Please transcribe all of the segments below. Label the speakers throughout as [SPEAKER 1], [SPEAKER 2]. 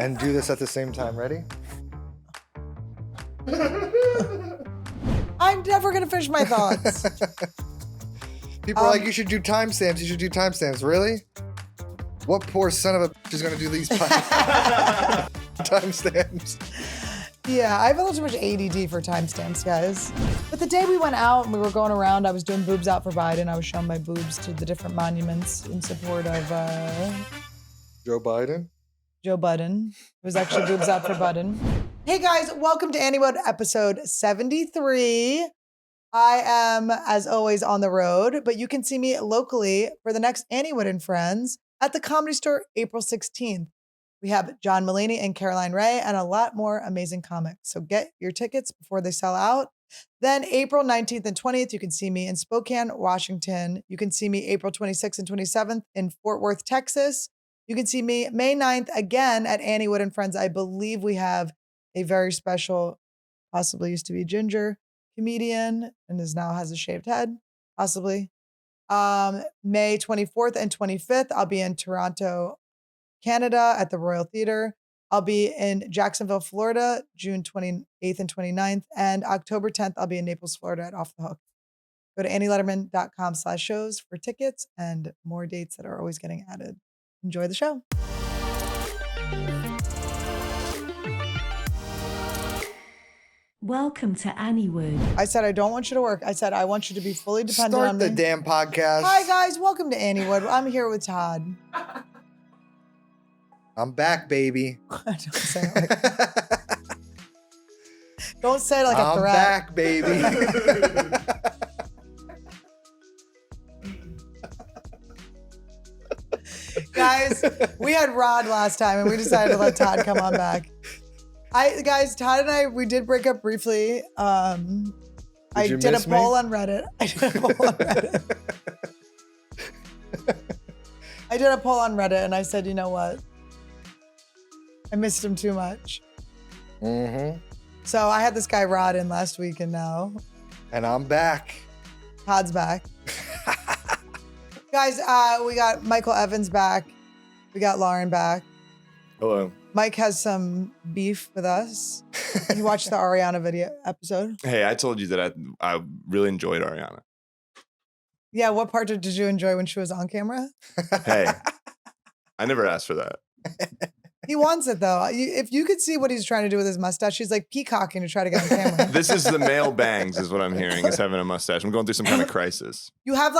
[SPEAKER 1] And do this at the same time. Ready?
[SPEAKER 2] I'm never going to finish my thoughts.
[SPEAKER 1] People are like, you should do timestamps. You should do timestamps. Really? What poor son of a bitch is going to do these timestamps?
[SPEAKER 2] Yeah, I have a little too much ADD for timestamps, guys. But the day we went out and we were going around, I was doing boobs out for Biden. I was showing my boobs to the different monuments in support of
[SPEAKER 1] Joe Biden?
[SPEAKER 2] Joe Budden. It was actually boobs out for Budden. Hey guys, welcome to Anniewood episode 73. I am, as always, on the road, but you can see me locally for the next Anniewood and Friends at the Comedy Store, April 16th. We have John Mulaney and Caroline Ray and a lot more amazing comics. So get your tickets before they sell out. Then April 19th and 20th, you can see me in Spokane, Washington. You can see me April 26th and 27th in Fort Worth, Texas. You can see me May 9th again at Anniewood and Friends. I believe we have a very special, possibly used to be ginger, comedian and now has a shaved head, possibly. May 24th and 25th, I'll be in Toronto, Canada at the Royal Theatre. I'll be in Jacksonville, Florida, June 28th and 29th. And October 10th, I'll be in Naples, Florida at Off the Hook. Go to annielederman.com/shows for tickets and more dates that are always getting added. Enjoy the show.
[SPEAKER 3] Welcome to Anniewood.
[SPEAKER 2] I said, I don't want you to work. I said, I want you to be fully dependent on me.
[SPEAKER 1] Start the damn podcast.
[SPEAKER 2] Hi, guys. Welcome to Anniewood. I'm here with Todd.
[SPEAKER 1] I'm back, baby.
[SPEAKER 2] Don't say it like that. Don't say it like a
[SPEAKER 1] I'm
[SPEAKER 2] threat.
[SPEAKER 1] back, baby.
[SPEAKER 2] Guys, we had Rod last time and we decided to let Todd come on back. Todd and I, we did break up briefly. I did a poll on Reddit. I did a poll on Reddit and I said, you know what? I missed him too much.
[SPEAKER 1] Mm-hmm.
[SPEAKER 2] So I had this guy Rod in last week and now.
[SPEAKER 1] And I'm back.
[SPEAKER 2] Todd's back. Guys, we got Michael Evans back. We got Lauren back.
[SPEAKER 4] Hello.
[SPEAKER 2] Mike has some beef with us. You watched the Ariana video episode?
[SPEAKER 4] Hey, I told you that I really enjoyed Ariana.
[SPEAKER 2] Yeah, what part did you enjoy when she was on camera?
[SPEAKER 4] Hey, I never asked for that.
[SPEAKER 2] He wants it though. If you could see what he's trying to do with his mustache, he's like peacocking to try to get on camera.
[SPEAKER 4] This is the male bangs is what I'm hearing, is having a mustache. I'm going through some kind of crisis.
[SPEAKER 2] You have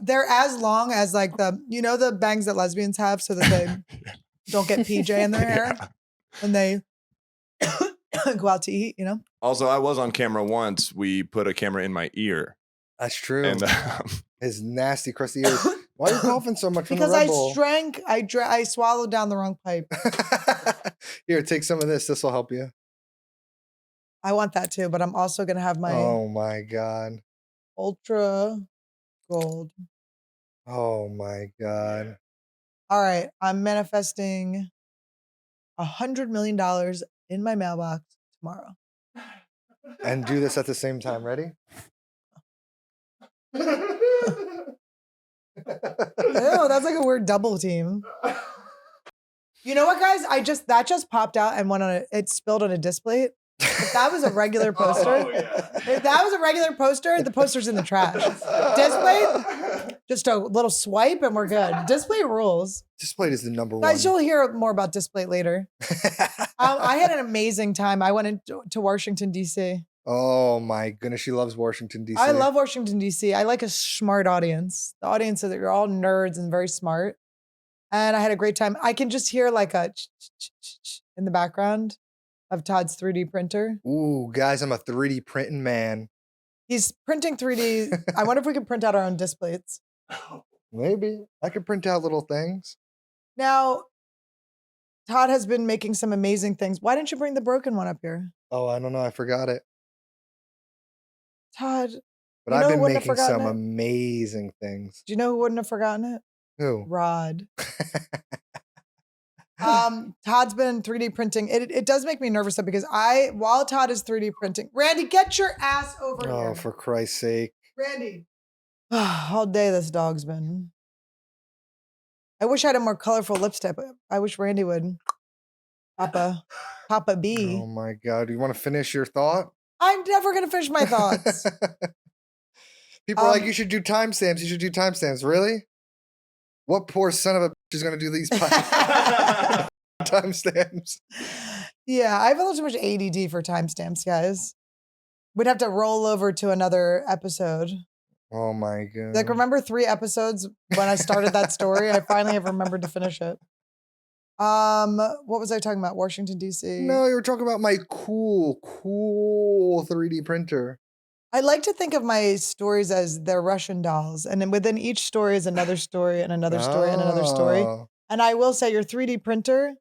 [SPEAKER 2] they're as long as like the bangs that lesbians have so that they don't get PJ in their hair when they go out to eat, you know?
[SPEAKER 4] Also, I was on camera once. We put a camera in my ear.
[SPEAKER 1] That's true.
[SPEAKER 4] And
[SPEAKER 1] his nasty, crusty ears. Why are you coughing so much from the
[SPEAKER 2] Because
[SPEAKER 1] Red Bull?
[SPEAKER 2] I swallowed down the wrong pipe.
[SPEAKER 1] Here, take some of this. This will help you.
[SPEAKER 2] I want that too, but I'm also going to have my
[SPEAKER 1] Oh my God.
[SPEAKER 2] Ultra Gold.
[SPEAKER 1] Oh my God.
[SPEAKER 2] All right. I'm manifesting $100 million in my mailbox tomorrow.
[SPEAKER 1] And do this at the same time. Ready?
[SPEAKER 2] Ew, that's like a weird double team. You know what, guys? That just popped out and it spilled on a Displate. If that was a regular poster, if that was a regular poster, the poster's in the trash. Displate, just a little swipe and we're good. Displate rules.
[SPEAKER 1] Displate is the number one.
[SPEAKER 2] Guys, you'll hear more about Displate later. I had an amazing time. I went to Washington, D.C.
[SPEAKER 1] Oh my goodness, she loves Washington, D.C.
[SPEAKER 2] I love Washington, D.C. I like a smart audience. The audience that you're all nerds and very smart. And I had a great time. I can just hear like a in the background of Todd's 3D printer.
[SPEAKER 1] Ooh, guys, I'm a 3D printing man.
[SPEAKER 2] He's printing 3D. I wonder if we could print out our own Displates.
[SPEAKER 1] Maybe. I could print out little things.
[SPEAKER 2] Now, Todd has been making some amazing things. Why didn't you bring the broken one up here?
[SPEAKER 1] Oh, I don't know. I forgot it.
[SPEAKER 2] Todd.
[SPEAKER 1] But I've been making some amazing things.
[SPEAKER 2] Do you know who wouldn't have forgotten it?
[SPEAKER 1] Who?
[SPEAKER 2] Rod. Todd's been 3D printing. It does make me nervous though, because while Todd is 3D printing, Randy, get your ass over here.
[SPEAKER 1] Oh, for Christ's sake.
[SPEAKER 2] Randy. All day this dog's been. I wish I had a more colorful lipstick. I wish Randy would Papa B.
[SPEAKER 1] Oh my God. Do you want to finish your thought?
[SPEAKER 2] I'm never going to finish my thoughts.
[SPEAKER 1] People are like, you should do timestamps. You should do timestamps. Really? What poor son of a bitch is going to do these timestamps?
[SPEAKER 2] Yeah, I have a little too much ADD for timestamps, guys. We'd have to roll over to another episode.
[SPEAKER 1] Oh my God.
[SPEAKER 2] Like, remember 3 episodes when I started that story? I finally have remembered to finish it. What was I talking about? Washington, D.C.
[SPEAKER 1] No, you were talking about my cool 3D printer.
[SPEAKER 2] I like to think of my stories as they're Russian dolls. And then within each story is another story and another story and another story.
[SPEAKER 1] Oh.
[SPEAKER 2] And I will say your 3D printer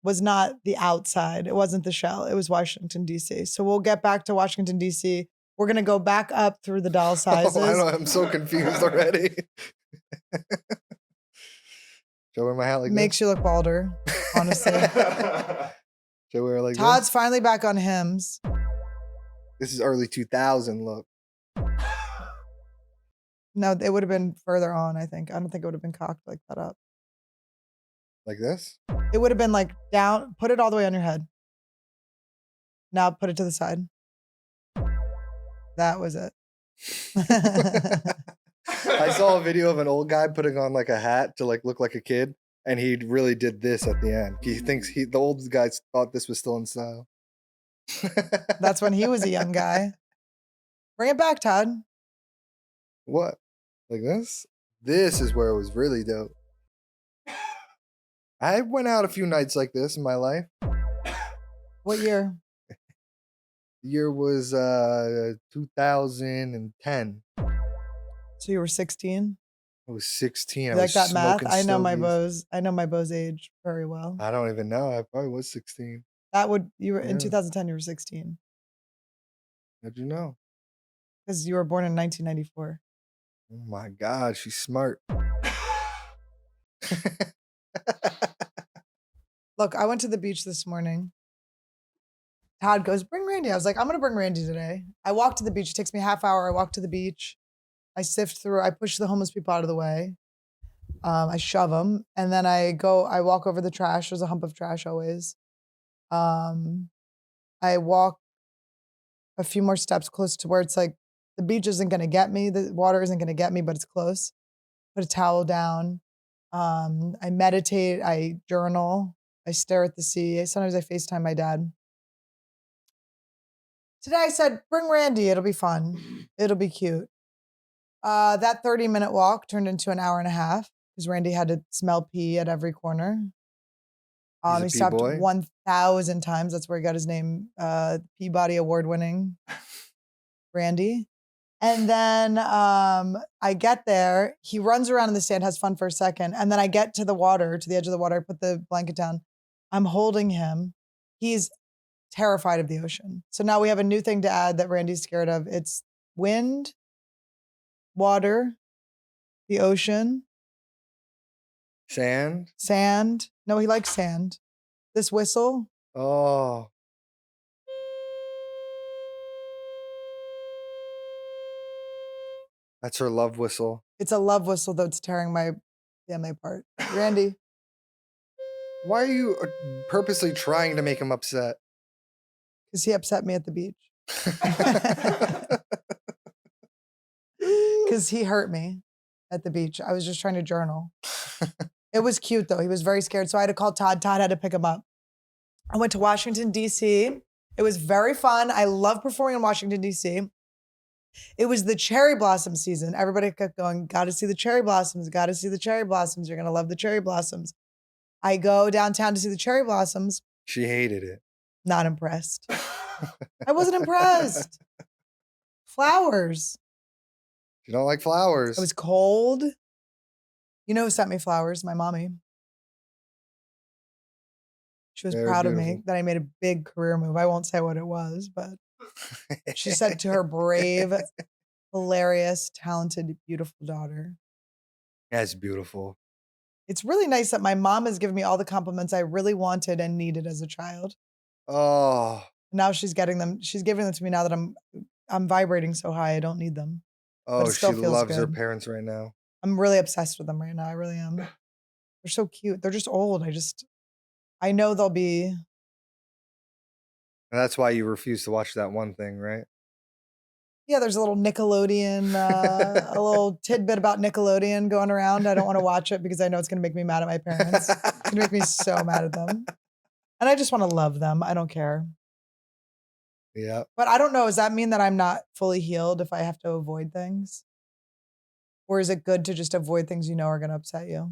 [SPEAKER 2] was not the outside. It wasn't the shell. It was Washington, D.C. So we'll get back to Washington, D.C. We're going to go back up through the doll sizes.
[SPEAKER 1] Oh, I know. I'm so confused already. Should I wear my hat like
[SPEAKER 2] Makes you look balder, honestly.
[SPEAKER 1] this? Should I wear it like
[SPEAKER 2] Todd's finally back on hymns.
[SPEAKER 1] this? This is early 2000 look.
[SPEAKER 2] No, it would have been further on, I think. I don't think it would have been cocked like that up.
[SPEAKER 1] Like this?
[SPEAKER 2] It would have been like down, put it all the way on your head. Now put it to the side. That was it.
[SPEAKER 1] I saw a video of an old guy putting on like a hat to like look like a kid, and he really did this at the end. He thinks the old guys thought this was still in style.
[SPEAKER 2] That's when he was a young guy. Bring it back, Todd.
[SPEAKER 1] What? Like this? This is where it was really dope. I went out a few nights like this in my life.
[SPEAKER 2] What year?
[SPEAKER 1] The year was 2010.
[SPEAKER 2] So you were 16?
[SPEAKER 1] I was 16. I
[SPEAKER 2] You like
[SPEAKER 1] was
[SPEAKER 2] that math?
[SPEAKER 1] smoking
[SPEAKER 2] I know my
[SPEAKER 1] stogies.
[SPEAKER 2] beau's age very well.
[SPEAKER 1] I don't even know. I probably was 16.
[SPEAKER 2] You were in
[SPEAKER 1] Yeah.
[SPEAKER 2] 2010, you were 16.
[SPEAKER 1] How'd you know?
[SPEAKER 2] Because you were born in 1994.
[SPEAKER 1] Oh my God, she's smart.
[SPEAKER 2] Look, I went to the beach this morning. Todd goes, bring Randy. I was like, I'm going to bring Randy today. I walk to the beach. It takes me a half hour. I walk to the beach. I sift through. I push the homeless people out of the way. I shove them. And then I walk over the trash. There's a hump of trash always. I walk a few more steps close to where it's like, the beach isn't going to get me. The water isn't going to get me, but it's close. Put a towel down. I meditate. I journal. I stare at the sea. Sometimes I FaceTime my dad. Today I said, bring Randy. It'll be fun. It'll be cute. That 30-minute walk turned into an hour and a half because Randy had to smell pee at every corner. He stopped
[SPEAKER 1] boy?
[SPEAKER 2] 1,000 times. That's where he got his name. Peabody Award-winning Randy. And then I get there. He runs around in the sand, has fun for a second. And then I get to the water, to the edge of the water. I put the blanket down. I'm holding him. He's terrified of the ocean. So now we have a new thing to add that Randy's scared of. It's wind, water, the ocean,
[SPEAKER 1] Sand?
[SPEAKER 2] No, he likes sand. This whistle.
[SPEAKER 1] Oh. That's her love whistle.
[SPEAKER 2] It's a love whistle that's tearing my family apart. Randy.
[SPEAKER 1] Why are you purposely trying to make him upset?
[SPEAKER 2] Because he upset me at the beach. Because he hurt me at the beach. I was just trying to journal. It was cute though. He was very scared. So I had to call Todd. Todd had to pick him up. I went to Washington, D.C. It was very fun. I love performing in Washington, D.C. It was the cherry blossom season. Everybody kept going, got to see the cherry blossoms, got to see the cherry blossoms. You're going to love the cherry blossoms. I go downtown to see the cherry blossoms.
[SPEAKER 1] She hated it.
[SPEAKER 2] Not impressed. I wasn't impressed. Flowers.
[SPEAKER 1] You don't like flowers.
[SPEAKER 2] It was cold. You know who sent me flowers? My mommy. She was
[SPEAKER 1] Very
[SPEAKER 2] proud of me
[SPEAKER 1] beautiful.
[SPEAKER 2] that I made a big career move. I won't say what it was, but she said to her brave, hilarious, talented, beautiful daughter.
[SPEAKER 1] That's beautiful.
[SPEAKER 2] It's really nice that my mom has given me all the compliments I really wanted and needed as a child.
[SPEAKER 1] Oh.
[SPEAKER 2] Now she's getting them. She's giving them to me now that I'm vibrating so high. I don't need them.
[SPEAKER 1] Oh,
[SPEAKER 2] it
[SPEAKER 1] she
[SPEAKER 2] still feels
[SPEAKER 1] loves her
[SPEAKER 2] good.
[SPEAKER 1] parents right now.
[SPEAKER 2] I'm really obsessed with them right now. I really am. They're so cute. They're just old. I know they'll be.
[SPEAKER 1] And that's why you refuse to watch that one thing, right?
[SPEAKER 2] Yeah, there's a little Nickelodeon, a little tidbit about Nickelodeon going around. I don't want to watch it because I know it's going to make me mad at my parents. It's going to make me so mad at them. And I just want to love them. I don't care.
[SPEAKER 1] Yeah.
[SPEAKER 2] But I don't know. Does that mean that I'm not fully healed if I have to avoid things? Or is it good to just avoid things you know are going to upset you?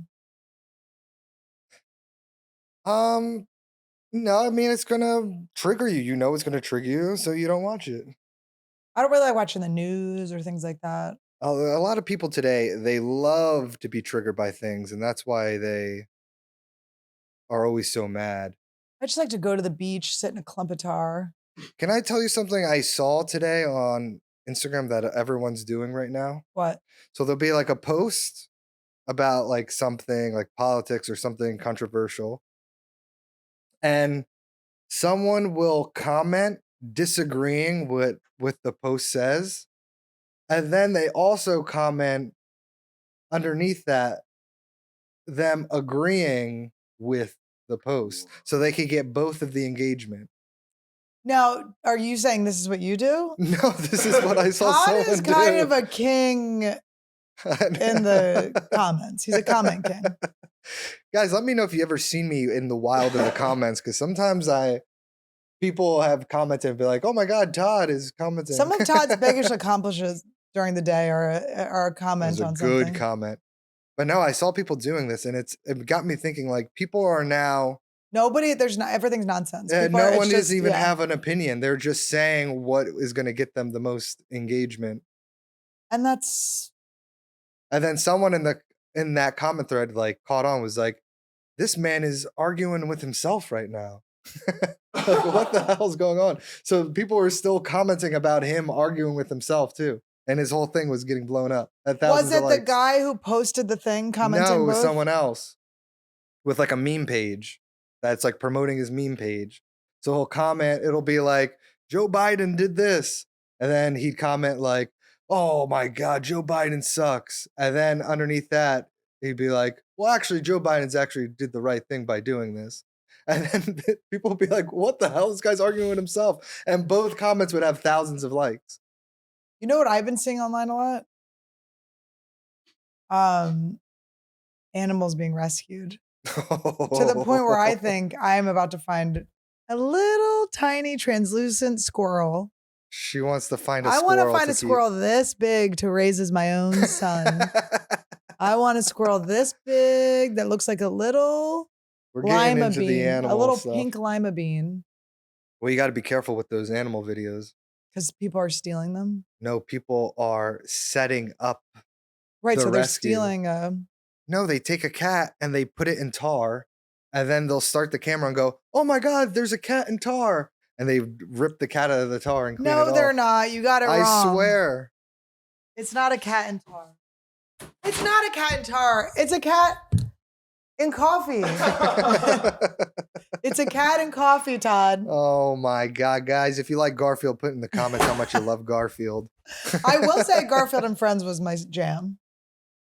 [SPEAKER 1] No, I mean, it's gonna trigger you. You know it's gonna trigger you, so you don't watch it.
[SPEAKER 2] I don't really like watching the news or things like that.
[SPEAKER 1] A lot of people today, they love to be triggered by things, and that's why they are always so mad.
[SPEAKER 2] I just like to go to the beach, sit in a clump of tar.
[SPEAKER 1] Can I tell you something I saw today on Instagram that everyone's doing right now?
[SPEAKER 2] What?
[SPEAKER 1] So there'll be like a post about like something like politics or something controversial, and someone will comment disagreeing with what the post says, and then they also comment underneath that them agreeing with the post so they could get both of the engagement.
[SPEAKER 2] Now, are you saying this is what you do?
[SPEAKER 1] No, this is what I saw
[SPEAKER 2] Todd
[SPEAKER 1] someone
[SPEAKER 2] is kind
[SPEAKER 1] do.
[SPEAKER 2] of a king in the comments. He's a comment king.
[SPEAKER 1] Guys, let me know if you ever seen me in the wild in the comments, because sometimes people have commented and be like, "Oh my God, Todd is commenting."
[SPEAKER 2] Some of Todd's biggest accomplishments during the day are a comment
[SPEAKER 1] It
[SPEAKER 2] on
[SPEAKER 1] was a good
[SPEAKER 2] something.
[SPEAKER 1] comment. But no, I saw people doing this, and it got me thinking. Like, people are now.
[SPEAKER 2] Everything's nonsense. People
[SPEAKER 1] No
[SPEAKER 2] it's
[SPEAKER 1] one
[SPEAKER 2] just-
[SPEAKER 1] doesn't even
[SPEAKER 2] yeah.
[SPEAKER 1] have an opinion. They're just saying what is going to get them the most engagement.
[SPEAKER 2] And that's
[SPEAKER 1] And then someone in that comment thread like caught on, was like, "This man is arguing with himself right now." Like, what the hell's going on? So people were still commenting about him arguing with himself too, and his whole thing was getting blown up. At thousands
[SPEAKER 2] was it
[SPEAKER 1] of
[SPEAKER 2] the
[SPEAKER 1] likes.
[SPEAKER 2] guy who posted the thing commenting
[SPEAKER 1] No, it was
[SPEAKER 2] both?
[SPEAKER 1] someone else with like a meme page that's like promoting his meme page. So he'll comment, it'll be like, "Joe Biden did this." And then he'd comment like, "Oh my God, Joe Biden sucks." And then underneath that, he'd be like, "Well, actually, Joe Biden's actually did the right thing by doing this." And then people would be like, "What the hell? This guy's arguing with himself." And both comments would have thousands of likes.
[SPEAKER 2] You know what I've been seeing online a lot? Animals being rescued. To the point where I think I am about to find a little tiny translucent squirrel.
[SPEAKER 1] She wants to find a
[SPEAKER 2] I
[SPEAKER 1] squirrel.
[SPEAKER 2] want to find a
[SPEAKER 1] keep-
[SPEAKER 2] squirrel this big to raise as my own son. I want a squirrel this big that looks like a little
[SPEAKER 1] We're getting
[SPEAKER 2] lima
[SPEAKER 1] into the
[SPEAKER 2] bean,
[SPEAKER 1] animal
[SPEAKER 2] a little
[SPEAKER 1] stuff.
[SPEAKER 2] pink lima bean,
[SPEAKER 1] Well, you got to be careful with those animal videos.
[SPEAKER 2] because people are stealing them.
[SPEAKER 1] No, people are setting up.
[SPEAKER 2] Right,
[SPEAKER 1] The
[SPEAKER 2] so they're
[SPEAKER 1] rescue.
[SPEAKER 2] stealing
[SPEAKER 1] No, they take a cat and they put it in tar, and then they'll start the camera and go, "Oh my God, there's a cat in tar," and they rip the cat out of the tar and clean it
[SPEAKER 2] No,
[SPEAKER 1] off.
[SPEAKER 2] they're not. You got it wrong.
[SPEAKER 1] I swear.
[SPEAKER 2] It's not a cat in tar. It's not a cat in tar. It's a cat in coffee. It's a cat in coffee, Todd.
[SPEAKER 1] Oh my God, guys! If you like Garfield, put in the comments how much you love Garfield.
[SPEAKER 2] I will say Garfield and Friends was my jam.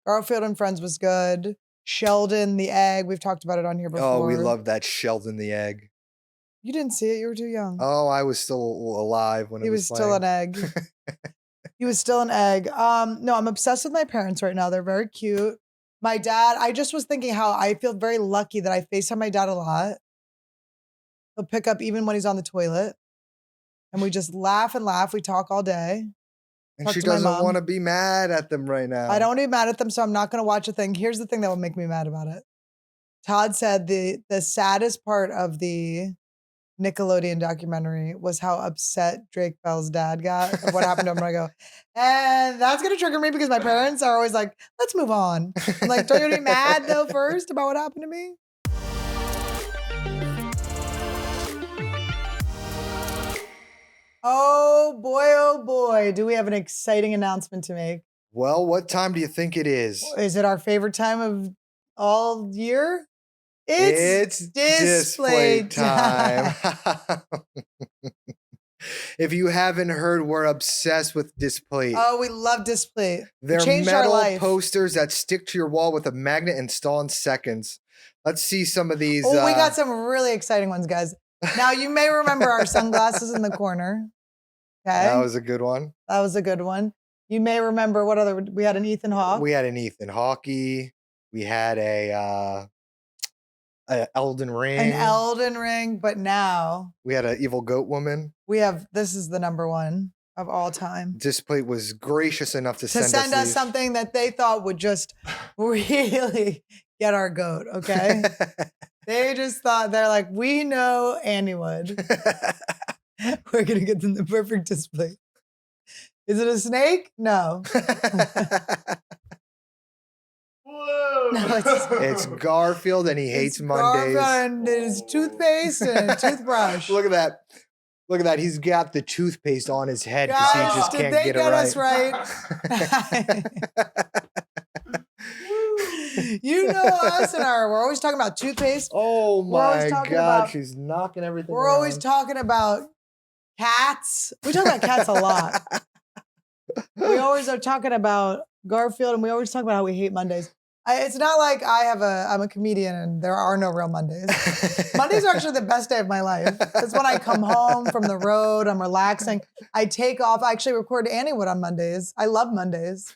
[SPEAKER 2] Garfield and Friends was good. Sheldon the egg. We've talked about it on here before.
[SPEAKER 1] Oh, we love that Sheldon the egg.
[SPEAKER 2] You didn't see it. You were too young.
[SPEAKER 1] Oh, I was still alive when
[SPEAKER 2] He
[SPEAKER 1] it
[SPEAKER 2] was still an
[SPEAKER 1] playing.
[SPEAKER 2] egg. He was still an egg. No, I'm obsessed with my parents right now. They're very cute. My dad, I just was thinking how I feel very lucky that I FaceTime my dad a lot. He'll pick up even when he's on the toilet. And we just laugh and laugh. We talk all day.
[SPEAKER 1] And
[SPEAKER 2] Talk
[SPEAKER 1] she
[SPEAKER 2] to my
[SPEAKER 1] doesn't
[SPEAKER 2] mom.
[SPEAKER 1] want to be mad at them right now.
[SPEAKER 2] I don't want to be mad at them, so I'm not going to watch a thing. Here's the thing that will make me mad about it. Todd said the saddest part of the Nickelodeon documentary was how upset Drake Bell's dad got of what happened to him. And I go, and that's going to trigger me because my parents are always like, let's move on. I'm like, don't you want to be mad though first about what happened to me? Oh boy, do we have an exciting announcement to make.
[SPEAKER 1] Well, what time do you think it is?
[SPEAKER 2] Is it our favorite time of all year?
[SPEAKER 1] It's display
[SPEAKER 2] Displate
[SPEAKER 1] time. If you haven't heard, we're obsessed with Displate.
[SPEAKER 2] Oh, we love Displate.
[SPEAKER 1] They're
[SPEAKER 2] changed our
[SPEAKER 1] metal
[SPEAKER 2] life.
[SPEAKER 1] posters that stick to your wall with a magnet and install in seconds. Let's see some of these.
[SPEAKER 2] Oh, we got some really exciting ones, guys. Now, you may remember our sunglasses in the corner. Okay.
[SPEAKER 1] That was a good one.
[SPEAKER 2] That was a good one. You may remember what other, we had an Ethan Hawke.
[SPEAKER 1] We had an Ethan Hawke. We had a Elden Ring.
[SPEAKER 2] An Elden Ring, but now
[SPEAKER 1] we had an evil goat woman.
[SPEAKER 2] we have, this is the number one of all time.
[SPEAKER 1] Displate was gracious enough to send
[SPEAKER 2] us
[SPEAKER 1] these.
[SPEAKER 2] something that they thought would just really get our goat, okay? They just thought, they're like, we know Anniewood. We're going to get them the perfect display. Is it a snake? No.
[SPEAKER 4] Whoa.
[SPEAKER 2] No,
[SPEAKER 1] It's Garfield and he hates Mondays.
[SPEAKER 2] Garfield and his toothpaste and a toothbrush.
[SPEAKER 1] Look at that. Look at that. He's got the toothpaste on his head because he
[SPEAKER 2] Guys,
[SPEAKER 1] just
[SPEAKER 2] did
[SPEAKER 1] can't
[SPEAKER 2] they
[SPEAKER 1] get
[SPEAKER 2] get
[SPEAKER 1] it
[SPEAKER 2] us
[SPEAKER 1] right.
[SPEAKER 2] You know us and we're always talking about toothpaste.
[SPEAKER 1] Oh
[SPEAKER 2] We're always
[SPEAKER 1] my
[SPEAKER 2] talking
[SPEAKER 1] God.
[SPEAKER 2] about-
[SPEAKER 1] She's knocking everything
[SPEAKER 2] We're always
[SPEAKER 1] around.
[SPEAKER 2] talking about cats. We talk about cats a lot. We always are talking about Garfield and we always talk about how we hate Mondays. It's not like I'm a comedian and there are no real Mondays. Mondays are actually the best day of my life. It's when I come home from the road, I'm relaxing. I take off. I actually record Anniewood on Mondays. I love Mondays.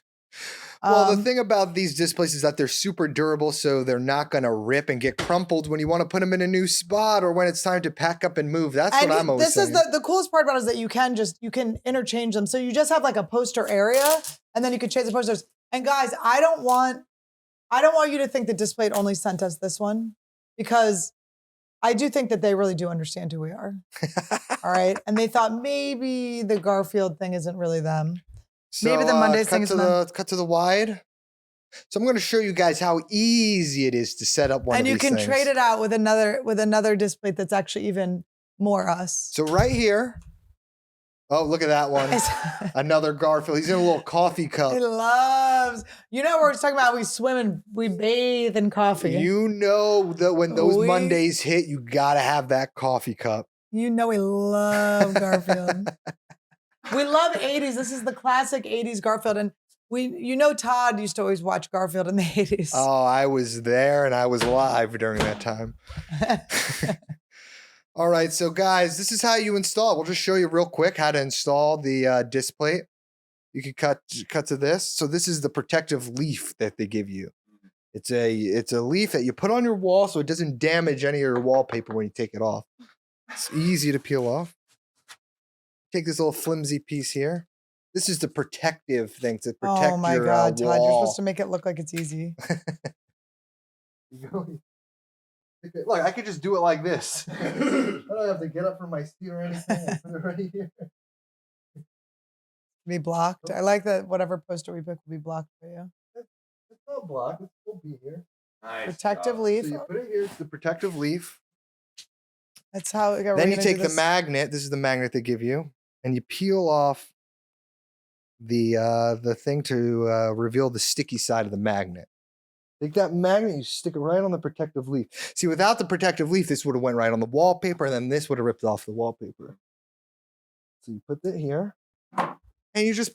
[SPEAKER 1] Well, the thing about these displays is that they're super durable, so they're not going to rip and get crumpled when you want to put them in a new spot or when it's time to pack up and move. That's what I'm always saying.
[SPEAKER 2] This is the coolest part about it is that you can interchange them. So you just have like a poster area and then you can change the posters. And guys, I don't want you to think that Displate only sent us this one because I do think that they really do understand who we are. All right. And they thought maybe the Garfield thing isn't really them.
[SPEAKER 1] So,
[SPEAKER 2] maybe the Mondays thing is them.
[SPEAKER 1] cut to the wide. So I'm going to show you guys how easy it is to set up one of these things.
[SPEAKER 2] And you can trade it out with another Displate that's actually even more us.
[SPEAKER 1] So right here. Oh, look at that one. Another Garfield. He's in a little coffee cup.
[SPEAKER 2] He loves. You know, we're talking about we swim and we bathe in coffee.
[SPEAKER 1] You know that when those Mondays hit, you got to have that coffee cup.
[SPEAKER 2] You know we love Garfield. We love 80s. This is the classic 80s Garfield. And Todd used to always watch Garfield in the 80s.
[SPEAKER 1] Oh, I was there and I was live during that time. All right, so guys, this is how you install. We'll just show you real quick how to install the Displate. You can cut to this. So this is the protective leaf that they give you. It's a leaf that you put on your wall so it doesn't damage any of your wallpaper when you take it off. It's easy to peel off. Take this little flimsy piece here. This is the protective thing to protect your
[SPEAKER 2] Oh my God, Todd,
[SPEAKER 1] wall.
[SPEAKER 2] you're supposed to make it look like it's easy.
[SPEAKER 1] Look, I could just do it like this. I don't have to get up from my seat or anything. I put it right here.
[SPEAKER 2] Be blocked. I like that whatever poster we pick will be blocked for you.
[SPEAKER 1] It's not blocked. It's still be here.
[SPEAKER 4] Nice
[SPEAKER 2] Protective
[SPEAKER 4] job.
[SPEAKER 2] leaf.
[SPEAKER 1] So you put it here. It's the protective leaf.
[SPEAKER 2] That's how. Okay,
[SPEAKER 1] Then you take the magnet. This is the magnet they give you, and you peel off the thing to reveal the sticky side of the magnet. Take that magnet, you stick it right on the protective leaf. See, without the protective leaf, this would have went right on the wallpaper, and then this would have ripped off the wallpaper. So you put that here, and you just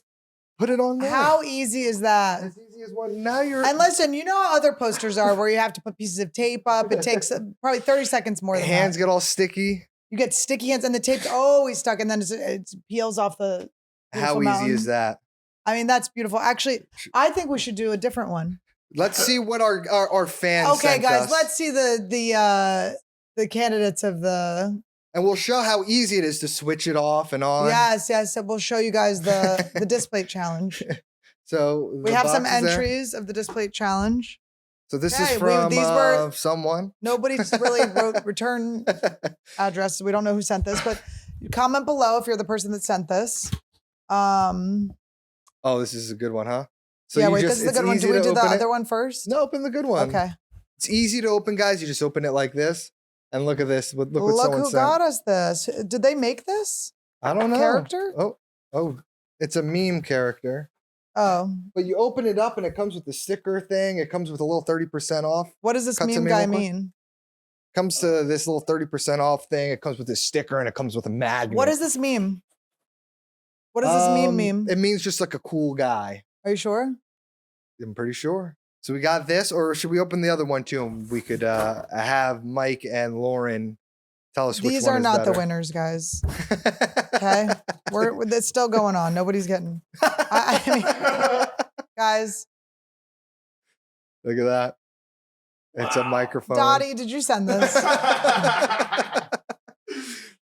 [SPEAKER 1] put it on there.
[SPEAKER 2] How easy is that?
[SPEAKER 1] As easy as one. Now you're.
[SPEAKER 2] And listen, you know how other posters are where you have to put pieces of tape up. It takes probably 30 seconds more than
[SPEAKER 1] hands
[SPEAKER 2] that.
[SPEAKER 1] get all sticky.
[SPEAKER 2] You get sticky hands and the tape's always stuck and then it peels off the
[SPEAKER 1] How
[SPEAKER 2] beautiful
[SPEAKER 1] easy
[SPEAKER 2] mountain.
[SPEAKER 1] is that?
[SPEAKER 2] I mean, that's beautiful. Actually, I think we should do a different one.
[SPEAKER 1] Let's see what our fans
[SPEAKER 2] Okay,
[SPEAKER 1] sent
[SPEAKER 2] guys,
[SPEAKER 1] us.
[SPEAKER 2] let's see the candidates of the.
[SPEAKER 1] And we'll show how easy it is to switch it off and on.
[SPEAKER 2] Yes. So we'll show you guys the Displate challenge.
[SPEAKER 1] So
[SPEAKER 2] We
[SPEAKER 1] the
[SPEAKER 2] have some
[SPEAKER 1] box is there.
[SPEAKER 2] entries of the Displate challenge.
[SPEAKER 1] So this
[SPEAKER 2] Okay,
[SPEAKER 1] is from
[SPEAKER 2] these were-
[SPEAKER 1] someone.
[SPEAKER 2] Nobody's really wrote return address. We don't know who sent this, but comment below if you're the person that sent this.
[SPEAKER 1] Oh, this is a good one, huh? So
[SPEAKER 2] yeah,
[SPEAKER 1] you
[SPEAKER 2] wait,
[SPEAKER 1] just,
[SPEAKER 2] this is the
[SPEAKER 1] it's
[SPEAKER 2] good one.
[SPEAKER 1] easy
[SPEAKER 2] Do we
[SPEAKER 1] to
[SPEAKER 2] do the
[SPEAKER 1] open it.
[SPEAKER 2] other one first?
[SPEAKER 1] No, open the good one.
[SPEAKER 2] Okay.
[SPEAKER 1] It's easy to open, guys. You just open it like this. And look at this. Look what
[SPEAKER 2] Look
[SPEAKER 1] someone
[SPEAKER 2] who
[SPEAKER 1] sent.
[SPEAKER 2] got us this. Did they make this?
[SPEAKER 1] I don't know.
[SPEAKER 2] Character?
[SPEAKER 1] Oh, it's a meme character.
[SPEAKER 2] Oh,
[SPEAKER 1] But you open it up and it comes with the sticker thing. It comes with a little 30% off.
[SPEAKER 2] what does this
[SPEAKER 1] Cut to
[SPEAKER 2] meme
[SPEAKER 1] me
[SPEAKER 2] guy
[SPEAKER 1] real quick.
[SPEAKER 2] mean?
[SPEAKER 1] Comes to this little 30% off thing. It comes with this sticker and it comes with a magnet.
[SPEAKER 2] What is this meme? What does this meme mean?
[SPEAKER 1] It means just like a cool guy.
[SPEAKER 2] Are you sure?
[SPEAKER 1] I'm pretty sure. So we got this, or should we open the other one too? And we could have Mike and Lauren tell us which
[SPEAKER 2] These
[SPEAKER 1] one
[SPEAKER 2] are
[SPEAKER 1] is
[SPEAKER 2] not
[SPEAKER 1] better.
[SPEAKER 2] the winners, guys. Okay, it's still going on. Nobody's getting. I mean, guys.
[SPEAKER 1] Look at that. It's a microphone.
[SPEAKER 2] Dottie, did you send this?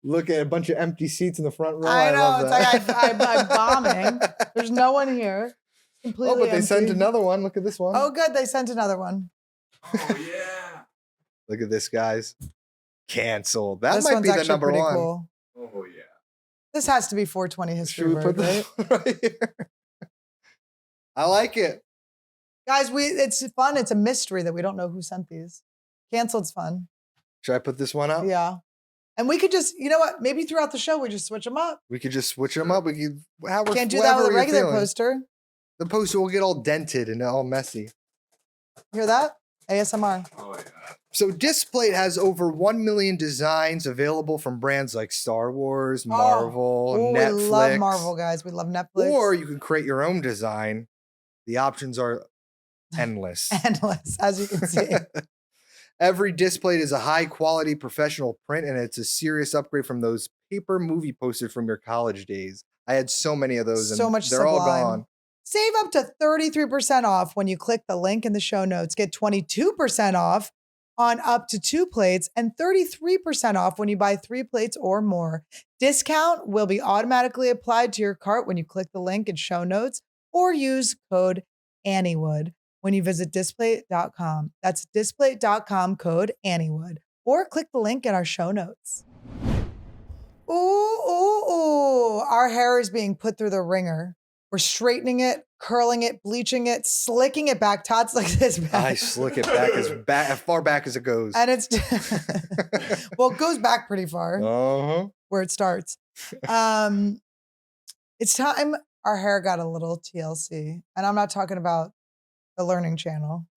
[SPEAKER 1] Look at a bunch of empty seats in the front row.
[SPEAKER 2] I know.
[SPEAKER 1] love
[SPEAKER 2] It's
[SPEAKER 1] that.
[SPEAKER 2] like I'm bombing. There's no one here. Completely
[SPEAKER 1] but they
[SPEAKER 2] empty.
[SPEAKER 1] sent another one. Look at this one.
[SPEAKER 2] Oh, good. They sent another one.
[SPEAKER 4] Oh yeah.
[SPEAKER 1] Look at this, guys. Canceled. That
[SPEAKER 2] This
[SPEAKER 1] might
[SPEAKER 2] one's
[SPEAKER 1] be the
[SPEAKER 2] actually
[SPEAKER 1] number
[SPEAKER 2] pretty
[SPEAKER 1] one.
[SPEAKER 2] cool.
[SPEAKER 4] Oh yeah.
[SPEAKER 2] This has to be 420 history.
[SPEAKER 1] Should we put
[SPEAKER 2] right?
[SPEAKER 1] this right here? I like it.
[SPEAKER 2] Guys, it's fun. It's a mystery that we don't know who sent these. Canceled's fun.
[SPEAKER 1] Should I put this one up?
[SPEAKER 2] Yeah. And we could just, you know what? Maybe throughout the show, we just switch them up.
[SPEAKER 1] We could just switch them up. We could.
[SPEAKER 2] Can't do that with a regular poster.
[SPEAKER 1] The poster will get all dented and all messy.
[SPEAKER 2] Hear that? ASMR.
[SPEAKER 4] Oh yeah.
[SPEAKER 1] So Displate has over 1 million designs available from brands like Star Wars, Marvel,
[SPEAKER 2] Oh,
[SPEAKER 1] Netflix.
[SPEAKER 2] we love Marvel, guys. We love Netflix.
[SPEAKER 1] Or you can create your own design. The options are endless.
[SPEAKER 2] Endless, as you can see.
[SPEAKER 1] Every Displate is a high quality professional print, and it's a serious upgrade from those paper movie posters from your college days. I had so many of those,
[SPEAKER 2] So
[SPEAKER 1] and
[SPEAKER 2] much
[SPEAKER 1] they're all
[SPEAKER 2] sublime.
[SPEAKER 1] gone.
[SPEAKER 2] Save up to 33% off when you click the link in the show notes. Get 22% off on up to 2 plates and 33% off when you buy 3 plates or more. Discount will be automatically applied to your cart when you click the link in show notes or use code Anniewood when you visit displate.com. That's displate.com, code Anniewood, or click the link in our show notes. Ooh, ooh, ooh. Our hair is being put through the ringer. We're straightening it, curling it, bleaching it, slicking it back. Todd's like this back.
[SPEAKER 1] I slick it as far back as it goes.
[SPEAKER 2] And it's, well, it goes back pretty far
[SPEAKER 1] Uh-huh.
[SPEAKER 2] where it starts. It's time our hair got a little TLC. And I'm not talking about the Learning Channel.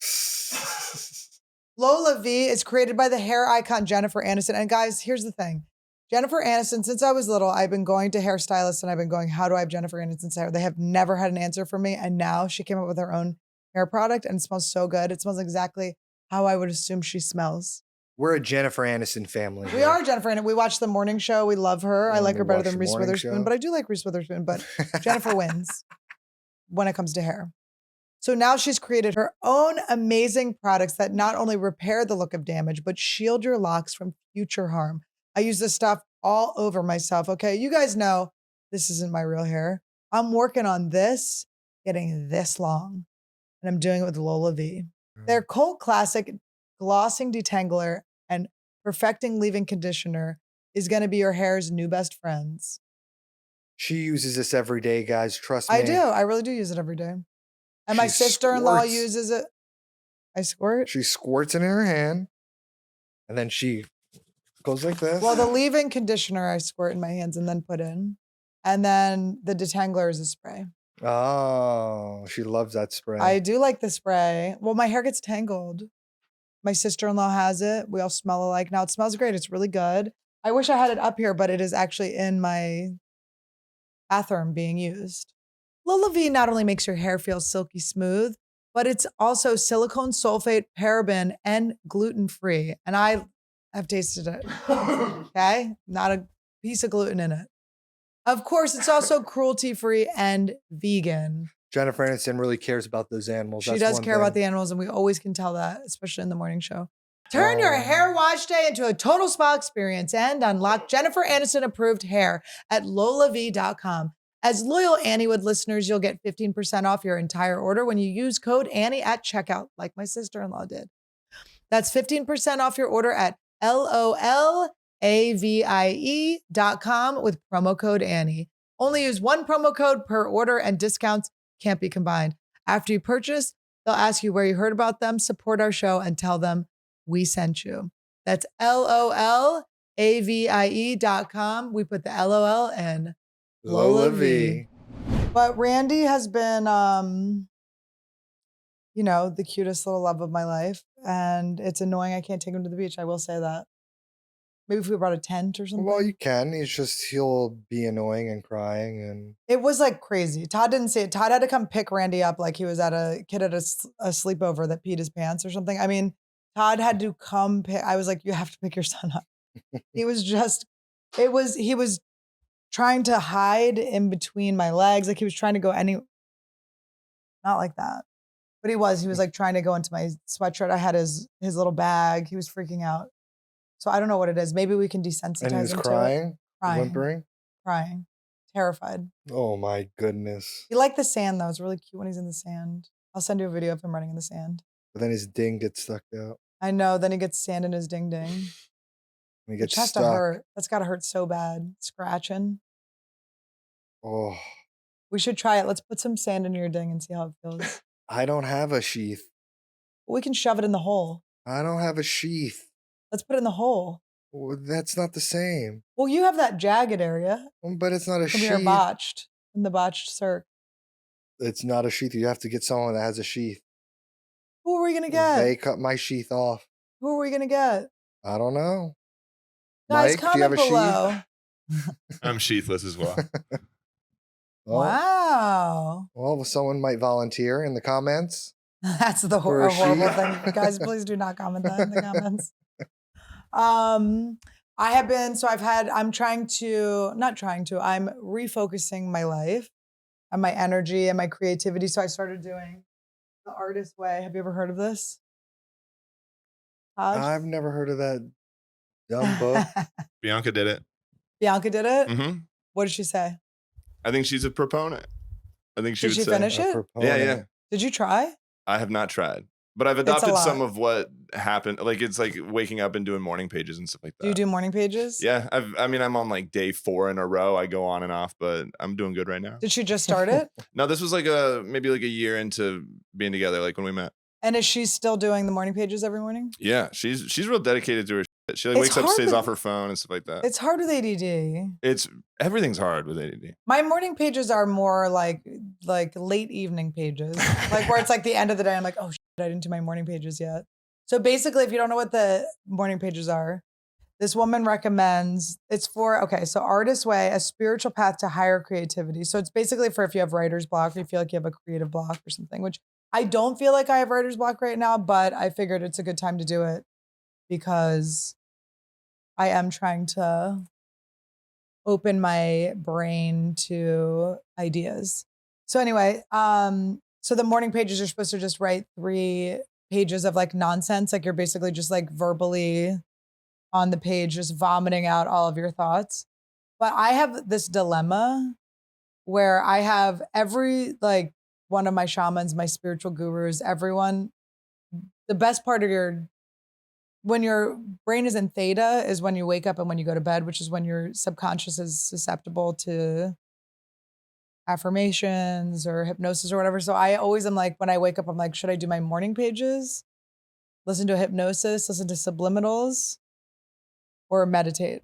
[SPEAKER 2] Lola Vie is created by the hair icon Jennifer Aniston. And guys, here's the thing. Jennifer Aniston, since I was little, I've been going to hairstylists and I've been going, how do I have Jennifer Aniston's hair? They have never had an answer for me. And now she came up with her own hair product and it smells so good. It smells exactly how I would assume she smells.
[SPEAKER 1] We're a Jennifer Aniston family.
[SPEAKER 2] We are Jennifer Aniston. We watch the morning show. We love her. I
[SPEAKER 1] Yeah,
[SPEAKER 2] like
[SPEAKER 1] we
[SPEAKER 2] her better
[SPEAKER 1] watch
[SPEAKER 2] than
[SPEAKER 1] the
[SPEAKER 2] Reese
[SPEAKER 1] morning
[SPEAKER 2] Witherspoon,
[SPEAKER 1] show.
[SPEAKER 2] but I do like Reese Witherspoon, but Jennifer wins when it comes to hair. So now she's created her own amazing products that not only repair the look of damage, but shield your locks from future harm. I use this stuff all over myself. Okay. You guys know this isn't my real hair. I'm working on this, getting this long, and I'm doing it with Lola Vie. Their cult classic glossing detangler and perfecting leave-in conditioner is going to be your hair's new best friends.
[SPEAKER 1] She uses this every day, guys. Trust me.
[SPEAKER 2] I do. I really do use it every day. And my
[SPEAKER 1] She
[SPEAKER 2] sister-in-law
[SPEAKER 1] squirts.
[SPEAKER 2] uses it. I squirt.
[SPEAKER 1] She squirts it in her hand, and then she goes like this.
[SPEAKER 2] Well, the leave-in conditioner I squirt in my hands and then put in. And then the detangler is a spray.
[SPEAKER 1] Oh, she loves that spray.
[SPEAKER 2] I do like the spray. Well, my hair gets tangled. My sister-in-law has it. We all smell alike. Now it smells great. It's really good. I wish I had it up here, but it is actually in my bathroom being used. Lola Vie not only makes your hair feel silky smooth, but it's also silicone sulfate, paraben, and gluten-free. And I have tasted it. Okay? Not a piece of gluten in it. Of course, it's also cruelty-free and vegan.
[SPEAKER 1] Jennifer Aniston really cares about those animals.
[SPEAKER 2] She
[SPEAKER 1] That's
[SPEAKER 2] does
[SPEAKER 1] one
[SPEAKER 2] care about
[SPEAKER 1] thing.
[SPEAKER 2] the animals, and we always can tell that, especially in the morning show. Turn your hair wash day into a total spa experience and unlock Jennifer Aniston approved hair at lolavie.com. As loyal Anniewood listeners, you'll get 15% off your entire order when you use code Annie at checkout, like my sister-in-law did. That's 15% off your order at lolavie.com with promo code Annie. Only use one promo code per order and discounts can't be combined. After you purchase, they'll ask you where you heard about them, support our show, and tell them we sent you. That's lolavie.com. We put the LOL in Lola Vie. But Randy has been, the cutest little love of my life. And it's annoying I can't take him to the beach. I will say that. Maybe if we brought a tent or something.
[SPEAKER 1] Well, you can. He'll be annoying and crying and.
[SPEAKER 2] It was like crazy. Todd didn't see it. Todd had to come pick Randy up like he was at a sleepover that peed his pants or something. I mean, Todd had to come pick. I was like, you have to pick your son up. He was trying to hide in between my legs. Like he was trying to go not like that. But he was like trying to go into my sweatshirt. I had his little bag. He was freaking out. So I don't know what it is. Maybe we can desensitize him.
[SPEAKER 1] And he was crying, whimpering,
[SPEAKER 2] crying, terrified.
[SPEAKER 1] Oh my goodness.
[SPEAKER 2] He liked the sand though. It's really cute when he's in the sand. I'll send you a video of him running in the sand.
[SPEAKER 1] But then his ding gets stuck out.
[SPEAKER 2] I know. Then he gets sand in his ding ding.
[SPEAKER 1] And he gets
[SPEAKER 2] Which
[SPEAKER 1] stuck.
[SPEAKER 2] has to hurt. That's got to hurt so bad. Scratching.
[SPEAKER 1] Oh.
[SPEAKER 2] We should try it. Let's put some sand in your ding and see how it feels.
[SPEAKER 1] I don't have a sheath.
[SPEAKER 2] We can shove it in the hole.
[SPEAKER 1] I don't have a sheath.
[SPEAKER 2] Let's put it in the hole.
[SPEAKER 1] Well, that's not the same.
[SPEAKER 2] Well, you have that jagged area.
[SPEAKER 1] But it's not a
[SPEAKER 2] From
[SPEAKER 1] sheath.
[SPEAKER 2] your botched. From the botched circ.
[SPEAKER 1] It's not a sheath. You have to get someone that has a sheath.
[SPEAKER 2] Who are we going to get?
[SPEAKER 1] They cut my sheath off.
[SPEAKER 2] Who are we going to get?
[SPEAKER 1] I don't know.
[SPEAKER 2] Guys,
[SPEAKER 1] Mike, do you have
[SPEAKER 2] comment
[SPEAKER 1] a
[SPEAKER 2] below.
[SPEAKER 1] sheath?
[SPEAKER 4] I'm sheathless as well.
[SPEAKER 1] Well,
[SPEAKER 2] Wow.
[SPEAKER 1] Well, someone might volunteer in the comments.
[SPEAKER 2] That's the
[SPEAKER 1] For a
[SPEAKER 2] horrible
[SPEAKER 1] sheath.
[SPEAKER 2] thing. Guys, please do not comment that in the comments. I'm refocusing my life and my energy and my creativity. So I started doing the artist way. Have you ever heard of this? Todd?
[SPEAKER 1] I've never heard of that dumb book.
[SPEAKER 4] Bianca did it.
[SPEAKER 2] Bianca did it?
[SPEAKER 4] Mm-hmm.
[SPEAKER 2] What did she say?
[SPEAKER 4] I think she's a proponent. I think she
[SPEAKER 2] Did
[SPEAKER 4] would
[SPEAKER 2] she
[SPEAKER 4] say.
[SPEAKER 2] finish it?
[SPEAKER 4] Yeah.
[SPEAKER 2] Did you try?
[SPEAKER 4] I have not tried, but I've
[SPEAKER 2] It's a
[SPEAKER 4] adopted some
[SPEAKER 2] lot.
[SPEAKER 4] of what happened. Like it's like waking up and doing morning pages and stuff like that.
[SPEAKER 2] Do you do morning pages?
[SPEAKER 4] Yeah, I'm on like day 4 in a row. I go on and off, but I'm doing good right now.
[SPEAKER 2] Did she just start it?
[SPEAKER 4] No, this was like maybe like a year into being together, like when we met.
[SPEAKER 2] And is she still doing the morning pages every morning?
[SPEAKER 4] Yeah, she's real dedicated to her shit. She like
[SPEAKER 2] It's
[SPEAKER 4] wakes up,
[SPEAKER 2] hard
[SPEAKER 4] stays
[SPEAKER 2] with-
[SPEAKER 4] off her phone and stuff like that.
[SPEAKER 2] It's hard with ADD.
[SPEAKER 4] Everything's hard with ADD.
[SPEAKER 2] My morning pages are more like late evening pages, like where it's like the end of the day. I'm like, oh shit, I didn't do my morning pages yet. So basically, if you don't know what the morning pages are, this woman recommends so Artist Way, a spiritual path to higher creativity. So it's basically for if you have writer's block or you feel like you have a creative block or something, which I don't feel like I have writer's block right now, but I figured it's a good time to do it because I am trying to open my brain to ideas. So anyway, so the morning pages are supposed to just write 3 pages of like nonsense. Like you're basically just like verbally on the page, just vomiting out all of your thoughts. But I have this dilemma where I have every like one of my shamans, my spiritual gurus, everyone, the best part of when your brain is in theta is when you wake up and when you go to bed, which is when your subconscious is susceptible to affirmations or hypnosis or whatever. So I always am like, when I wake up, I'm like, should I do my morning pages, listen to hypnosis, listen to subliminals, or meditate,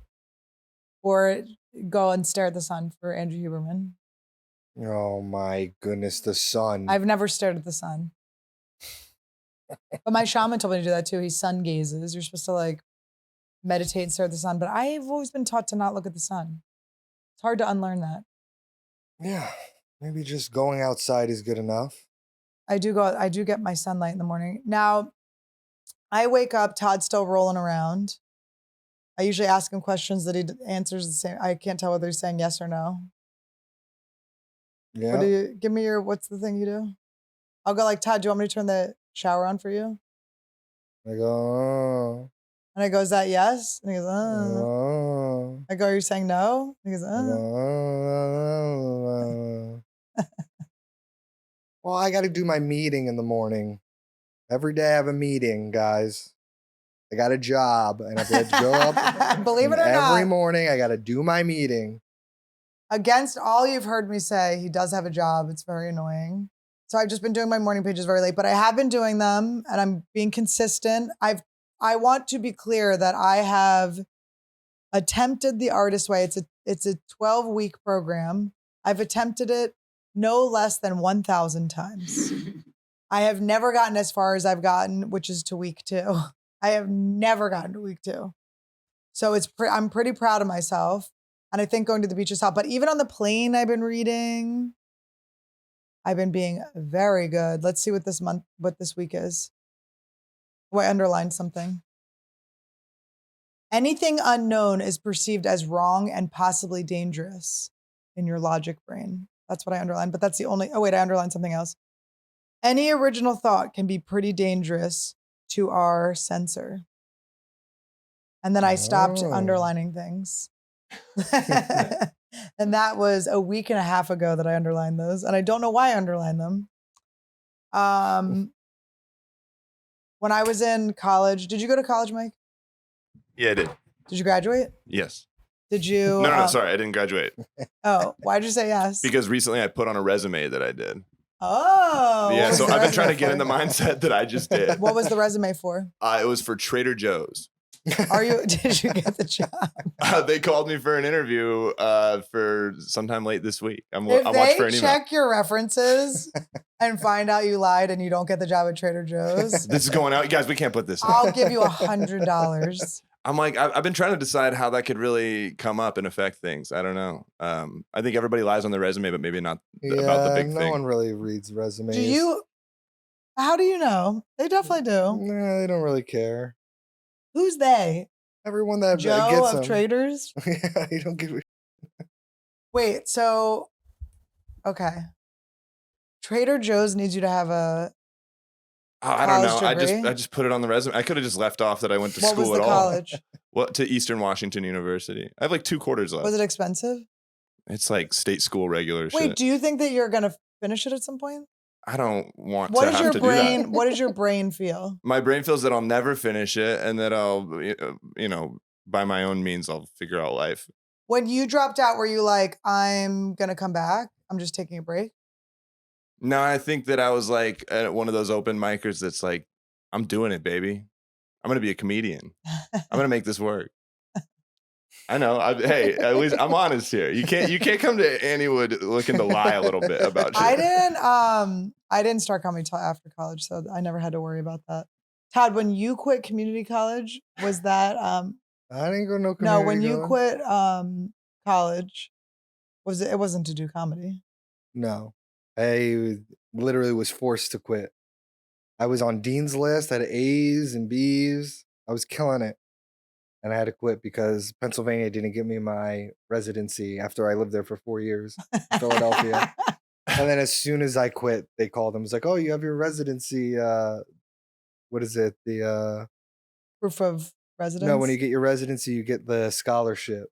[SPEAKER 2] or go and stare at the sun for Andrew Huberman?
[SPEAKER 1] Oh my goodness, the sun.
[SPEAKER 2] I've never stared at the sun. But my shaman told me to do that too. He sun gazes. You're supposed to like meditate and stare at the sun. But I've always been taught to not look at the sun. It's hard to unlearn that.
[SPEAKER 1] Yeah, maybe just going outside is good enough.
[SPEAKER 2] I do get my sunlight in the morning. Now, I wake up, Todd's still rolling around. I usually ask him questions that he answers the same. I can't tell whether he's saying yes or no.
[SPEAKER 1] Yeah.
[SPEAKER 2] What's the thing you do? I'll go like, Todd, do you want me to turn the shower on for you?
[SPEAKER 1] I go, oh.
[SPEAKER 2] And I go, is that yes? And he goes,
[SPEAKER 1] Oh.
[SPEAKER 2] I go, are you saying no? And he goes,
[SPEAKER 1] I go, oh. Well, I got to do my meeting in the morning. Every day I have a meeting, guys. I got a job and I have to go up.
[SPEAKER 2] Believe it or not.
[SPEAKER 1] Every morning I got to do my meeting.
[SPEAKER 2] Against all you've heard me say, he does have a job. It's very annoying. So I've just been doing my morning pages very late, but I have been doing them and I'm being consistent. I want to be clear that I have attempted the Artist Way. It's a 12-week program. I've attempted it no less than 1,000 times. I have never gotten as far as I've gotten, which is to week 2. I have never gotten to week 2. So I'm pretty proud of myself. And I think going to the beach is hot. But even on the plane, I've been reading. I've been being very good. Let's see what this week is. Oh, I underlined something. Anything unknown is perceived as wrong and possibly dangerous in your logic brain. That's what I underlined, but that's the only, I underlined something else. Any original thought can be pretty dangerous to our sensor. And then I stopped underlining things. And that was a week and a half ago that I underlined those. And I don't know why I underlined them. When I was in college, did you go to college, Mike?
[SPEAKER 4] Yeah, I did.
[SPEAKER 2] Did you graduate?
[SPEAKER 4] Yes.
[SPEAKER 2] Did you?
[SPEAKER 4] No, sorry. I didn't graduate.
[SPEAKER 2] Oh, why'd you say yes?
[SPEAKER 4] Because recently I put on a resume that I did.
[SPEAKER 2] Oh.
[SPEAKER 4] Yeah, so I've been trying to get in the mindset that I just did.
[SPEAKER 2] What was the resume for?
[SPEAKER 4] It was for Trader Joe's.
[SPEAKER 2] Did you get the job?
[SPEAKER 4] They called me for an interview for sometime late this week. I'm
[SPEAKER 2] if
[SPEAKER 4] watching for an
[SPEAKER 2] they
[SPEAKER 4] email.
[SPEAKER 2] check your references and find out you lied and you don't get the job at Trader Joe's,
[SPEAKER 4] This is going out. Guys, we can't put this in.
[SPEAKER 2] I'll give you $100.
[SPEAKER 4] I'm like, I've been trying to decide how that could really come up and affect things. I don't know. I think everybody lies on their resume, but maybe not about the big thing.
[SPEAKER 1] No one really reads resumes.
[SPEAKER 2] How do you know? They definitely do.
[SPEAKER 1] Nah, they don't really care.
[SPEAKER 2] Who's they?
[SPEAKER 1] Everyone that
[SPEAKER 2] Joe
[SPEAKER 1] gets
[SPEAKER 2] of
[SPEAKER 1] them.
[SPEAKER 2] Traders?
[SPEAKER 1] Yeah, you don't give a
[SPEAKER 2] Wait, so, okay. Trader Joe's needs you to have a
[SPEAKER 4] I don't know.
[SPEAKER 2] degree?
[SPEAKER 4] I just put it on the resume. I could have just left off that I went to
[SPEAKER 2] What was
[SPEAKER 4] school
[SPEAKER 2] the
[SPEAKER 4] at all.
[SPEAKER 2] college?
[SPEAKER 4] What, to Eastern Washington University. I have like 2 quarters left.
[SPEAKER 2] Was it expensive?
[SPEAKER 4] It's like state school regular
[SPEAKER 2] Wait,
[SPEAKER 4] shit.
[SPEAKER 2] do you think that you're going to finish it at some point?
[SPEAKER 4] I don't want
[SPEAKER 2] What
[SPEAKER 4] to
[SPEAKER 2] does
[SPEAKER 4] have
[SPEAKER 2] your
[SPEAKER 4] to do that.
[SPEAKER 2] brain? What does your brain feel?
[SPEAKER 4] My brain feels that I'll never finish it and that I'll, by my own means, I'll figure out life.
[SPEAKER 2] When you dropped out, were you like, I'm going to come back? I'm just taking a break?
[SPEAKER 4] No, I think that I was like one of those open micers that's like, I'm doing it, baby. I'm going to be a comedian. I'm going to make this work. I know. Hey, at least I'm honest here. You can't come to Anniewood looking to lie a little bit about shit.
[SPEAKER 2] I didn't start comedy till after college, so I never had to worry about that. Todd, when you quit community college, was that
[SPEAKER 1] I didn't go no community
[SPEAKER 2] no, when you
[SPEAKER 1] college.
[SPEAKER 2] quit college, it wasn't to do comedy?
[SPEAKER 1] No. I literally was forced to quit. I was on Dean's list, I had A's and B's. I was killing it. And I had to quit because Pennsylvania didn't give me my residency after I lived there for 4 years in Philadelphia. And then as soon as I quit, they called them. It was like, oh, you have your residency. What is it? The
[SPEAKER 2] Proof of residence?
[SPEAKER 1] no, when you get your residency, you get the scholarship.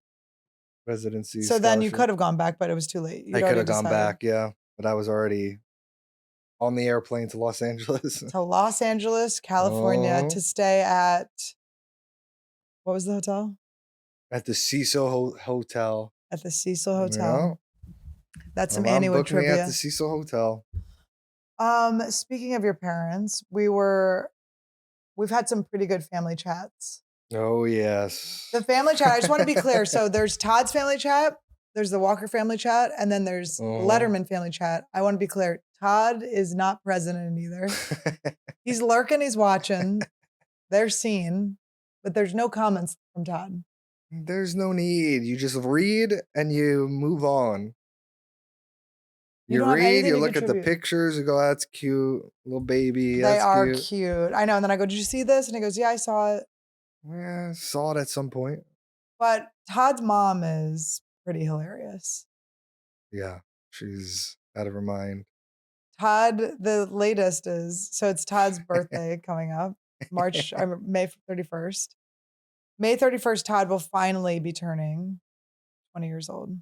[SPEAKER 1] Residency.
[SPEAKER 2] So then you
[SPEAKER 1] scholarship.
[SPEAKER 2] could have gone back, but it was too late.
[SPEAKER 1] I could have gone back, yeah. But I was already on the airplane to Los Angeles.
[SPEAKER 2] To Los Angeles, California, to stay at, what was the hotel?
[SPEAKER 1] At the Cecil Hotel.
[SPEAKER 2] At the Cecil Hotel.
[SPEAKER 1] Yeah.
[SPEAKER 2] That's some
[SPEAKER 1] My mom
[SPEAKER 2] Anniewood
[SPEAKER 1] booked me
[SPEAKER 2] trivia.
[SPEAKER 1] at the Cecil Hotel.
[SPEAKER 2] Speaking of your parents, we've had some pretty good family chats.
[SPEAKER 1] Oh, yes.
[SPEAKER 2] The family chat, I just want to be clear. So there's Todd's family chat, there's the Walker family chat, and then there's Lederman family chat. I want to be clear. Todd is not present in either. He's lurking, he's watching. They're seen, but there's no comments from Todd.
[SPEAKER 1] There's no need. You just read and you move on. You
[SPEAKER 2] don't have
[SPEAKER 1] read,
[SPEAKER 2] anything
[SPEAKER 1] you
[SPEAKER 2] to
[SPEAKER 1] look at the
[SPEAKER 2] contribute.
[SPEAKER 1] pictures, you go, that's cute. Little baby.
[SPEAKER 2] They
[SPEAKER 1] That's
[SPEAKER 2] are
[SPEAKER 1] cute.
[SPEAKER 2] cute. I know. And then I go, did you see this? And he goes, yeah, I saw it.
[SPEAKER 1] Yeah, saw it at some point.
[SPEAKER 2] But Todd's mom is pretty hilarious.
[SPEAKER 1] Yeah, she's out of her mind.
[SPEAKER 2] Todd, the latest is, so it's Todd's birthday coming up, May 31st. May 31st, Todd will finally be turning 20 years old.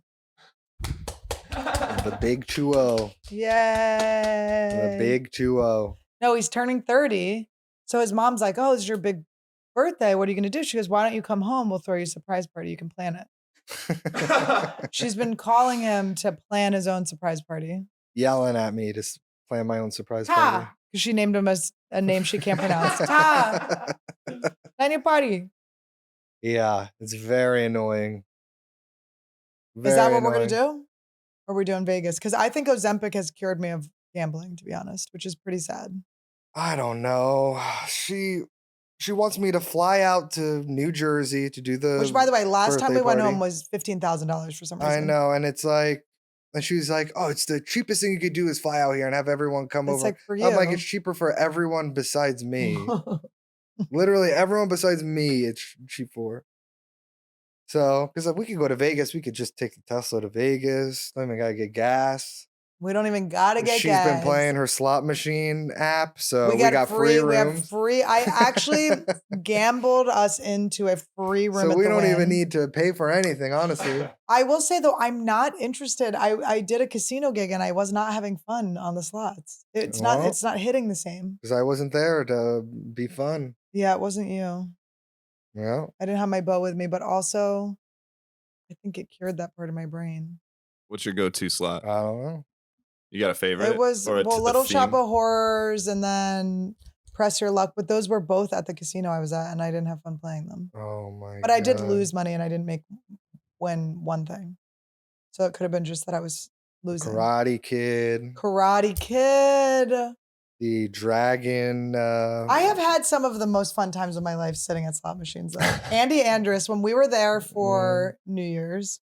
[SPEAKER 1] The big 2-0.
[SPEAKER 2] Yay.
[SPEAKER 1] The big 2-0.
[SPEAKER 2] No, he's turning 30. So his mom's like, oh, this is your big birthday. What are you going to do? She goes, why don't you come home? We'll throw you a surprise party. You can plan it. She's been calling him to plan his own surprise party.
[SPEAKER 1] Yelling at me to plan my own surprise party.
[SPEAKER 2] Because she named him as a name she can't pronounce. Ta. Plan your party.
[SPEAKER 1] Yeah, it's very annoying.
[SPEAKER 2] Is that what we're going to do? Or are we doing Vegas? Because I think Ozempic has cured me of gambling, to be honest, which is pretty sad.
[SPEAKER 1] I don't know. She wants me to fly out to New Jersey to do the.
[SPEAKER 2] Which, by the way, last time we
[SPEAKER 1] birthday
[SPEAKER 2] went
[SPEAKER 1] party.
[SPEAKER 2] home was $15,000 for some
[SPEAKER 1] I
[SPEAKER 2] reason.
[SPEAKER 1] know, and it's like, and she's like, "Oh, it's the cheapest thing you could do is fly out here and have everyone come
[SPEAKER 2] It's
[SPEAKER 1] over."
[SPEAKER 2] like for
[SPEAKER 1] I'm like,
[SPEAKER 2] you.
[SPEAKER 1] "It's cheaper for everyone besides me. Literally, everyone besides me. It's cheap for." So, because we could go to Vegas, we could just take the Tesla to Vegas. Don't even gotta get gas.
[SPEAKER 2] We don't even gotta get
[SPEAKER 1] She's
[SPEAKER 2] gas.
[SPEAKER 1] been playing her slot machine app, so we
[SPEAKER 2] get
[SPEAKER 1] got free
[SPEAKER 2] We have
[SPEAKER 1] rooms.
[SPEAKER 2] free. I actually gambled us into a free room.
[SPEAKER 1] So
[SPEAKER 2] at
[SPEAKER 1] we
[SPEAKER 2] the
[SPEAKER 1] don't even
[SPEAKER 2] Wynn.
[SPEAKER 1] need to pay for anything, honestly.
[SPEAKER 2] I will say though, I'm not interested. I did a casino gig and I was not having fun on the slots. It's
[SPEAKER 1] Well,
[SPEAKER 2] not hitting the same.
[SPEAKER 1] because I wasn't there to be fun.
[SPEAKER 2] Yeah, it wasn't you.
[SPEAKER 1] Yeah.
[SPEAKER 2] I didn't have my bow with me, but also I think it cured that part of my brain.
[SPEAKER 4] What's your go-to slot?
[SPEAKER 1] I don't know.
[SPEAKER 4] You got a favorite?
[SPEAKER 2] It was
[SPEAKER 4] Or a
[SPEAKER 2] Little Shop
[SPEAKER 4] theme?
[SPEAKER 2] of Horrors and then Press Your Luck, but those were both at the casino I was at, and I didn't have fun playing them.
[SPEAKER 1] Oh my!
[SPEAKER 2] But I did lose money, and I didn't win one thing, so it could have been just that I was losing.
[SPEAKER 1] Karate Kid.
[SPEAKER 2] Karate Kid.
[SPEAKER 1] The Dragon.
[SPEAKER 2] I have had some of the most fun times of my life sitting at slot machines. Though. Andy Andrus, when we were there for New Year's,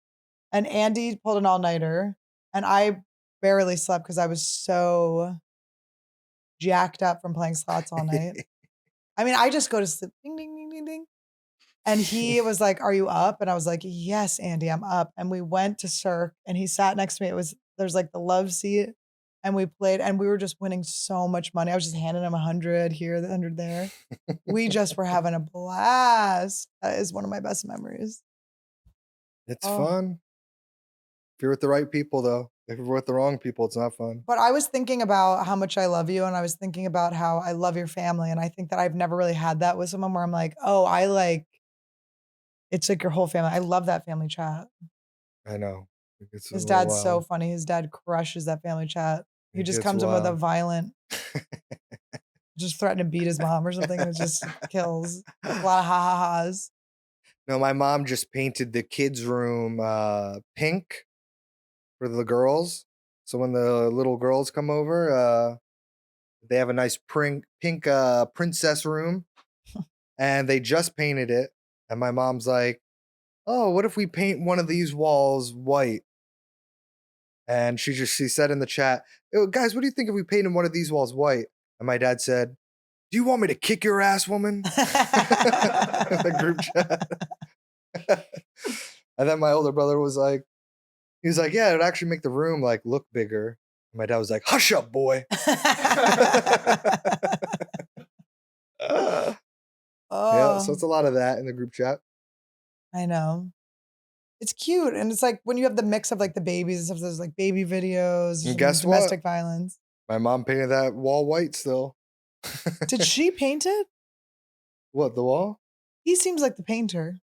[SPEAKER 2] and Andy pulled an all-nighter, and I barely slept because I was so jacked up from playing slots all night. I mean, I just go to sleep, ding, ding, ding, ding, ding. And he was like, "Are you up?" And I was like, "Yes, Andy, I'm up." And we went to Cirque, and he sat next to me. There's like the love seat, and we played, and we were just winning so much money. I was just handing him 100 here, 100 there. We just were having a blast. That is one of my best memories.
[SPEAKER 1] It's fun. If you're with the right people, though. If you're with the wrong people, it's not fun.
[SPEAKER 2] But I was thinking about how much I love you, and I was thinking about how I love your family, and I think that I've never really had that with someone where I'm like, oh, it's like your whole family. I love that family chat.
[SPEAKER 1] I know.
[SPEAKER 2] His dad's so funny. His dad crushes that family chat. He just comes in with a violent, just threaten to beat his mom or something. It just kills. A lot of ha-ha-has.
[SPEAKER 1] No, my mom just painted the kids' room pink for the girls. So when the little girls come over, they have a nice pink princess room. And they just painted it. And my mom's like, "Oh, what if we paint one of these walls white?" And she said in the chat, "Oh, guys, what do you think if we painted one of these walls white?" And my dad said, "Do you want me to kick your ass, woman?" The group chat. And then my older brother was like, "Yeah, it would actually make the room like look bigger." And my dad was like, "Hush up, boy." Yeah, so it's a lot of that in the group chat.
[SPEAKER 2] I know. It's cute. And it's like when you have the mix of like the babies and stuff, there's like baby videos,
[SPEAKER 1] And guess
[SPEAKER 2] domestic
[SPEAKER 1] what?
[SPEAKER 2] violence.
[SPEAKER 1] My mom painted that wall white still.
[SPEAKER 2] Did she paint it?
[SPEAKER 1] What, the wall?
[SPEAKER 2] He seems like the painter.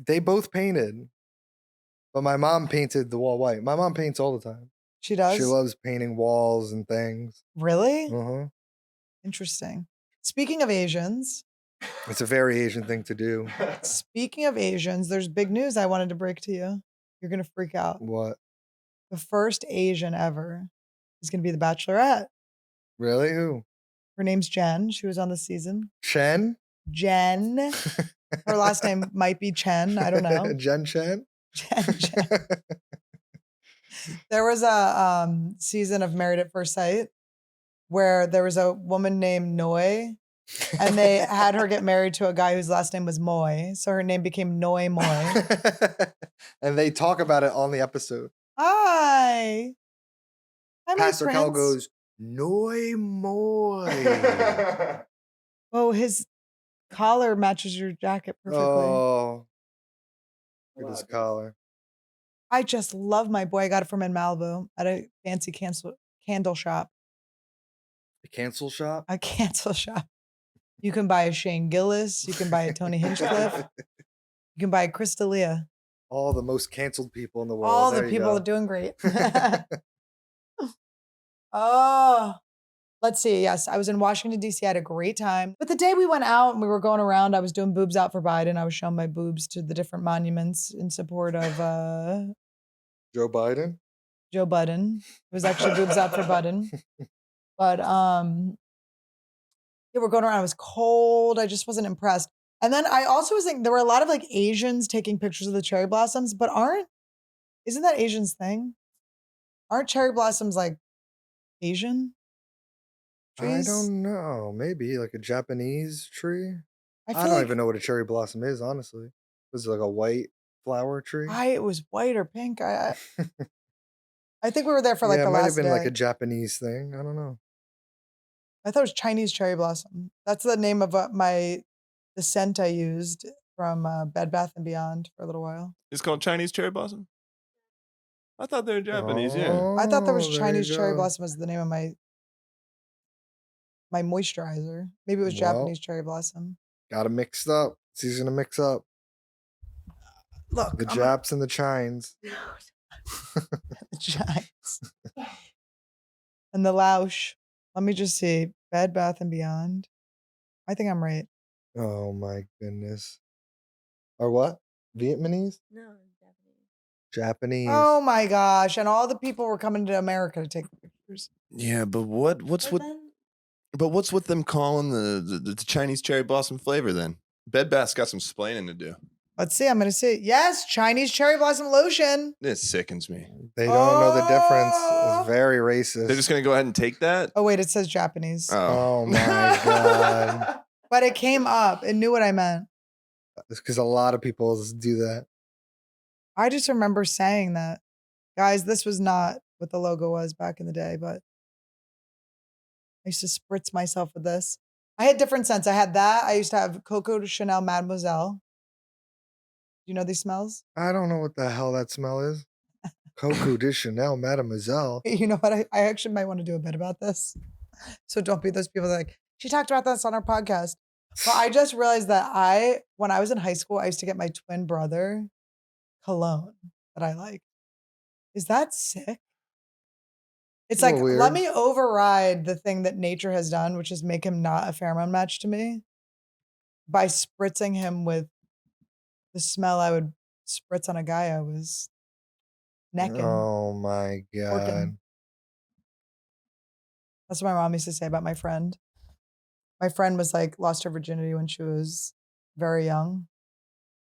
[SPEAKER 1] They both painted. But my mom painted the wall white. My mom paints all the time.
[SPEAKER 2] She does?
[SPEAKER 1] She loves painting walls and things.
[SPEAKER 2] Really?
[SPEAKER 1] Uh-huh.
[SPEAKER 2] Interesting. Speaking of Asians.
[SPEAKER 1] It's a very Asian thing to do.
[SPEAKER 2] Speaking of Asians, there's big news I wanted to break to you. You're going to freak out.
[SPEAKER 1] What?
[SPEAKER 2] The first Asian ever is going to be the Bachelorette.
[SPEAKER 1] Really? Who?
[SPEAKER 2] Her name's Jen. She was on the season.
[SPEAKER 1] Chen?
[SPEAKER 2] Jen. Her last name might be Chen. I don't know.
[SPEAKER 1] Jen Chen?
[SPEAKER 2] Jen. There was a season of Married at First Sight where there was a woman named Noi, and they had her get married to a guy whose last name was Moy. So her name became Noi Moy.
[SPEAKER 1] And they talk about it on the episode.
[SPEAKER 2] Hi. Hi,
[SPEAKER 1] Pastor
[SPEAKER 2] my
[SPEAKER 1] Cal
[SPEAKER 2] prince.
[SPEAKER 1] goes, "Noi Moy."
[SPEAKER 2] Oh, his collar matches your jacket perfectly.
[SPEAKER 1] Oh. Look at his collar.
[SPEAKER 2] I just love my boy. I got it from in Malibu at a fancy candle shop.
[SPEAKER 1] The cancel shop?
[SPEAKER 2] A cancel shop. You can buy a Shane Gillis. You can buy a Tony Hinchcliffe. You can buy a Crystalia.
[SPEAKER 1] All the most canceled people in the world.
[SPEAKER 2] All
[SPEAKER 1] There
[SPEAKER 2] the
[SPEAKER 1] you
[SPEAKER 2] people
[SPEAKER 1] go.
[SPEAKER 2] are doing great. Oh, let's see. Yes, I was in Washington, D.C. I had a great time. But the day we went out and we were going around, I was doing boobs out for Biden. I was showing my boobs to the different monuments in support of
[SPEAKER 1] Joe Biden?
[SPEAKER 2] Joe Budden. It was actually boobs out for Budden. But Yeah, we're going around. It was cold. I just wasn't impressed. And then I also was thinking there were a lot of like Asians taking pictures of the cherry blossoms, but isn't that Asians thing? Aren't cherry blossoms like Asian
[SPEAKER 1] I
[SPEAKER 2] trees?
[SPEAKER 1] don't know. Maybe like a Japanese tree.
[SPEAKER 2] I
[SPEAKER 1] I
[SPEAKER 2] feel
[SPEAKER 1] don't
[SPEAKER 2] like
[SPEAKER 1] even know what a cherry blossom is, honestly. Was it like a white flower tree?
[SPEAKER 2] it was white or pink. I think we were there for like
[SPEAKER 1] Yeah, it
[SPEAKER 2] the
[SPEAKER 1] might have
[SPEAKER 2] last
[SPEAKER 1] been like a
[SPEAKER 2] day.
[SPEAKER 1] Japanese thing. I don't know.
[SPEAKER 2] I thought it was Chinese cherry blossom. That's the name of the scent I used from Bed Bath and Beyond for a little while.
[SPEAKER 4] It's called Chinese cherry blossom. I thought they were Japanese. Yeah.
[SPEAKER 2] I thought there was
[SPEAKER 1] Oh, there
[SPEAKER 2] Chinese
[SPEAKER 1] you
[SPEAKER 2] cherry
[SPEAKER 1] go.
[SPEAKER 2] blossom was the name of my moisturizer. Maybe it was
[SPEAKER 1] Well,
[SPEAKER 2] Japanese cherry blossom.
[SPEAKER 1] got it mixed up. It's easy to mix up.
[SPEAKER 2] Look,
[SPEAKER 1] The Japs and the Chines.
[SPEAKER 2] the Giants and the Lausch. Let me just see. Bed Bath and Beyond. I think I'm right.
[SPEAKER 1] Oh my goodness. Or what? Vietnamese?
[SPEAKER 3] No, Japanese.
[SPEAKER 1] Japanese.
[SPEAKER 2] Oh my gosh! And all the people were coming to America to take the pictures.
[SPEAKER 4] Yeah, but what's
[SPEAKER 3] But
[SPEAKER 4] with
[SPEAKER 3] then
[SPEAKER 4] what's with them calling the Chinese cherry blossom flavor then? Bed Bath's got some splaining to do.
[SPEAKER 2] Let's see. I'm going to see. Yes, Chinese cherry blossom lotion.
[SPEAKER 4] It sickens me.
[SPEAKER 1] They don't know the difference.
[SPEAKER 2] Oh.
[SPEAKER 1] It's very racist.
[SPEAKER 4] They're just gonna go ahead and take that.
[SPEAKER 2] Oh wait, it says Japanese.
[SPEAKER 1] Oh my God.
[SPEAKER 2] But it came up. It knew what I meant.
[SPEAKER 1] It's because a lot of people do that.
[SPEAKER 2] I just remember saying that. Guys, this was not what the logo was back in the day, but I used to spritz myself with this. I had different scents. I had that. I used to have Coco de Chanel Mademoiselle. Do you know these smells?
[SPEAKER 1] I don't know what the hell that smell is. Coco de Chanel Mademoiselle.
[SPEAKER 2] You know what? I actually might want to do a bit about this. So don't be those people that are like, she talked about this on our podcast. But I just realized that when I was in high school, I used to get my twin brother cologne that I like. Is that sick? It's
[SPEAKER 1] A
[SPEAKER 2] like,
[SPEAKER 1] little
[SPEAKER 2] let
[SPEAKER 1] weird.
[SPEAKER 2] me override the thing that nature has done, which is make him not a pheromone match to me by spritzing him with the smell I would spritz on a guy I was necking.
[SPEAKER 1] Oh my God.
[SPEAKER 2] Working. That's what my mom used to say about my friend. My friend was like, lost her virginity when she was very young.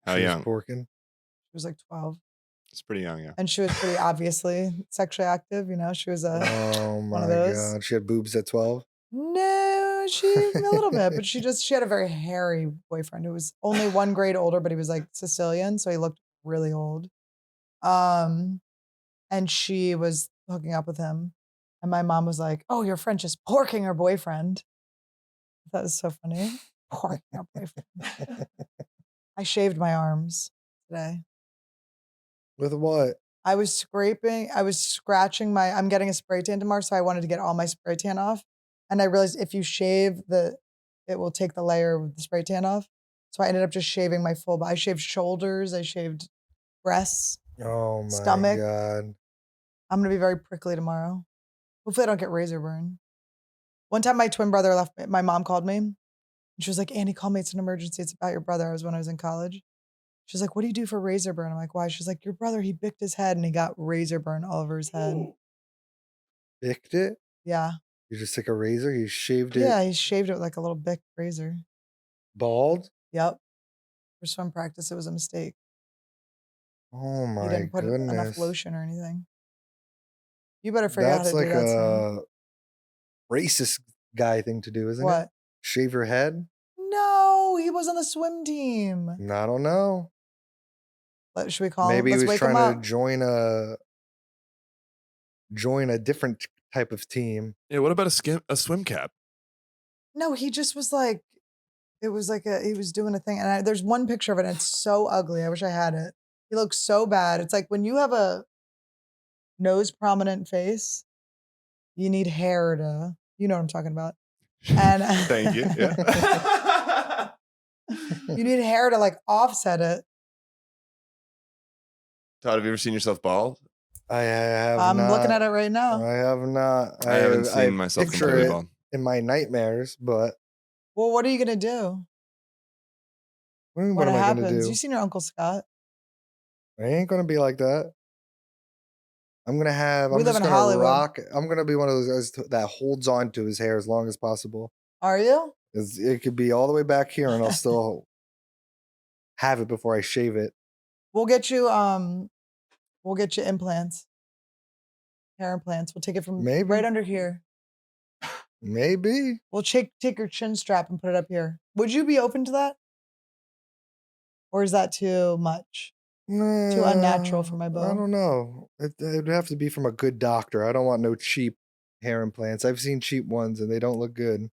[SPEAKER 4] How
[SPEAKER 1] She was
[SPEAKER 4] young?
[SPEAKER 1] porking.
[SPEAKER 2] She was like 12.
[SPEAKER 4] It's pretty young, yeah.
[SPEAKER 2] And she was pretty obviously sexually active, you know? She was
[SPEAKER 1] Oh
[SPEAKER 2] one
[SPEAKER 1] my
[SPEAKER 2] of those.
[SPEAKER 1] God. She had boobs at 12.
[SPEAKER 2] No, a little bit, but she had a very hairy boyfriend who was only 1 grade older, but he was like Sicilian, so he looked really old. And she was hooking up with him. And my mom was like, "Oh, your friend just porking her boyfriend." That was so funny. Porking her boyfriend. I shaved my arms today.
[SPEAKER 1] With what?
[SPEAKER 2] I was scratching I'm getting a spray tan tomorrow, so I wanted to get all my spray tan off. And I realized if you shave it will take the layer of the spray tan off. So I ended up just shaving my full body. I shaved shoulders, I shaved breasts,
[SPEAKER 1] Oh my
[SPEAKER 2] stomach.
[SPEAKER 1] God.
[SPEAKER 2] I'm gonna be very prickly tomorrow. Hopefully I don't get razor burn. One time my twin brother left me, my mom called me and she was like, "Annie, call me, it's an emergency. It's about your brother." I was in college. She's like, "What do you do for razor burn?" I'm like, "Why?" She's like, "Your brother, he bicked his head and he got razor burn all over his head."
[SPEAKER 1] Bicked it?
[SPEAKER 2] Yeah.
[SPEAKER 1] You just took a razor, you shaved it
[SPEAKER 2] Yeah, he shaved it with like a little bic razor.
[SPEAKER 1] bald?
[SPEAKER 2] Yep. For swim practice, it was a mistake.
[SPEAKER 1] Oh
[SPEAKER 2] He
[SPEAKER 1] my
[SPEAKER 2] didn't put enough
[SPEAKER 1] goodness.
[SPEAKER 2] lotion or anything. You better figure out how
[SPEAKER 1] That's
[SPEAKER 2] to
[SPEAKER 1] like
[SPEAKER 2] do that soon.
[SPEAKER 1] a racist guy thing to do, isn't it?
[SPEAKER 2] What?
[SPEAKER 1] Shave your head?
[SPEAKER 2] No, he was on the swim team.
[SPEAKER 1] I don't know.
[SPEAKER 2] Should we call him?
[SPEAKER 1] Maybe he
[SPEAKER 2] Let's
[SPEAKER 1] was
[SPEAKER 2] wake him
[SPEAKER 1] trying to
[SPEAKER 2] up.
[SPEAKER 1] join a different type of team.
[SPEAKER 4] Yeah, what about a swim cap?
[SPEAKER 2] No, he just was like, it was like he was doing a thing. And there's one picture of it and it's so ugly. I wish I had it. He looks so bad. It's like when you have a nose prominent face, you need hair to, you know what I'm talking about. And
[SPEAKER 4] Thank you. Yeah.
[SPEAKER 2] you need hair to like offset it.
[SPEAKER 4] Todd, have you ever seen yourself bald?
[SPEAKER 1] I have
[SPEAKER 2] I'm
[SPEAKER 1] not.
[SPEAKER 2] looking at it right now.
[SPEAKER 1] I have not.
[SPEAKER 4] I haven't seen myself
[SPEAKER 1] picture
[SPEAKER 4] completely
[SPEAKER 1] it
[SPEAKER 4] bald.
[SPEAKER 1] in my nightmares, but
[SPEAKER 2] Well, what are you gonna do
[SPEAKER 1] what
[SPEAKER 2] when it
[SPEAKER 1] am I going to
[SPEAKER 2] happens?
[SPEAKER 1] do?
[SPEAKER 2] You seen your Uncle Scott?
[SPEAKER 1] I ain't going to be like that. I'm
[SPEAKER 2] We
[SPEAKER 1] just
[SPEAKER 2] live in
[SPEAKER 1] going to
[SPEAKER 2] Hollywood.
[SPEAKER 1] rock. I'm going to be one of those guys that holds on to his hair as long as possible.
[SPEAKER 2] Are you?
[SPEAKER 1] It could be all the way back here, and I'll still have it before I shave it.
[SPEAKER 2] We'll get you implants. Hair implants. We'll take it from
[SPEAKER 1] Maybe.
[SPEAKER 2] right under here.
[SPEAKER 1] Maybe.
[SPEAKER 2] We'll take your chin strap and put it up here. Would you be open to that? Or is that too much? Too unnatural for my
[SPEAKER 1] I
[SPEAKER 2] beau?
[SPEAKER 1] don't know. It would have to be from a good doctor. I don't want no cheap hair implants. I've seen cheap ones and they don't look good.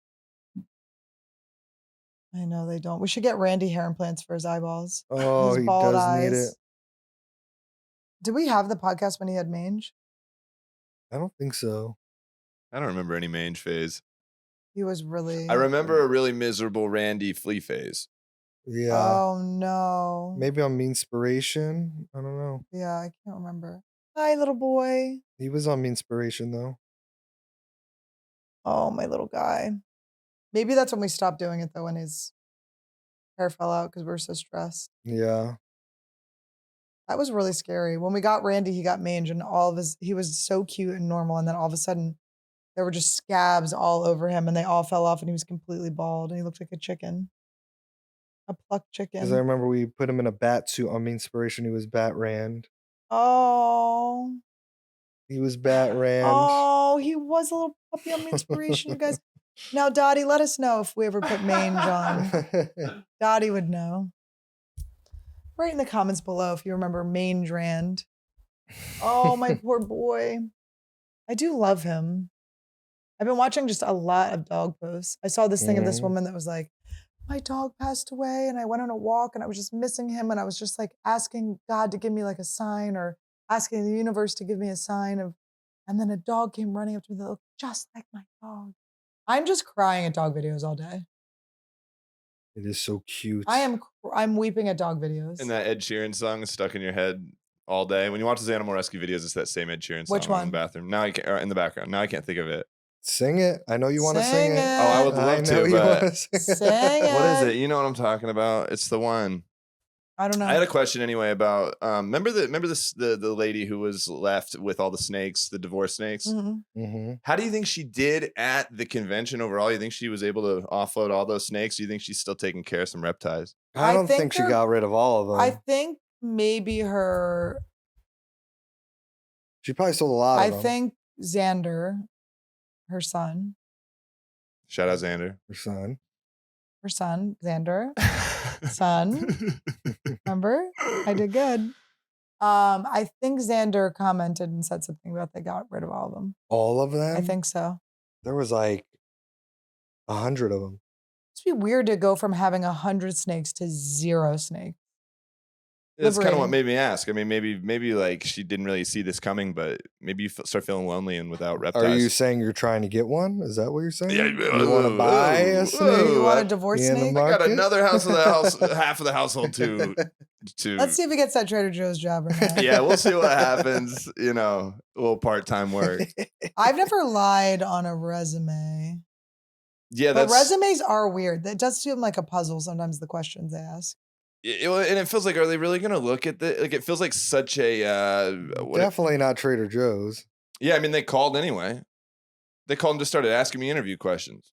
[SPEAKER 2] I know they don't. We should get Randy hair implants for his eyeballs.
[SPEAKER 1] Oh,
[SPEAKER 2] His
[SPEAKER 1] he
[SPEAKER 2] bald
[SPEAKER 1] does
[SPEAKER 2] eyes.
[SPEAKER 1] need it.
[SPEAKER 2] Did we have the podcast when he had mange?
[SPEAKER 1] I don't think so.
[SPEAKER 4] I don't remember any mange phase.
[SPEAKER 2] He was really.
[SPEAKER 4] I remember a really miserable Randy flea phase.
[SPEAKER 1] Yeah.
[SPEAKER 2] Oh no.
[SPEAKER 1] Maybe on Meanspiration. I don't know.
[SPEAKER 2] Yeah, I can't remember. Hi, little boy.
[SPEAKER 1] He was on Meanspiration though.
[SPEAKER 2] Oh, my little guy. Maybe that's when we stopped doing it though, when his hair fell out because we were so stressed.
[SPEAKER 1] Yeah.
[SPEAKER 2] That was really scary. When we got Randy, he got mange, and he was so cute and normal, and then all of a sudden there were just scabs all over him, and they all fell off, and he was completely bald, and he looked like a chicken. A plucked chicken.
[SPEAKER 1] Because I remember we put him in a bat suit on Meanspiration. He was Bat Rand.
[SPEAKER 2] Oh.
[SPEAKER 1] He was Bat Rand.
[SPEAKER 2] Oh, he was a little puppy on Inspiration, you guys. Now, Dottie, let us know if we ever put mange on. Dottie would know. Write in the comments below if you remember Mange Rand. Oh, my poor boy. I do love him. I've been watching just a lot of dog posts. I saw this thing of this woman that was like, my dog passed away and I went on a walk and I was just missing him. And I was just like asking God to give me like a sign, or asking the universe to give me a sign of, and then a dog came running up to me that looked just like my dog. I'm just crying at dog videos all day.
[SPEAKER 1] It is so cute.
[SPEAKER 2] I'm weeping at dog videos.
[SPEAKER 4] And that Ed Sheeran song is stuck in your head all day. When you watch those animal rescue videos, it's that same Ed Sheeran song.
[SPEAKER 2] Which one?
[SPEAKER 4] In the bathroom. Now I can't, or in the background. Now I can't think of it.
[SPEAKER 1] Sing it. I know you want to sing it.
[SPEAKER 4] Oh, I would love to, but
[SPEAKER 2] Sing it.
[SPEAKER 4] what is it? You know what I'm talking about. It's the one.
[SPEAKER 2] I don't know.
[SPEAKER 4] I had a question anyway about remember the lady who was left with all the snakes, the divorce snakes.
[SPEAKER 2] Mm-hmm.
[SPEAKER 4] How do you think she did at the convention overall? You think she was able to offload all those snakes? Do you think she's still taking care of some reptiles?
[SPEAKER 1] I don't think she got rid of all of them.
[SPEAKER 2] I think maybe
[SPEAKER 1] she probably sold a lot of them.
[SPEAKER 2] I think Xander, her son.
[SPEAKER 4] Shout out Xander.
[SPEAKER 1] Her son,
[SPEAKER 2] Xander. Son. Remember? I did good. I think Xander commented and said something about they got rid of all of them.
[SPEAKER 1] All of them?
[SPEAKER 2] I think so.
[SPEAKER 1] There was like 100 of them.
[SPEAKER 2] It'd be weird to go from having 100 snakes to 0 snakes.
[SPEAKER 4] That's kind of what made me ask. I mean, maybe like she didn't really see this coming, but maybe you start feeling lonely and without reptiles.
[SPEAKER 1] Are you saying you're trying to get one? Is that what you're saying?
[SPEAKER 4] Yeah,
[SPEAKER 1] you want to buy a snake?
[SPEAKER 2] You want a divorce snake?
[SPEAKER 4] I got another half of the household to.
[SPEAKER 2] Let's see if he gets that Trader Joe's job or not.
[SPEAKER 4] Yeah, we'll see what happens. You know, a little part-time work.
[SPEAKER 2] I've never lied on a resume.
[SPEAKER 4] Yeah,
[SPEAKER 2] but resumes are weird. It does seem like a puzzle sometimes, the questions they ask.
[SPEAKER 4] And it feels like, are they really going to look at the, like, it feels like such a
[SPEAKER 1] definitely not Trader Joe's.
[SPEAKER 4] Yeah, I mean, they called anyway. They called and just started asking me interview questions.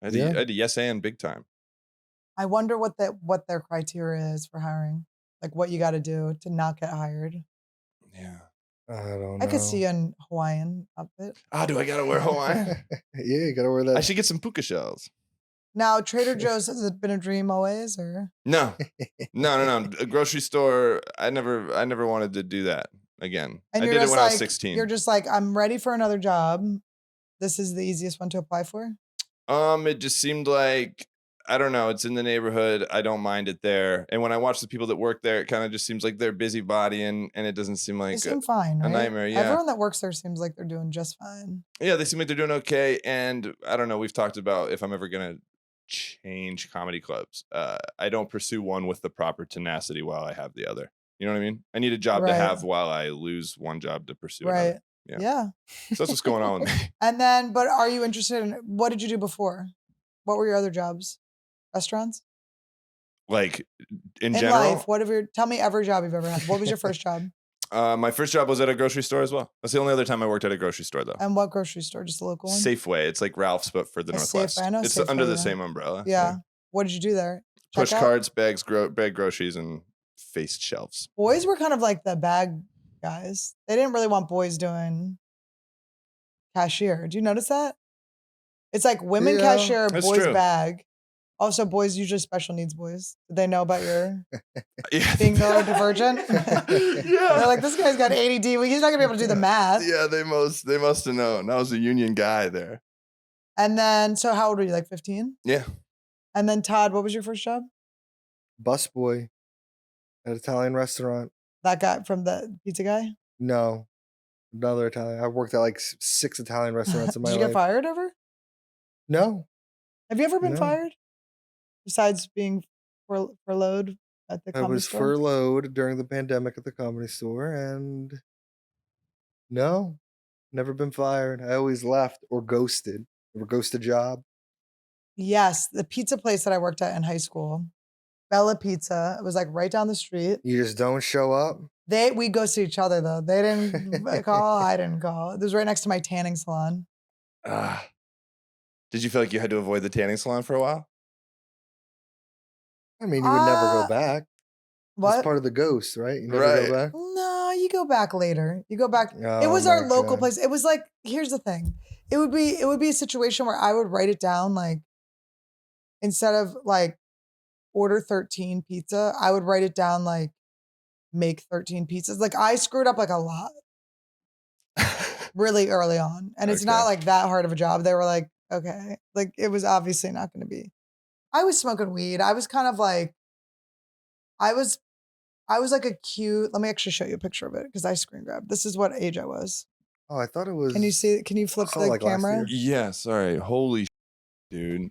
[SPEAKER 4] I had a yes and big time.
[SPEAKER 2] I wonder what their criteria is for hiring, like what you got to do to not get hired.
[SPEAKER 4] Yeah,
[SPEAKER 1] I don't know.
[SPEAKER 2] I could see you in Hawaiian outfit.
[SPEAKER 4] Do I gotta wear Hawaiian?
[SPEAKER 1] Yeah, you gotta wear that.
[SPEAKER 4] I should get some puka shells.
[SPEAKER 2] Now, Trader Joe's, has it been a dream always, or
[SPEAKER 4] no? A grocery store. I never wanted to do that again.
[SPEAKER 2] And
[SPEAKER 4] I did it when I was 16.
[SPEAKER 2] You're just like, I'm ready for another job. This is the easiest one to apply for.
[SPEAKER 4] It just seemed like, I don't know. It's in the neighborhood. I don't mind it there. And when I watch the people that work there, it kind of just seems like they're busybodying, and it doesn't seem like
[SPEAKER 2] they seem fine, right?
[SPEAKER 4] a nightmare. Yeah,
[SPEAKER 2] everyone that works there seems like they're doing just fine.
[SPEAKER 4] Yeah, they seem like they're doing okay. And I don't know. We've talked about if I'm ever gonna change comedy clubs, I don't pursue one with the proper tenacity while I have the other. You know what I mean? I need a job to have while I lose one job to pursue another.
[SPEAKER 2] Yeah.
[SPEAKER 4] So that's what's going on with me.
[SPEAKER 2] And then, but are you interested in, what did you do before? What were your other jobs? Restaurants?
[SPEAKER 4] Like in general?
[SPEAKER 2] Life, tell me every job you've ever had. What was your first job?
[SPEAKER 4] My first job was at a grocery store as well. That's the only other time I worked at a grocery store, though.
[SPEAKER 2] And what grocery store? Just a local one?
[SPEAKER 4] Safeway. It's like Ralph's, but for the
[SPEAKER 2] A
[SPEAKER 4] Northwest.
[SPEAKER 2] Safeway. I know
[SPEAKER 4] It's
[SPEAKER 2] Safeway,
[SPEAKER 4] under the
[SPEAKER 2] yeah.
[SPEAKER 4] same umbrella.
[SPEAKER 2] Yeah. What did you do there?
[SPEAKER 4] Push
[SPEAKER 2] Checkout?
[SPEAKER 4] carts, bags, bag groceries, and faced shelves.
[SPEAKER 2] Boys were kind of like the bag guys. They didn't really want boys doing cashier. Do you notice that? It's like women
[SPEAKER 1] Yeah,
[SPEAKER 2] cashier,
[SPEAKER 4] that's
[SPEAKER 2] boys
[SPEAKER 4] true.
[SPEAKER 2] bag. Also, boys usually special needs boys. Did they know about your
[SPEAKER 4] Yeah.
[SPEAKER 2] being neurodivergent? They're
[SPEAKER 4] Yeah.
[SPEAKER 2] like, this guy's got ADD. Well, he's not gonna be able to do the math.
[SPEAKER 4] Yeah, they must have known. I was a union guy there.
[SPEAKER 2] And then, so how old were you? Like 15?
[SPEAKER 4] Yeah.
[SPEAKER 2] And then Todd, what was your first job?
[SPEAKER 1] Busboy at an Italian restaurant.
[SPEAKER 2] That guy from the pizza guy?
[SPEAKER 1] No, another Italian. I've worked at like 6 Italian restaurants in my
[SPEAKER 2] Did you
[SPEAKER 1] life.
[SPEAKER 2] get fired ever?
[SPEAKER 1] No,
[SPEAKER 2] Have you ever been
[SPEAKER 1] No.
[SPEAKER 2] fired? Besides being furloughed at the
[SPEAKER 1] I
[SPEAKER 2] comedy
[SPEAKER 1] was
[SPEAKER 2] store?
[SPEAKER 1] furloughed during the pandemic at the comedy store, and no, never been fired. I always left or ghosted. Or ghost a job.
[SPEAKER 2] Yes, the pizza place that I worked at in high school, Bella Pizza. It was like right down the street.
[SPEAKER 1] You just don't show up.
[SPEAKER 2] We ghosted each other though. They didn't call. I didn't call. It was right next to my tanning salon.
[SPEAKER 4] Did you feel like you had to avoid the tanning salon for a while?
[SPEAKER 1] I mean, you would never go back.
[SPEAKER 2] What?
[SPEAKER 1] That's part of the ghost, right? You never
[SPEAKER 4] Right.
[SPEAKER 1] go back.
[SPEAKER 2] No, you go back later. You go back. It
[SPEAKER 1] Oh
[SPEAKER 2] was our
[SPEAKER 1] my
[SPEAKER 2] local
[SPEAKER 1] God.
[SPEAKER 2] place. It was like, here's the thing. It would be a situation where I would write it down like instead of like order 13 pizza, I would write it down like make 13 pizzas. Like I screwed up like a lot really early on. And it's not
[SPEAKER 4] Okay.
[SPEAKER 2] like that hard of a job. They were like, okay. Like it was obviously not going to be. I was smoking weed. I was kind of like, I was like a cute, let me actually show you a picture of it because I screen grabbed. This is what age I was.
[SPEAKER 1] Oh, I thought it was.
[SPEAKER 2] Can you see, can you flip
[SPEAKER 1] Oh,
[SPEAKER 2] the
[SPEAKER 1] like last
[SPEAKER 2] camera?
[SPEAKER 1] year?
[SPEAKER 4] Yeah, sorry. Holy dude.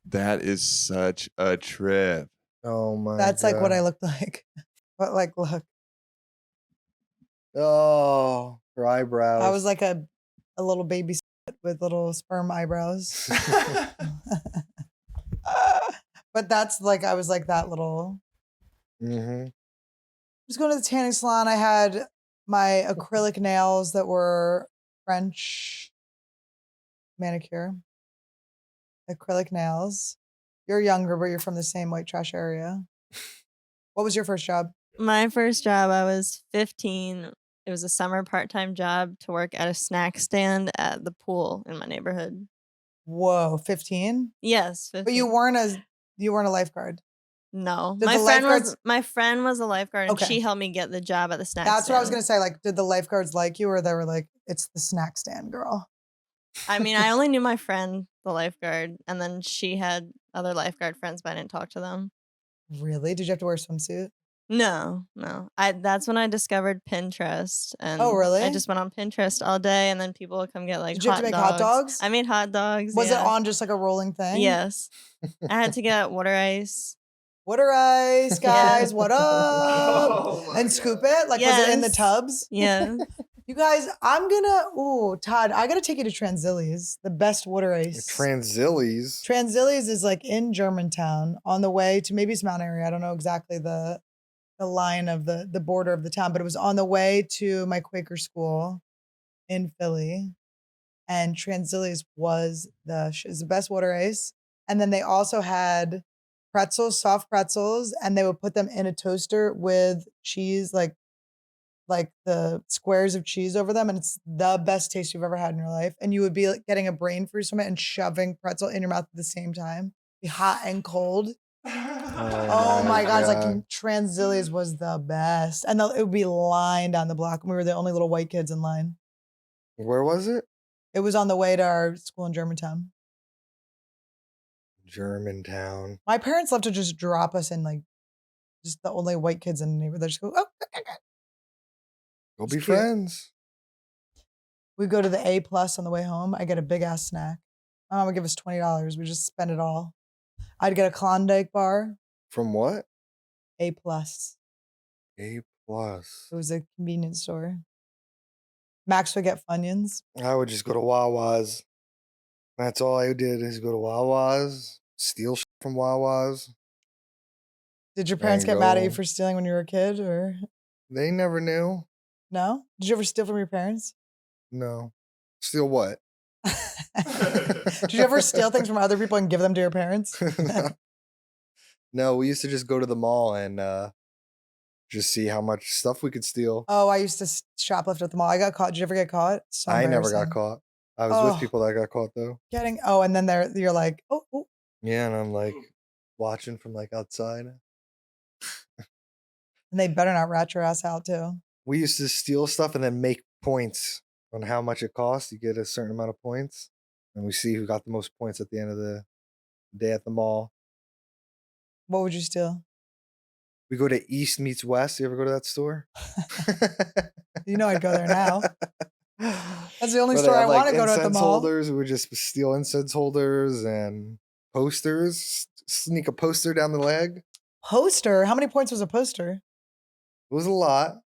[SPEAKER 4] That is such a trip.
[SPEAKER 1] Oh my.
[SPEAKER 2] That's like what I
[SPEAKER 1] God.
[SPEAKER 2] looked like. But like, look,
[SPEAKER 1] Oh, her eyebrows.
[SPEAKER 2] I was like a little baby with little sperm eyebrows. But that's like, I was like that little.
[SPEAKER 1] Mm-hmm.
[SPEAKER 2] I was going to the tanning salon. I had my acrylic nails that were French manicure. Acrylic nails. You're younger, but you're from the same white trash area. What was your first job?
[SPEAKER 3] My first job, I was 15. It was a summer part-time job to work at a snack stand at the pool in my neighborhood.
[SPEAKER 2] Whoa, 15?
[SPEAKER 3] Yes, 15.
[SPEAKER 2] But you weren't a lifeguard.
[SPEAKER 3] No,
[SPEAKER 2] Did
[SPEAKER 3] my
[SPEAKER 2] the
[SPEAKER 3] friend
[SPEAKER 2] lifeguards-
[SPEAKER 3] my friend was a lifeguard, and
[SPEAKER 2] Okay.
[SPEAKER 3] she helped me get the job at the snack
[SPEAKER 2] That's
[SPEAKER 3] stand.
[SPEAKER 2] what I was gonna say. Like, did the lifeguards like you, or they were like, "It's the snack stand girl"?
[SPEAKER 3] I mean, I only knew my friend, the lifeguard, and then she had other lifeguard friends, but I didn't talk to them.
[SPEAKER 2] Really? Did you have to wear a swimsuit?
[SPEAKER 3] No. That's when I discovered Pinterest, and
[SPEAKER 2] Oh, really?
[SPEAKER 3] I just went on Pinterest all day, and then people would come get like
[SPEAKER 2] Did you have to make hot dogs?
[SPEAKER 3] I made hot dogs.
[SPEAKER 2] Was it
[SPEAKER 3] yeah.
[SPEAKER 2] on just like a rolling thing?
[SPEAKER 3] Yes. I had to get water ice.
[SPEAKER 2] Water ice, guys. What up?
[SPEAKER 4] Oh my
[SPEAKER 2] And scoop it. Like, was it in the
[SPEAKER 3] Yes.
[SPEAKER 2] tubs?
[SPEAKER 3] Yeah.
[SPEAKER 2] You guys, Todd, I gotta take you to Transilli's, the best water ice.
[SPEAKER 1] Transilli's.
[SPEAKER 2] Transilli's is like in Germantown on the way to maybe it's Mount Airy. I don't know exactly the line of the border of the town, but it was on the way to my Quaker school in Philly. And Transilli's was is the best water ice. And then they also had pretzels, soft pretzels, and they would put them in a toaster with cheese, like the squares of cheese over them, and it's the best taste you've ever had in your life. And you would be like getting a brain freeze from it and shoving pretzel in your mouth at the same time. Be hot and cold. Oh my God. It's like Transilli's was the best. And it would be lined down the block. And we were the only little white kids in line.
[SPEAKER 1] Where was it?
[SPEAKER 2] It was on the way to our school in Germantown.
[SPEAKER 1] Germantown.
[SPEAKER 2] My parents love to just drop us in like just the only white kids in the neighborhood. They just go, oh,
[SPEAKER 1] Go
[SPEAKER 2] It's
[SPEAKER 1] be
[SPEAKER 2] cute.
[SPEAKER 1] friends.
[SPEAKER 2] we go to the A plus on the way home. I get a big ass snack. My mom would give us $20. We just spend it all. I'd get a Klondike bar,
[SPEAKER 1] From what?
[SPEAKER 2] A plus.
[SPEAKER 1] A plus.
[SPEAKER 2] It was a convenience store. Max would get Funyuns.
[SPEAKER 1] I would just go to Wawa's. That's all I did is go to Wawa's, steal shit from Wawa's.
[SPEAKER 2] Did your parents
[SPEAKER 1] There
[SPEAKER 2] get
[SPEAKER 1] you
[SPEAKER 2] mad at you
[SPEAKER 1] go.
[SPEAKER 2] for stealing when you were a kid, or
[SPEAKER 1] They never knew.
[SPEAKER 2] No? Did you ever steal from your parents?
[SPEAKER 1] No. Steal what?
[SPEAKER 2] Did you ever steal things from other people and give them to your parents?
[SPEAKER 1] No, we used to just go to the mall and just see how much stuff we could steal.
[SPEAKER 2] Oh, I used to shoplift at the mall. I got caught. Did you ever get caught? So
[SPEAKER 1] I never got
[SPEAKER 2] embarrassing.
[SPEAKER 1] caught. I was with
[SPEAKER 2] Oh.
[SPEAKER 1] people that got caught though.
[SPEAKER 2] And then you're like, oh.
[SPEAKER 1] Yeah, and I'm like watching from like outside.
[SPEAKER 2] And they better not rat your ass out too.
[SPEAKER 1] We used to steal stuff and then make points on how much it costs. You get a certain amount of points, and we see who got the most points at the end of the day at the mall.
[SPEAKER 2] What would you steal?
[SPEAKER 1] We go to East meets West. You ever go to that store?
[SPEAKER 2] You know I'd go there now. That's the only
[SPEAKER 1] Where they
[SPEAKER 2] store I
[SPEAKER 1] have,
[SPEAKER 2] want to
[SPEAKER 1] like,
[SPEAKER 2] go to at the
[SPEAKER 1] incense
[SPEAKER 2] mall.
[SPEAKER 1] holders. We would just steal incense holders and posters. Sneak a poster down the leg.
[SPEAKER 2] Poster? How many points was a poster?
[SPEAKER 1] It was a lot.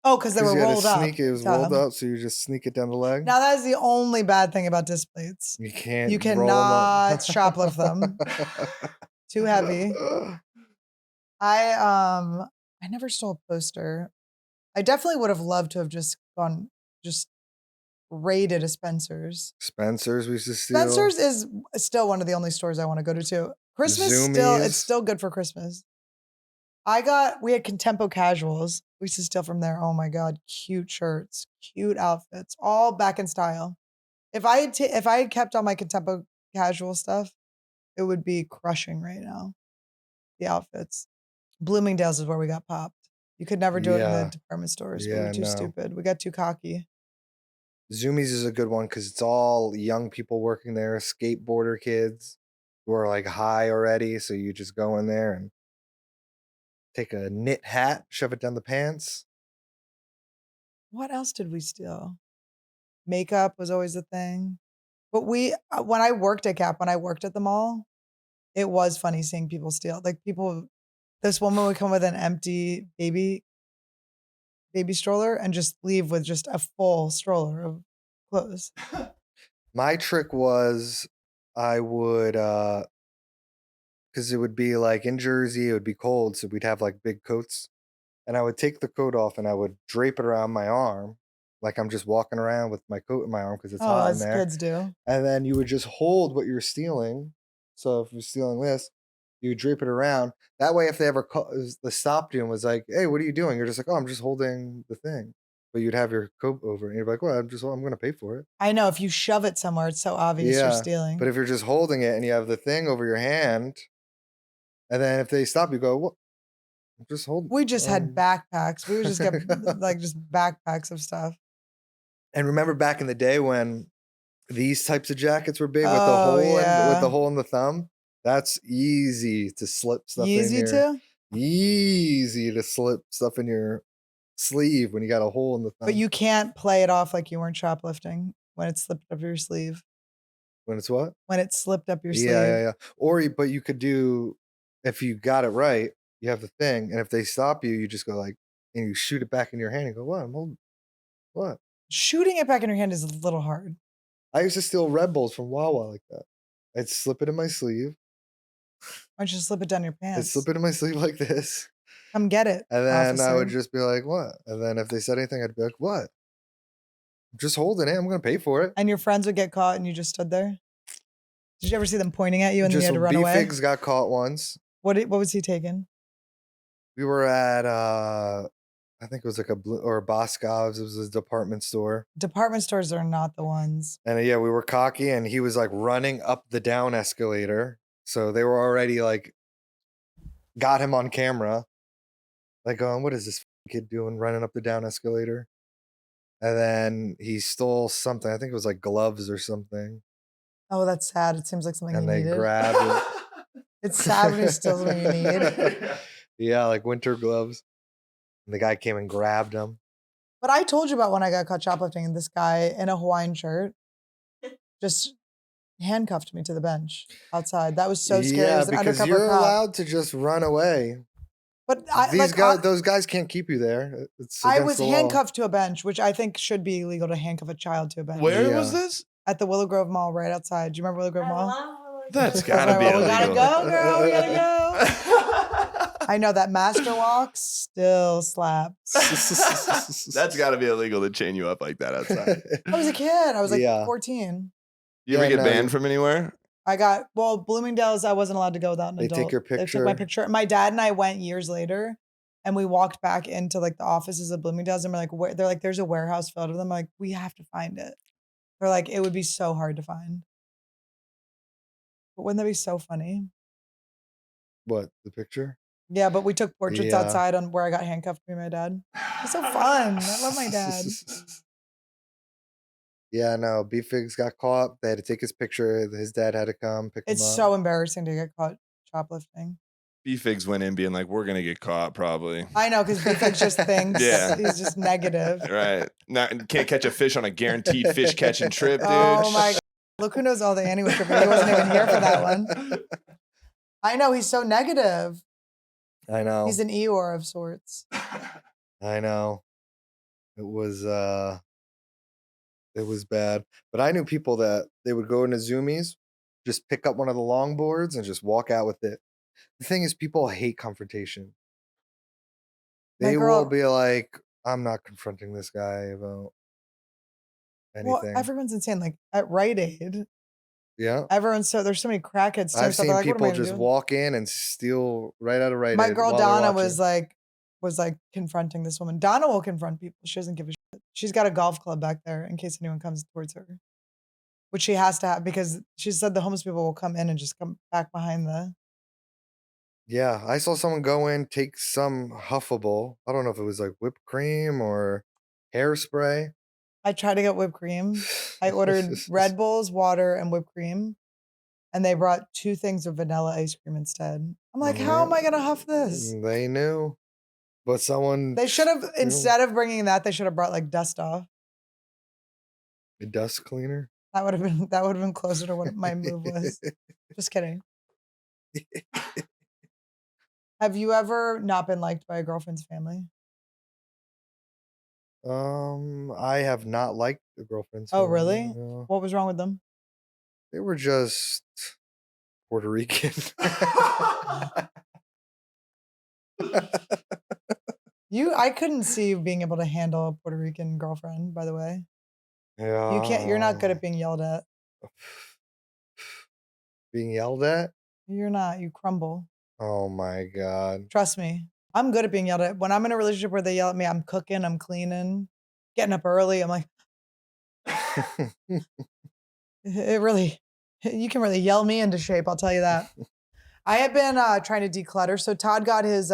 [SPEAKER 2] Oh, because they were
[SPEAKER 1] You had to
[SPEAKER 2] rolled up.
[SPEAKER 1] sneak it. It was rolled up, so you just sneak it down the leg.
[SPEAKER 2] Now that is the only bad thing about displates.
[SPEAKER 1] You can't.
[SPEAKER 2] You
[SPEAKER 1] roll 'em up.
[SPEAKER 2] cannot shoplift them. Too heavy. I never stole a poster. I definitely would have loved to have just raided a Spencer's.
[SPEAKER 1] Spencer's we used to steal.
[SPEAKER 2] Spencer's is still one of the only stores I want to go to too. Christmas it's
[SPEAKER 1] Zoomies.
[SPEAKER 2] still good for Christmas. We had Contempo casuals. We used to steal from there. Oh my God, cute shirts, cute outfits, all back in style. If I had kept all my Contempo casual stuff, it would be crushing right now. The outfits. Bloomingdale's is where we got popped. You could never do it in the department stores. We were too stupid. We got too cocky.
[SPEAKER 1] Zoomies is a good one because it's all young people working there, skateboarder kids who are like high already. So you just go in there and take a knit hat, shove it down the pants.
[SPEAKER 2] What else did we steal? Makeup was always a thing. But when I worked at Gap, when I worked at the mall, it was funny seeing people steal. Like this woman would come with an empty baby stroller and just leave with just a full stroller of clothes.
[SPEAKER 1] My trick was I would, because it would be like in Jersey, it would be cold. So we'd have like big coats. And I would take the coat off and I would drape it around my arm. Like I'm just walking around with my coat in my arm because it's hot in
[SPEAKER 2] as
[SPEAKER 1] there.
[SPEAKER 2] kids do.
[SPEAKER 1] And then you would just hold what you're stealing. So if you're stealing this, you drape it around. That way, if they ever stopped you and was like, "Hey, what are you doing?" You're just like, "Oh, I'm just holding the thing." But you'd have your coat over, and you're like, "Well, I'm going to pay for it."
[SPEAKER 2] I know. If you shove it somewhere, it's so obvious you're stealing.
[SPEAKER 1] But if you're just holding it and you have the thing over your hand, and then if they stop, you go, "What? I'm just holding."
[SPEAKER 2] We just had backpacks. We would just get like just backpacks of stuff.
[SPEAKER 1] And remember back in the day when these types of jackets were big with the hole in the thumb? That's easy to slip stuff in here. Easy to slip stuff in your sleeve when you got a hole in the thumb.
[SPEAKER 2] But you can't play it off like you weren't shoplifting when it slipped up your sleeve.
[SPEAKER 1] When it's what?
[SPEAKER 2] When it slipped up your sleeve.
[SPEAKER 1] Yeah. But you could do, if you got it right, you have the thing, and if they stop you, you just go like, and you shoot it back in your hand and go, "What? I'm holding what?"
[SPEAKER 2] Shooting it back in your hand is a little hard.
[SPEAKER 1] I used to steal Red Bulls from Wawa like that. I'd slip it in my sleeve.
[SPEAKER 2] Why don't you slip it down your pants?
[SPEAKER 1] I'd slip it in my sleeve like this.
[SPEAKER 2] Come get it.
[SPEAKER 1] And then
[SPEAKER 2] officer.
[SPEAKER 1] I would just be like, "What?" And then if they said anything, I'd be like, "What? I'm just holding it. I'm going to pay for it."
[SPEAKER 2] And your friends would get caught and you just stood there? Did you ever see them pointing at you and then you had to run away?
[SPEAKER 1] B-Figs got caught once.
[SPEAKER 2] What was he taking?
[SPEAKER 1] We were at, I think it was like a Boscov's. It was a department store.
[SPEAKER 2] Department stores are not the ones.
[SPEAKER 1] And we were cocky and he was like running up the down escalator. So they were already like, got him on camera. Like going, "What is this kid doing running up the down escalator?" And then he stole something. I think it was like gloves or something.
[SPEAKER 2] Oh, that's sad. It seems like something
[SPEAKER 1] And
[SPEAKER 2] you
[SPEAKER 1] they
[SPEAKER 2] needed.
[SPEAKER 1] grabbed it.
[SPEAKER 2] It's sad when you steal something you need.
[SPEAKER 1] Yeah, like winter gloves. And the guy came and grabbed them.
[SPEAKER 2] But I told you about when I got caught shoplifting and this guy in a Hawaiian shirt just handcuffed me to the bench outside. That was so scary.
[SPEAKER 1] Yeah,
[SPEAKER 2] It was an
[SPEAKER 1] because
[SPEAKER 2] undercover
[SPEAKER 1] you're
[SPEAKER 2] cop.
[SPEAKER 1] allowed to just run away.
[SPEAKER 2] But
[SPEAKER 1] Those guys can't keep you there. It's
[SPEAKER 2] I
[SPEAKER 1] against
[SPEAKER 2] was
[SPEAKER 1] the law.
[SPEAKER 2] handcuffed to a bench, which I think should be illegal to handcuff a child to a bench.
[SPEAKER 4] Where
[SPEAKER 1] Yeah.
[SPEAKER 4] was this?
[SPEAKER 2] At the Willow Grove Mall right outside. Do you remember Willow Grove Mall?
[SPEAKER 4] That's gotta be
[SPEAKER 2] Well, we
[SPEAKER 4] illegal.
[SPEAKER 2] gotta go, girl. We gotta go. I know that master walk still slaps.
[SPEAKER 4] That's got to be illegal to chain you up like that outside.
[SPEAKER 2] I was a kid. I was like
[SPEAKER 1] Yeah.
[SPEAKER 2] 14.
[SPEAKER 4] You ever
[SPEAKER 1] Yeah,
[SPEAKER 4] get
[SPEAKER 1] no,
[SPEAKER 4] banned from anywhere?
[SPEAKER 2] Bloomingdale's, I wasn't allowed to go without an
[SPEAKER 1] They
[SPEAKER 2] adult.
[SPEAKER 1] take your
[SPEAKER 2] They took my
[SPEAKER 1] picture.
[SPEAKER 2] picture. My dad and I went years later and we walked back into like the offices of Bloomingdale's and we're like, where? They're like, there's a warehouse filled with them. I'm like, we have to find it. They're like, it would be so hard to find. But wouldn't that be so funny?
[SPEAKER 1] What, the picture?
[SPEAKER 2] Yeah, but we took portraits
[SPEAKER 1] Yeah.
[SPEAKER 2] outside on where I got handcuffed to me and my dad. It's so fun. I love my dad.
[SPEAKER 1] Yeah, no, B-Figs got caught. They had to take his picture. His dad had to come pick him
[SPEAKER 2] It's
[SPEAKER 1] up.
[SPEAKER 2] so embarrassing to get caught shoplifting.
[SPEAKER 4] B-Figs went in being like, we're going to get caught probably.
[SPEAKER 2] I know, because B-Fix just thinks
[SPEAKER 4] Yeah.
[SPEAKER 2] he's just negative.
[SPEAKER 4] Right. Can't catch a fish on a guaranteed fish catching trip, dude.
[SPEAKER 2] Oh my God. Look who knows all the Anniewood trip. He wasn't even here for that one. I know, he's so negative.
[SPEAKER 1] I know.
[SPEAKER 2] He's an Eeyore of sorts.
[SPEAKER 1] I know. It was bad. But I knew people that they would go into Zoomies, just pick up one of the longboards and just walk out with it. The thing is, people hate confrontation.
[SPEAKER 2] My
[SPEAKER 1] They
[SPEAKER 2] girl-
[SPEAKER 1] will be like, I'm not confronting this guy about anything.
[SPEAKER 2] Well, everyone's insane. Like at Rite Aid,
[SPEAKER 1] Yeah.
[SPEAKER 2] there's so many crackheads.
[SPEAKER 1] I've
[SPEAKER 2] stuff.
[SPEAKER 1] seen
[SPEAKER 2] They're like, what am I
[SPEAKER 1] people
[SPEAKER 2] gonna
[SPEAKER 1] just
[SPEAKER 2] do?
[SPEAKER 1] walk in and steal right out of Rite
[SPEAKER 2] My
[SPEAKER 1] Aid
[SPEAKER 2] girl
[SPEAKER 1] while they're
[SPEAKER 2] Donna
[SPEAKER 1] watching.
[SPEAKER 2] was like confronting this woman. Donna will confront people. She doesn't give a shit. She's got a golf club back there in case anyone comes towards her, which she has to have because she said the homeless people will come in and just come back behind the.
[SPEAKER 1] Yeah, I saw someone go in, take some huffable. I don't know if it was like whipped cream or hairspray.
[SPEAKER 2] I tried to get whipped cream. I ordered Red Bulls, water, and whipped cream, and they brought 2 things of vanilla ice cream instead. I'm like, how am I gonna huff this?
[SPEAKER 1] They knew, but someone
[SPEAKER 2] They should have instead of bringing that, they should have brought like dust off.
[SPEAKER 1] a dust cleaner.
[SPEAKER 2] That would have been closer to what my move was. Just kidding. Have you ever not been liked by a girlfriend's family?
[SPEAKER 1] I have not liked the girlfriends.
[SPEAKER 2] Oh, really?
[SPEAKER 1] No.
[SPEAKER 2] What was wrong with them?
[SPEAKER 1] They were just Puerto Rican.
[SPEAKER 2] I couldn't see you being able to handle a Puerto Rican girlfriend, by the way.
[SPEAKER 1] Yeah.
[SPEAKER 2] You're not good at being yelled at.
[SPEAKER 1] Being yelled at?
[SPEAKER 2] You're not. You crumble.
[SPEAKER 1] Oh my God.
[SPEAKER 2] Trust me. I'm good at being yelled at. When I'm in a relationship where they yell at me, I'm cooking, I'm cleaning, getting up early. I'm like, you can really yell me into shape. I'll tell you that. I have been trying to declutter. So Todd got his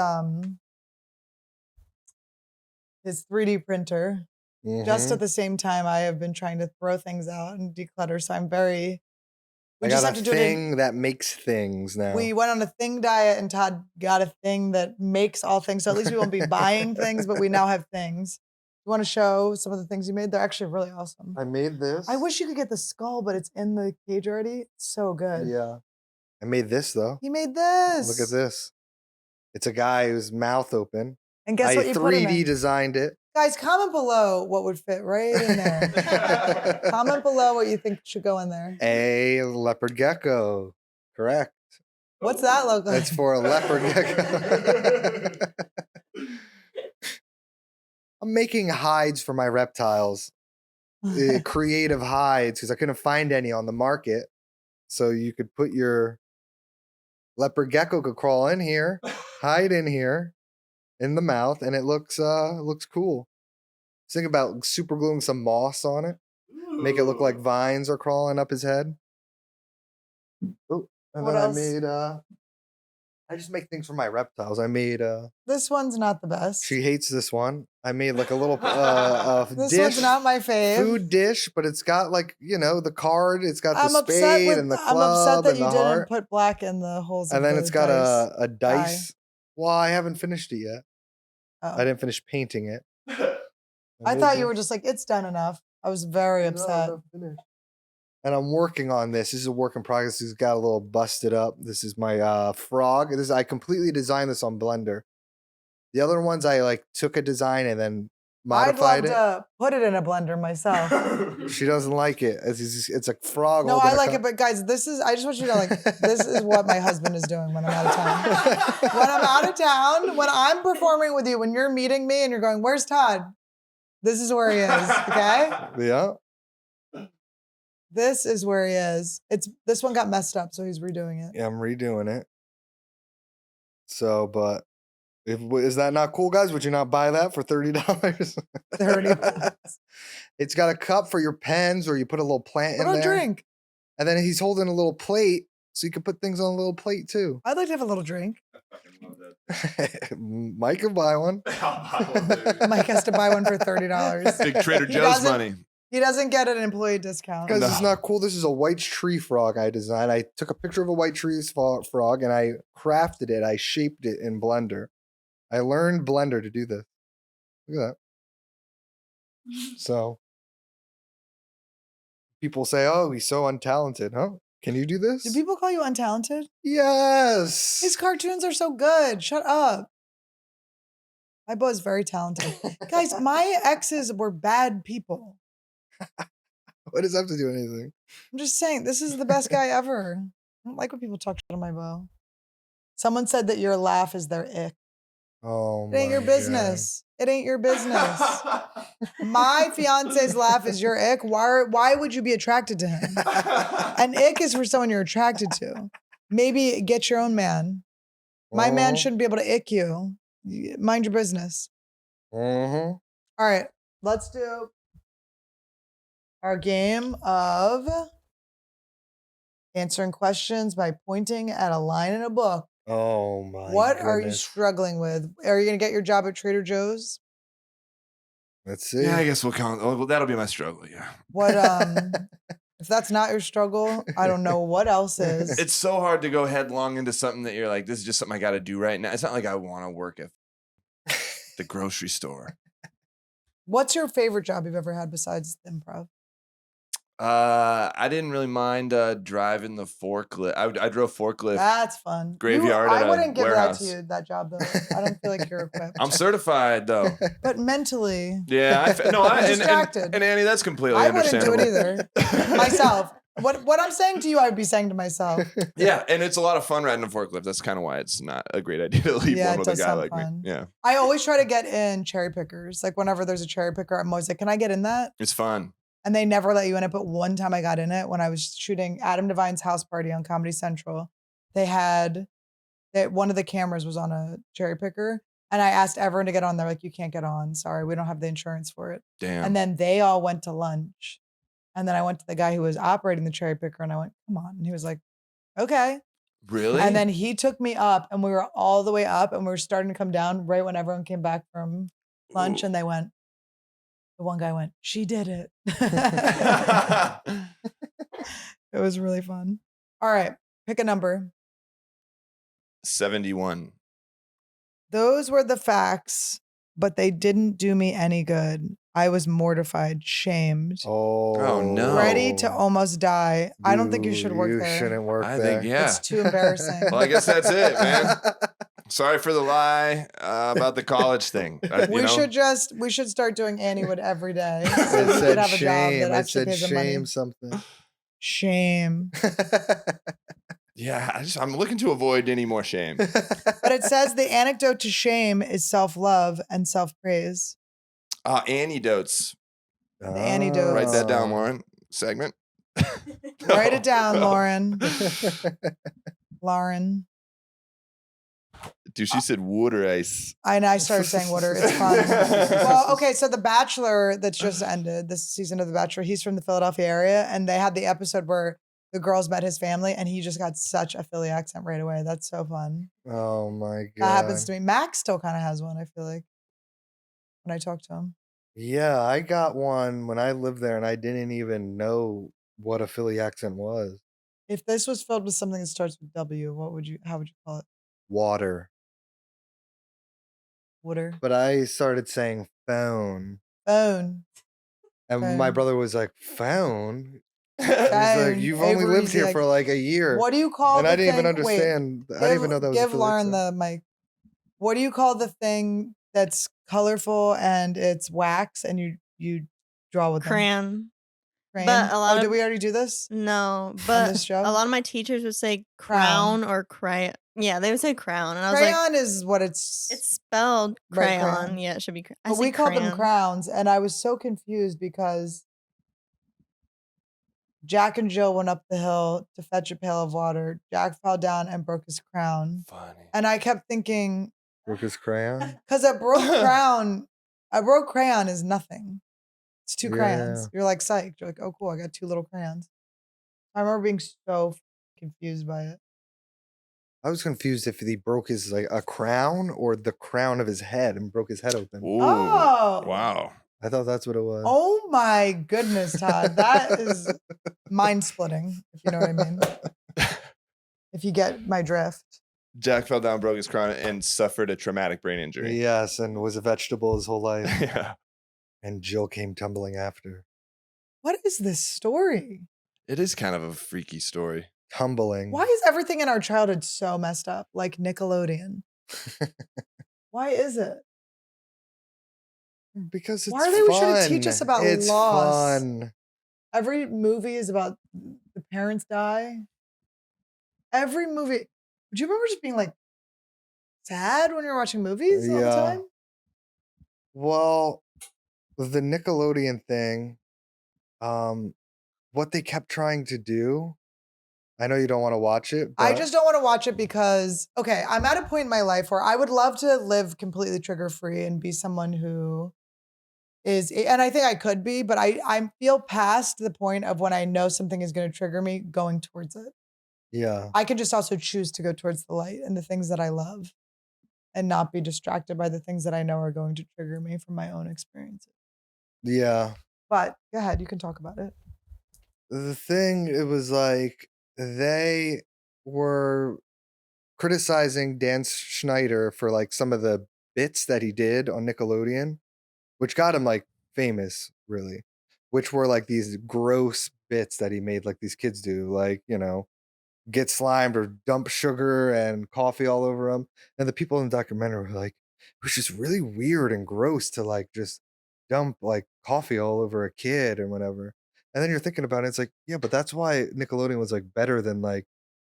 [SPEAKER 2] 3D printer. Just at the same time, I have been trying to throw things out and declutter. So I'm very.
[SPEAKER 1] I got a thing that makes things now.
[SPEAKER 2] We went on a thing diet, and Todd got a thing that makes all things. So at least we won't be buying things, but we now have things. You want to show some of the things you made? They're actually really awesome.
[SPEAKER 1] I made this.
[SPEAKER 2] I wish you could get the skull, but it's in the cage already. It's so good.
[SPEAKER 1] Yeah. I made this though.
[SPEAKER 2] He made this.
[SPEAKER 1] Look at this. It's a guy whose mouth open.
[SPEAKER 2] And guess what
[SPEAKER 1] I
[SPEAKER 2] you put in
[SPEAKER 1] 3D
[SPEAKER 2] there?
[SPEAKER 1] designed it.
[SPEAKER 2] Guys, comment below what would fit right in there. Comment below what you think should go in there.
[SPEAKER 1] A leopard gecko. Correct.
[SPEAKER 2] What's that look like?
[SPEAKER 1] That's for a leopard gecko. I'm making hides for my reptiles. Creative hides because I couldn't find any on the market. So you could put your leopard gecko could crawl in here, hide in here, in the mouth, and it looks cool. Think about super gluing some moss on it, make it look like vines are crawling up his head. Oh, and
[SPEAKER 2] What
[SPEAKER 1] then
[SPEAKER 2] else?
[SPEAKER 1] I made I just make things for my reptiles. I made
[SPEAKER 2] This one's not the best.
[SPEAKER 1] she hates this one. I made like a little
[SPEAKER 2] This
[SPEAKER 1] dish,
[SPEAKER 2] one's not my fave.
[SPEAKER 1] food dish, but it's got like, the card, it's got
[SPEAKER 2] I'm
[SPEAKER 1] the
[SPEAKER 2] upset
[SPEAKER 1] spade
[SPEAKER 2] with.
[SPEAKER 1] and the
[SPEAKER 2] I'm
[SPEAKER 1] club
[SPEAKER 2] upset that
[SPEAKER 1] and
[SPEAKER 2] you
[SPEAKER 1] the
[SPEAKER 2] didn't
[SPEAKER 1] heart.
[SPEAKER 2] put black in the holes.
[SPEAKER 1] And
[SPEAKER 2] of
[SPEAKER 1] then
[SPEAKER 2] the
[SPEAKER 1] it's got
[SPEAKER 2] dice.
[SPEAKER 1] a dice. Well, I haven't finished it yet.
[SPEAKER 2] Oh.
[SPEAKER 1] I didn't finish painting it.
[SPEAKER 2] I thought you were just like, it's done enough. I was very upset.
[SPEAKER 1] And I'm working on this. This is a work in progress. It's got a little busted up. This is my frog. I completely designed this on Blender. The other ones I like took a design and then modified
[SPEAKER 2] I'd love to put it in a blender myself.
[SPEAKER 1] it. She doesn't like it. It's a frog.
[SPEAKER 2] No,
[SPEAKER 1] holding
[SPEAKER 2] I
[SPEAKER 1] a
[SPEAKER 2] like
[SPEAKER 1] cup.
[SPEAKER 2] it, but guys, I just want you to know, like, this is what my husband is doing when I'm out of town. When I'm out of town, when I'm performing with you, when you're meeting me and you're going, where's Todd? This is where he is, okay?
[SPEAKER 1] Yeah.
[SPEAKER 2] This is where he is. This one got messed up, so he's redoing it.
[SPEAKER 1] Yeah, I'm redoing it. So, but is that not cool, guys? Would you not buy that for $30?
[SPEAKER 2] $30.
[SPEAKER 1] It's got a cup for your pens, or you put a little plant
[SPEAKER 2] What
[SPEAKER 1] in
[SPEAKER 2] about
[SPEAKER 1] there.
[SPEAKER 2] drink?
[SPEAKER 1] And then he's holding a little plate, so you can put things on a little plate too.
[SPEAKER 2] I'd like to have a little drink.
[SPEAKER 1] Mike can buy one.
[SPEAKER 2] Mike has to buy one for $30.
[SPEAKER 4] Big Trader
[SPEAKER 2] He
[SPEAKER 4] Joe's
[SPEAKER 2] doesn't-
[SPEAKER 4] money.
[SPEAKER 2] He doesn't get an employee discount.
[SPEAKER 1] Because it's not cool. This is a white tree frog I designed. I took a picture of a white tree frog and I crafted it. I shaped it in Blender. I learned Blender to do this. Look at that. So people say, "Oh, he's so untalented." Huh? Can you do this?
[SPEAKER 2] Do people call you untalented?
[SPEAKER 1] Yes.
[SPEAKER 2] His cartoons are so good. Shut up. My boy is very talented. Guys, my exes were bad people.
[SPEAKER 1] What does that have to do with anything?
[SPEAKER 2] I'm just saying, this is the best guy ever. I don't like when people talk shit on my beau. Someone said that your laugh is their ick.
[SPEAKER 1] Oh,
[SPEAKER 2] It ain't your
[SPEAKER 1] my
[SPEAKER 2] business. It ain't your business. My fiance's laugh is your ick. Why would you be attracted to him? An ick is for someone you're attracted to. Maybe get your own man. My man
[SPEAKER 1] Uh-huh.
[SPEAKER 2] shouldn't be able to ick you. Mind your business.
[SPEAKER 1] Uh-huh.
[SPEAKER 2] All right, let's do our game of answering questions by pointing at a line in a book.
[SPEAKER 1] Oh my
[SPEAKER 2] What are you
[SPEAKER 1] goodness.
[SPEAKER 2] struggling with? Are you going to get your job at Trader Joe's?
[SPEAKER 1] Let's see.
[SPEAKER 4] Yeah, I guess we'll count. Well, that'll be my struggle. Yeah.
[SPEAKER 2] What if that's not your struggle, I don't know what else is.
[SPEAKER 4] It's so hard to go headlong into something that you're like, this is just something I got to do right now. It's not like I want to work at the grocery store.
[SPEAKER 2] What's your favorite job you've ever had besides improv?
[SPEAKER 4] I didn't really mind driving the forklift. I drove forklift.
[SPEAKER 2] That's fun.
[SPEAKER 4] Graveyard at
[SPEAKER 2] I
[SPEAKER 4] a
[SPEAKER 2] wouldn't give
[SPEAKER 4] warehouse.
[SPEAKER 2] that to you, that job though. I don't feel like you're equipped.
[SPEAKER 4] I'm certified though.
[SPEAKER 2] But mentally,
[SPEAKER 4] Yeah, I'm
[SPEAKER 2] distracted.
[SPEAKER 4] and Annie, that's completely
[SPEAKER 2] I wouldn't do
[SPEAKER 4] understandable.
[SPEAKER 2] it either. Myself. What I'm saying to you, I would be saying to myself.
[SPEAKER 4] Yeah, and it's a lot of fun riding a forklift. That's kind of why it's not a great idea to leave
[SPEAKER 2] Yeah,
[SPEAKER 4] one
[SPEAKER 2] it
[SPEAKER 4] with a
[SPEAKER 2] does
[SPEAKER 4] guy
[SPEAKER 2] sound
[SPEAKER 4] like
[SPEAKER 2] fun.
[SPEAKER 4] me. Yeah,
[SPEAKER 2] I always try to get in cherry pickers. Like whenever there's a cherry picker, I'm always like, can I get in that?
[SPEAKER 4] it's fun.
[SPEAKER 2] And they never let you in it. But one time I got in it when I was shooting Adam Devine's house party on Comedy Central. They had one of the cameras was on a cherry picker. And I asked everyone to get on. They're like, you can't get on. Sorry, we don't have the insurance for it.
[SPEAKER 4] Damn.
[SPEAKER 2] And then they all went to lunch. And then I went to the guy who was operating the cherry picker and I went, come on. And he was like, okay.
[SPEAKER 4] Really?
[SPEAKER 2] And then he took me up and we were all the way up and we were starting to come down right when everyone came back from lunch.
[SPEAKER 4] Ooh.
[SPEAKER 2] And the one guy went, she did it. It was really fun. All right, pick a number.
[SPEAKER 4] 71.
[SPEAKER 2] Those were the facts, but they didn't do me any good. I was mortified, shamed,
[SPEAKER 1] Oh
[SPEAKER 4] no.
[SPEAKER 2] ready to almost die. I don't think you should work
[SPEAKER 1] You
[SPEAKER 2] there.
[SPEAKER 1] shouldn't work
[SPEAKER 4] I
[SPEAKER 1] there.
[SPEAKER 4] think, yeah.
[SPEAKER 2] It's too embarrassing.
[SPEAKER 4] Well, I guess that's it, man. Sorry for the lie about the college thing.
[SPEAKER 2] We should start doing Anniewood every day. So
[SPEAKER 1] It
[SPEAKER 2] you could
[SPEAKER 1] said
[SPEAKER 2] have a job
[SPEAKER 1] shame.
[SPEAKER 2] that
[SPEAKER 1] It
[SPEAKER 2] actually
[SPEAKER 1] said
[SPEAKER 2] pays the money.
[SPEAKER 1] shame something.
[SPEAKER 2] Shame.
[SPEAKER 4] Yeah, I'm looking to avoid any more shame.
[SPEAKER 2] But it says the anecdote to shame is self-love and self-praise.
[SPEAKER 4] Anecdotes.
[SPEAKER 2] The anecdotes.
[SPEAKER 4] Write that down, Lauren. Segment.
[SPEAKER 2] Write it down, Lauren. Lauren.
[SPEAKER 4] Dude, she said water ice.
[SPEAKER 2] And I started saying water. It's fun. Well, okay, so The Bachelor that's just ended, this season of The Bachelor, he's from the Philadelphia area, and they had the episode where the girls met his family, and he just got such a Philly accent right away. That's so fun.
[SPEAKER 1] Oh my god.
[SPEAKER 2] That happens to me. Max still kind of has one, I feel like, when I talk to him.
[SPEAKER 1] Yeah, I got one when I lived there and I didn't even know what a Philly accent was.
[SPEAKER 2] If this was filled with something that starts with W, how would you call it?
[SPEAKER 1] Water.
[SPEAKER 2] Water?
[SPEAKER 1] But I started saying phone.
[SPEAKER 2] Phone.
[SPEAKER 1] And my
[SPEAKER 2] Phone.
[SPEAKER 1] brother was like, phone? He's
[SPEAKER 2] Phone.
[SPEAKER 1] like, you've only
[SPEAKER 2] Avery's
[SPEAKER 1] lived here
[SPEAKER 2] like,
[SPEAKER 1] for like a year.
[SPEAKER 2] What do you call
[SPEAKER 1] And
[SPEAKER 2] the
[SPEAKER 1] I didn't even
[SPEAKER 2] thing- wait,
[SPEAKER 1] understand. I didn't even know that was a
[SPEAKER 2] Give
[SPEAKER 1] Philly
[SPEAKER 2] Lauren
[SPEAKER 1] accent.
[SPEAKER 2] the mic. What do you call the thing that's colorful and it's wax and you draw with them.
[SPEAKER 3] Crayon.
[SPEAKER 2] Crayon.
[SPEAKER 3] But a lot
[SPEAKER 2] did
[SPEAKER 3] of-
[SPEAKER 2] we already do this?
[SPEAKER 3] No, but
[SPEAKER 2] this show?
[SPEAKER 3] a lot of my teachers would say
[SPEAKER 2] Crown.
[SPEAKER 3] crown or crayon. Yeah, they would say crown, and I was like,
[SPEAKER 2] Crayon is what it's
[SPEAKER 3] spelled
[SPEAKER 2] Right,
[SPEAKER 3] crayon.
[SPEAKER 2] crayon.
[SPEAKER 3] Yeah, it should be. I
[SPEAKER 2] but
[SPEAKER 3] say
[SPEAKER 2] we called them
[SPEAKER 3] crayon.
[SPEAKER 2] crowns, and I was so confused because Jack and Jill went up the hill to fetch a pail of water. Jack fell down and broke his crown.
[SPEAKER 4] Funny.
[SPEAKER 2] And I kept thinking,
[SPEAKER 1] Broke his crayon.
[SPEAKER 2] because a broke crayon is nothing. It's two crayons. You're like psyched. You're like, oh, cool. I got 2 little crayons. I remember being so confused by it.
[SPEAKER 1] I was confused if he broke his like a crown or the crown of his head and broke his head open.
[SPEAKER 4] Ooh,
[SPEAKER 2] Oh.
[SPEAKER 4] wow.
[SPEAKER 1] I thought that's what it was.
[SPEAKER 2] Oh my goodness, Todd. That is mind splitting, if you know what I mean. If you get my drift.
[SPEAKER 4] Jack fell down, broke his crown, and suffered a traumatic brain injury.
[SPEAKER 1] Yes, and was a vegetable his whole life.
[SPEAKER 4] Yeah.
[SPEAKER 1] And Jill came tumbling after.
[SPEAKER 2] What is this story?
[SPEAKER 4] It is kind of a freaky story.
[SPEAKER 1] Tumbling.
[SPEAKER 2] Why is everything in our childhood so messed up? Like Nickelodeon. Why is it?
[SPEAKER 1] Because it's
[SPEAKER 2] Why are they always trying to
[SPEAKER 1] fun.
[SPEAKER 2] teach us about
[SPEAKER 1] it's
[SPEAKER 2] loss?
[SPEAKER 1] fun.
[SPEAKER 2] Every movie is about the parents die. Every movie. Do you remember just being like sad when you're watching movies all the
[SPEAKER 1] Yeah.
[SPEAKER 2] time?
[SPEAKER 1] Well, the Nickelodeon thing, what they kept trying to do, I know you don't want to watch it,
[SPEAKER 2] I
[SPEAKER 1] but
[SPEAKER 2] just don't want to watch it because, okay, I'm at a point in my life where I would love to live completely trigger free and be someone who is, and I think I could be, but I feel past the point of when I know something is going to trigger me going towards it.
[SPEAKER 1] yeah.
[SPEAKER 2] I can just also choose to go towards the light and the things that I love and not be distracted by the things that I know are going to trigger me from my own experiences.
[SPEAKER 1] Yeah.
[SPEAKER 2] But go ahead, you can talk about it.
[SPEAKER 1] The thing, it was like they were criticizing Dan Schneider for like some of the bits that he did on Nickelodeon, which got him like famous, really, which were like these gross bits that he made, like these kids do, like, you know, get slimed or dump sugar and coffee all over them. And the people in the documentary were like, it was just really weird and gross to like just dump like coffee all over a kid or whatever. And then you're thinking about it, it's like, yeah, but that's why Nickelodeon was like better than like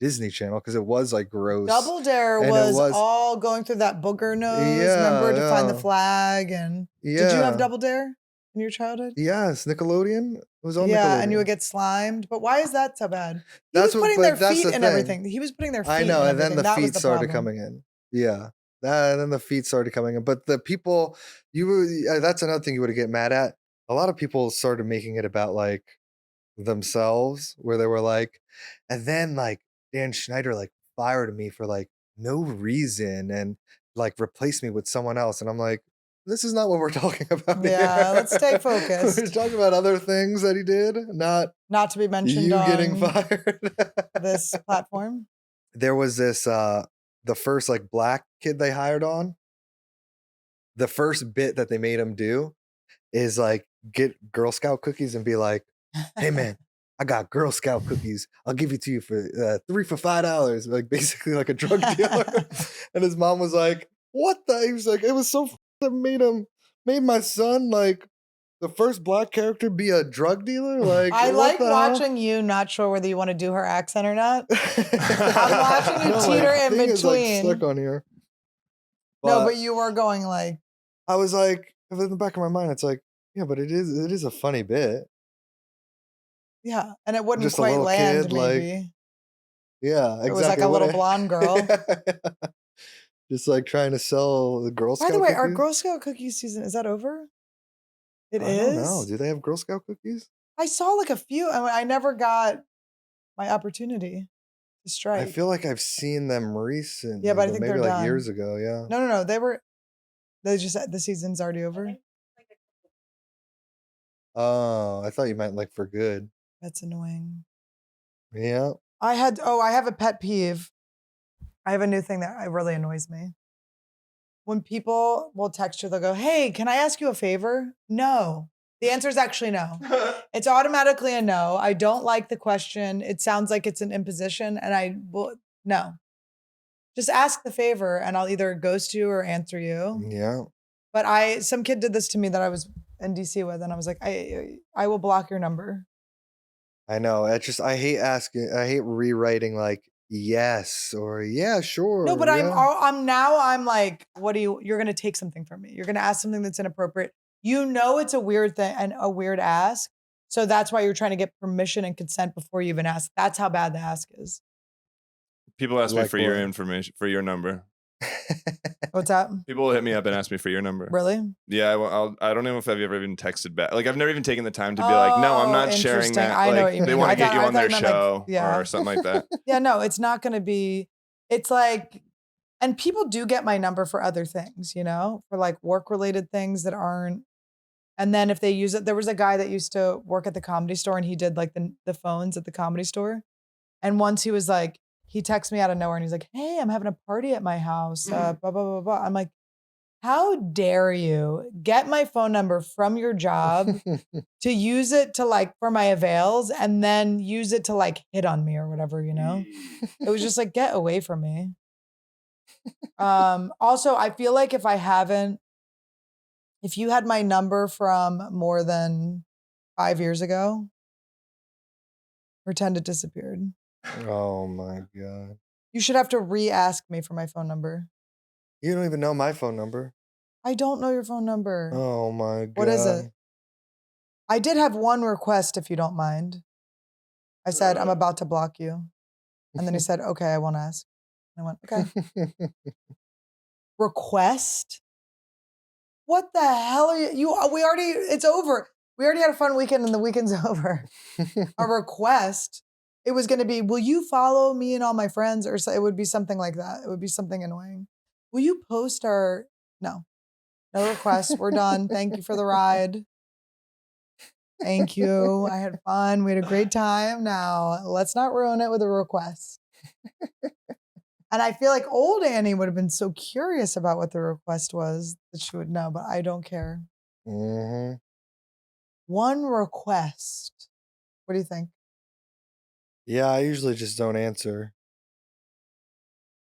[SPEAKER 1] Disney Channel, because it was like gross.
[SPEAKER 2] Double Dare
[SPEAKER 1] And it
[SPEAKER 2] was all going through that booger nose.
[SPEAKER 1] Yeah,
[SPEAKER 2] Remember to find the
[SPEAKER 1] yeah.
[SPEAKER 2] flag and
[SPEAKER 1] Yeah.
[SPEAKER 2] did you have Double Dare in your childhood?
[SPEAKER 1] Yes, Nickelodeon. It was on
[SPEAKER 2] Yeah,
[SPEAKER 1] Nickelodeon.
[SPEAKER 2] and you would get slimed. But why is that so bad? He
[SPEAKER 1] That's
[SPEAKER 2] was
[SPEAKER 1] what-
[SPEAKER 2] putting
[SPEAKER 1] but
[SPEAKER 2] their
[SPEAKER 1] that's
[SPEAKER 2] feet
[SPEAKER 1] the
[SPEAKER 2] and
[SPEAKER 1] thing.
[SPEAKER 2] everything. He was putting their feet.
[SPEAKER 1] I know,
[SPEAKER 2] in
[SPEAKER 1] and then
[SPEAKER 2] everything.
[SPEAKER 1] the
[SPEAKER 2] That was
[SPEAKER 1] feet
[SPEAKER 2] the
[SPEAKER 1] started
[SPEAKER 2] problem.
[SPEAKER 1] coming in. Yeah, and then the feet started coming in. But the people, that's another thing you would get mad at. A lot of people started making it about like themselves, where they were like, and then like Dan Schneider like fired me for like no reason and like replaced me with someone else, and I'm like, this is not what we're talking about.
[SPEAKER 2] Yeah,
[SPEAKER 1] here.
[SPEAKER 2] let's stay
[SPEAKER 1] We're
[SPEAKER 2] focused.
[SPEAKER 1] talking about other things that he did, not
[SPEAKER 2] Not to be mentioned
[SPEAKER 1] you
[SPEAKER 2] on
[SPEAKER 1] getting fired.
[SPEAKER 2] this platform.
[SPEAKER 1] There was this the first like black kid they hired on. The first bit that they made him do is like get Girl Scout cookies and be like, hey man, I got Girl Scout cookies, I'll give it to you for 3 for $5, like basically like a drug dealer. And his mom was like, what the, he was like, it was so that made my son like the first black character be a drug dealer. Like,
[SPEAKER 2] I
[SPEAKER 1] what
[SPEAKER 2] like
[SPEAKER 1] the hell?
[SPEAKER 2] watching you, not sure whether you want to do her accent or not. I'm watching you
[SPEAKER 1] No, my
[SPEAKER 2] teeter in
[SPEAKER 1] thing is, like,
[SPEAKER 2] between.
[SPEAKER 1] stuck on here.
[SPEAKER 2] No, but you were going like,
[SPEAKER 1] I was like, in the back of my mind, it's like, yeah, but it is a funny bit.
[SPEAKER 2] yeah. And it wouldn't
[SPEAKER 1] Just a
[SPEAKER 2] quite
[SPEAKER 1] little
[SPEAKER 2] land,
[SPEAKER 1] kid, like,
[SPEAKER 2] maybe.
[SPEAKER 1] Yeah, exactly.
[SPEAKER 2] It was like a little blonde girl.
[SPEAKER 1] Just like trying to sell the Girl Scout
[SPEAKER 2] By the way, our
[SPEAKER 1] cookies.
[SPEAKER 2] Girl Scout cookies season, is that over? It
[SPEAKER 1] I
[SPEAKER 2] is?
[SPEAKER 1] don't know. Do they have Girl Scout cookies?
[SPEAKER 2] I saw like a few. I never got my opportunity to strike.
[SPEAKER 1] I feel like I've seen them recently.
[SPEAKER 2] Yeah, but I think
[SPEAKER 1] maybe
[SPEAKER 2] they're
[SPEAKER 1] like
[SPEAKER 2] done.
[SPEAKER 1] years ago. Yeah.
[SPEAKER 2] No. They just, the season's already over.
[SPEAKER 1] Oh, I thought you meant like for good.
[SPEAKER 2] That's annoying.
[SPEAKER 1] Yeah.
[SPEAKER 2] I have a pet peeve. I have a new thing that really annoys me. When people will text you, they'll go, hey, can I ask you a favor? No. The answer is actually no. It's automatically a no. I don't like the question. It sounds like it's an imposition, and I will, no. Just ask the favor, and I'll either ghost you or answer you.
[SPEAKER 1] Yeah.
[SPEAKER 2] But some kid did this to me that I was in DC with, and I was like, I will block your number.
[SPEAKER 1] I know. I hate rewriting like yes or yeah, sure.
[SPEAKER 2] No, but
[SPEAKER 1] yeah.
[SPEAKER 2] I'm like, you're gonna take something from me. You're gonna ask something that's inappropriate. You know it's a weird thing and a weird ask. So that's why you're trying to get permission and consent before you even ask. That's how bad the ask is.
[SPEAKER 4] People ask me
[SPEAKER 1] Like
[SPEAKER 4] for your
[SPEAKER 1] what?
[SPEAKER 4] information, for your number.
[SPEAKER 2] What's that?
[SPEAKER 4] People will hit me up and ask me for your number.
[SPEAKER 2] Really?
[SPEAKER 4] Yeah, I don't know if I've ever even texted back. Like I've never even taken the time to be like, no, I'm not sharing
[SPEAKER 2] interesting.
[SPEAKER 4] that.
[SPEAKER 2] I know
[SPEAKER 4] Like,
[SPEAKER 2] what you
[SPEAKER 4] they
[SPEAKER 2] mean.
[SPEAKER 4] want
[SPEAKER 2] I
[SPEAKER 4] to get
[SPEAKER 2] thought-
[SPEAKER 4] you
[SPEAKER 2] I
[SPEAKER 4] on
[SPEAKER 2] thought
[SPEAKER 4] their
[SPEAKER 2] you meant, like,
[SPEAKER 4] show
[SPEAKER 2] yeah.
[SPEAKER 4] or something like that.
[SPEAKER 2] Yeah, no, it's not gonna be. It's like, and people do get my number for other things, for like work related things that aren't. And then if they use it, there was a guy that used to work at the Comedy Store, and he did like the phones at the Comedy Store. And once he was like, he texted me out of nowhere, and he's like, "Hey, I'm having a party at my house." Blah blah blah blah. I'm like, how dare you get my phone number from your job to use it to like for my avails, and then use it to like hit on me or whatever, It was just like, get away from me. Also, I feel like if you had my number from more than 5 years ago, pretend it disappeared.
[SPEAKER 1] Oh my God.
[SPEAKER 2] You should have to re-ask me for my phone number.
[SPEAKER 1] You don't even know my phone number.
[SPEAKER 2] I don't know your phone number.
[SPEAKER 1] Oh my God.
[SPEAKER 2] What is it? I did have one request, if you don't mind. I said, I'm about to block you. And then he said, okay, I won't ask. And I went, okay. Request? What the hell are you? It's over. We already had a fun weekend and the weekend's over. A request. It was going to be, will you follow me and all my friends? Or it would be something like that. It would be something annoying. Will you post no requests. We're done. Thank you for the ride. Thank you. I had fun. We had a great time. Now let's not ruin it with a request. And I feel like old Annie would have been so curious about what the request was that she would know, but I don't care.
[SPEAKER 1] Mm-hmm.
[SPEAKER 2] One request. What do you think?
[SPEAKER 1] Yeah, I usually just don't answer.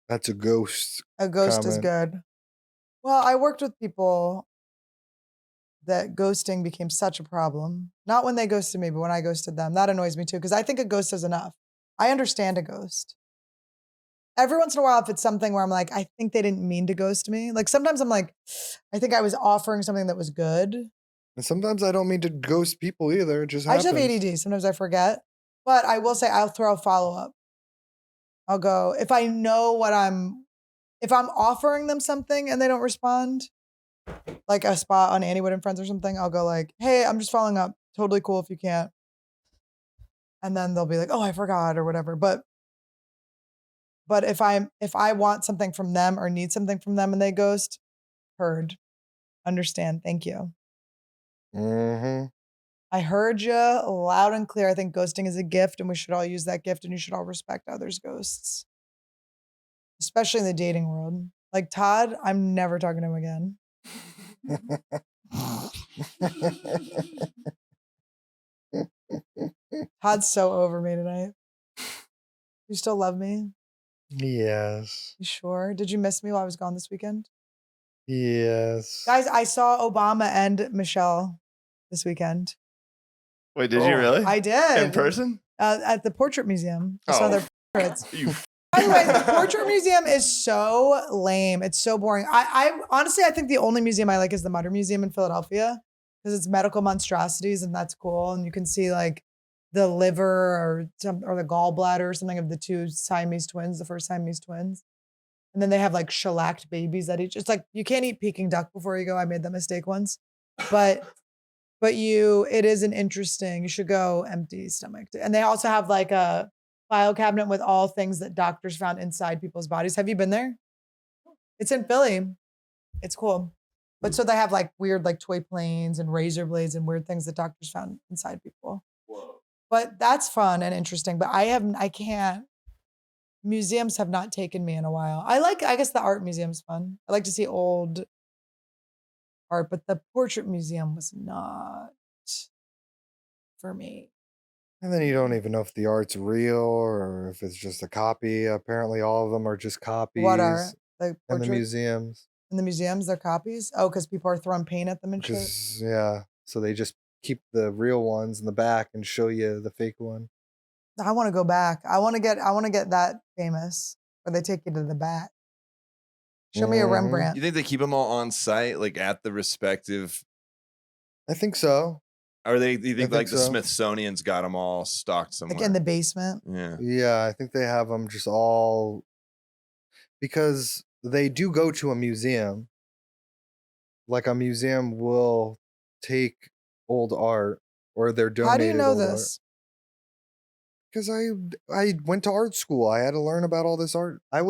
[SPEAKER 1] That's a ghost.
[SPEAKER 2] A ghost is
[SPEAKER 1] comment.
[SPEAKER 2] good. Well, I worked with people that ghosting became such a problem. Not when they ghosted me, but when I ghosted them. That annoys me too, because I think a ghost is enough. I understand a ghost. Every once in a while, if it's something where I'm like, I think they didn't mean to ghost me. Like sometimes I'm like, I think I was offering something that was good.
[SPEAKER 1] And sometimes I don't mean to ghost people either. It just
[SPEAKER 2] I
[SPEAKER 1] happens.
[SPEAKER 2] just have ADD. Sometimes I forget. But I will say I'll throw a follow-up. I'll go, if I know if I'm offering them something and they don't respond, like a spot on Anniewood and Friends or something, I'll go like, hey, I'm just following up. Totally cool if you can't. And then they'll be like, oh, I forgot or whatever. But if I want something from them or need something from them and they ghost, heard, understand, thank you.
[SPEAKER 1] Mm-hmm.
[SPEAKER 2] I heard you loud and clear. I think ghosting is a gift and we should all use that gift and you should all respect others' ghosts, especially in the dating world. Like Todd, I'm never talking to him again. Todd's so over me tonight. You still love me?
[SPEAKER 1] Yes.
[SPEAKER 2] You sure? Did you miss me while I was gone this weekend?
[SPEAKER 1] Yes.
[SPEAKER 2] Guys, I saw Obama and Michelle this weekend.
[SPEAKER 4] Wait, did you really?
[SPEAKER 2] I did.
[SPEAKER 4] In person?
[SPEAKER 2] At the Portrait Museum. I saw their portraits.
[SPEAKER 4] You
[SPEAKER 2] By the way, the Portrait Museum is so lame. It's so boring. I honestly, I think the only museum I like is the Mutter Museum in Philadelphia because it's medical monstrosities and that's cool. And you can see like the liver or the gallbladder or something of the two Siamese twins, the first Siamese twins. And then they have like shellacked babies that each. It's like you can't eat Peking duck before you go. I made that mistake once, but it is an interesting. You should go empty stomach. And they also have like a file cabinet with all things that doctors found inside people's bodies. Have you been there? It's in Philly. It's cool. But so they have like weird like toy planes and razor blades and weird things that doctors found inside people. Whoa. But that's fun and interesting. But I can't. Museums have not taken me in a while. I guess the art museum's fun. I like to see old art, but the Portrait Museum was not for me.
[SPEAKER 1] And then you don't even know if the art's real or if it's just a copy. Apparently all of them are just copies.
[SPEAKER 2] What are the
[SPEAKER 1] in the
[SPEAKER 2] portraits?
[SPEAKER 1] museums.
[SPEAKER 2] in the museums? They're copies? Oh, because people are throwing paint at them and shit?
[SPEAKER 1] Because yeah, so they just keep the real ones in the back and show you the fake one.
[SPEAKER 2] I want to go back. I want to get that famous where they take you to the back. Show me a
[SPEAKER 1] Mhm.
[SPEAKER 2] Rembrandt.
[SPEAKER 4] You think they keep them all on site, like at the respective,
[SPEAKER 1] I think so.
[SPEAKER 4] or do you think like
[SPEAKER 1] think
[SPEAKER 4] the
[SPEAKER 1] so.
[SPEAKER 4] Smithsonian's got them all stocked somewhere?
[SPEAKER 2] Like in the basement.
[SPEAKER 4] Yeah.
[SPEAKER 1] Yeah, I think they have them just all because they do go to a museum. Like a museum will take old art or they're donated
[SPEAKER 2] How do you know
[SPEAKER 1] old art.
[SPEAKER 2] this?
[SPEAKER 1] Because I went to art school. I had to learn about all this art. I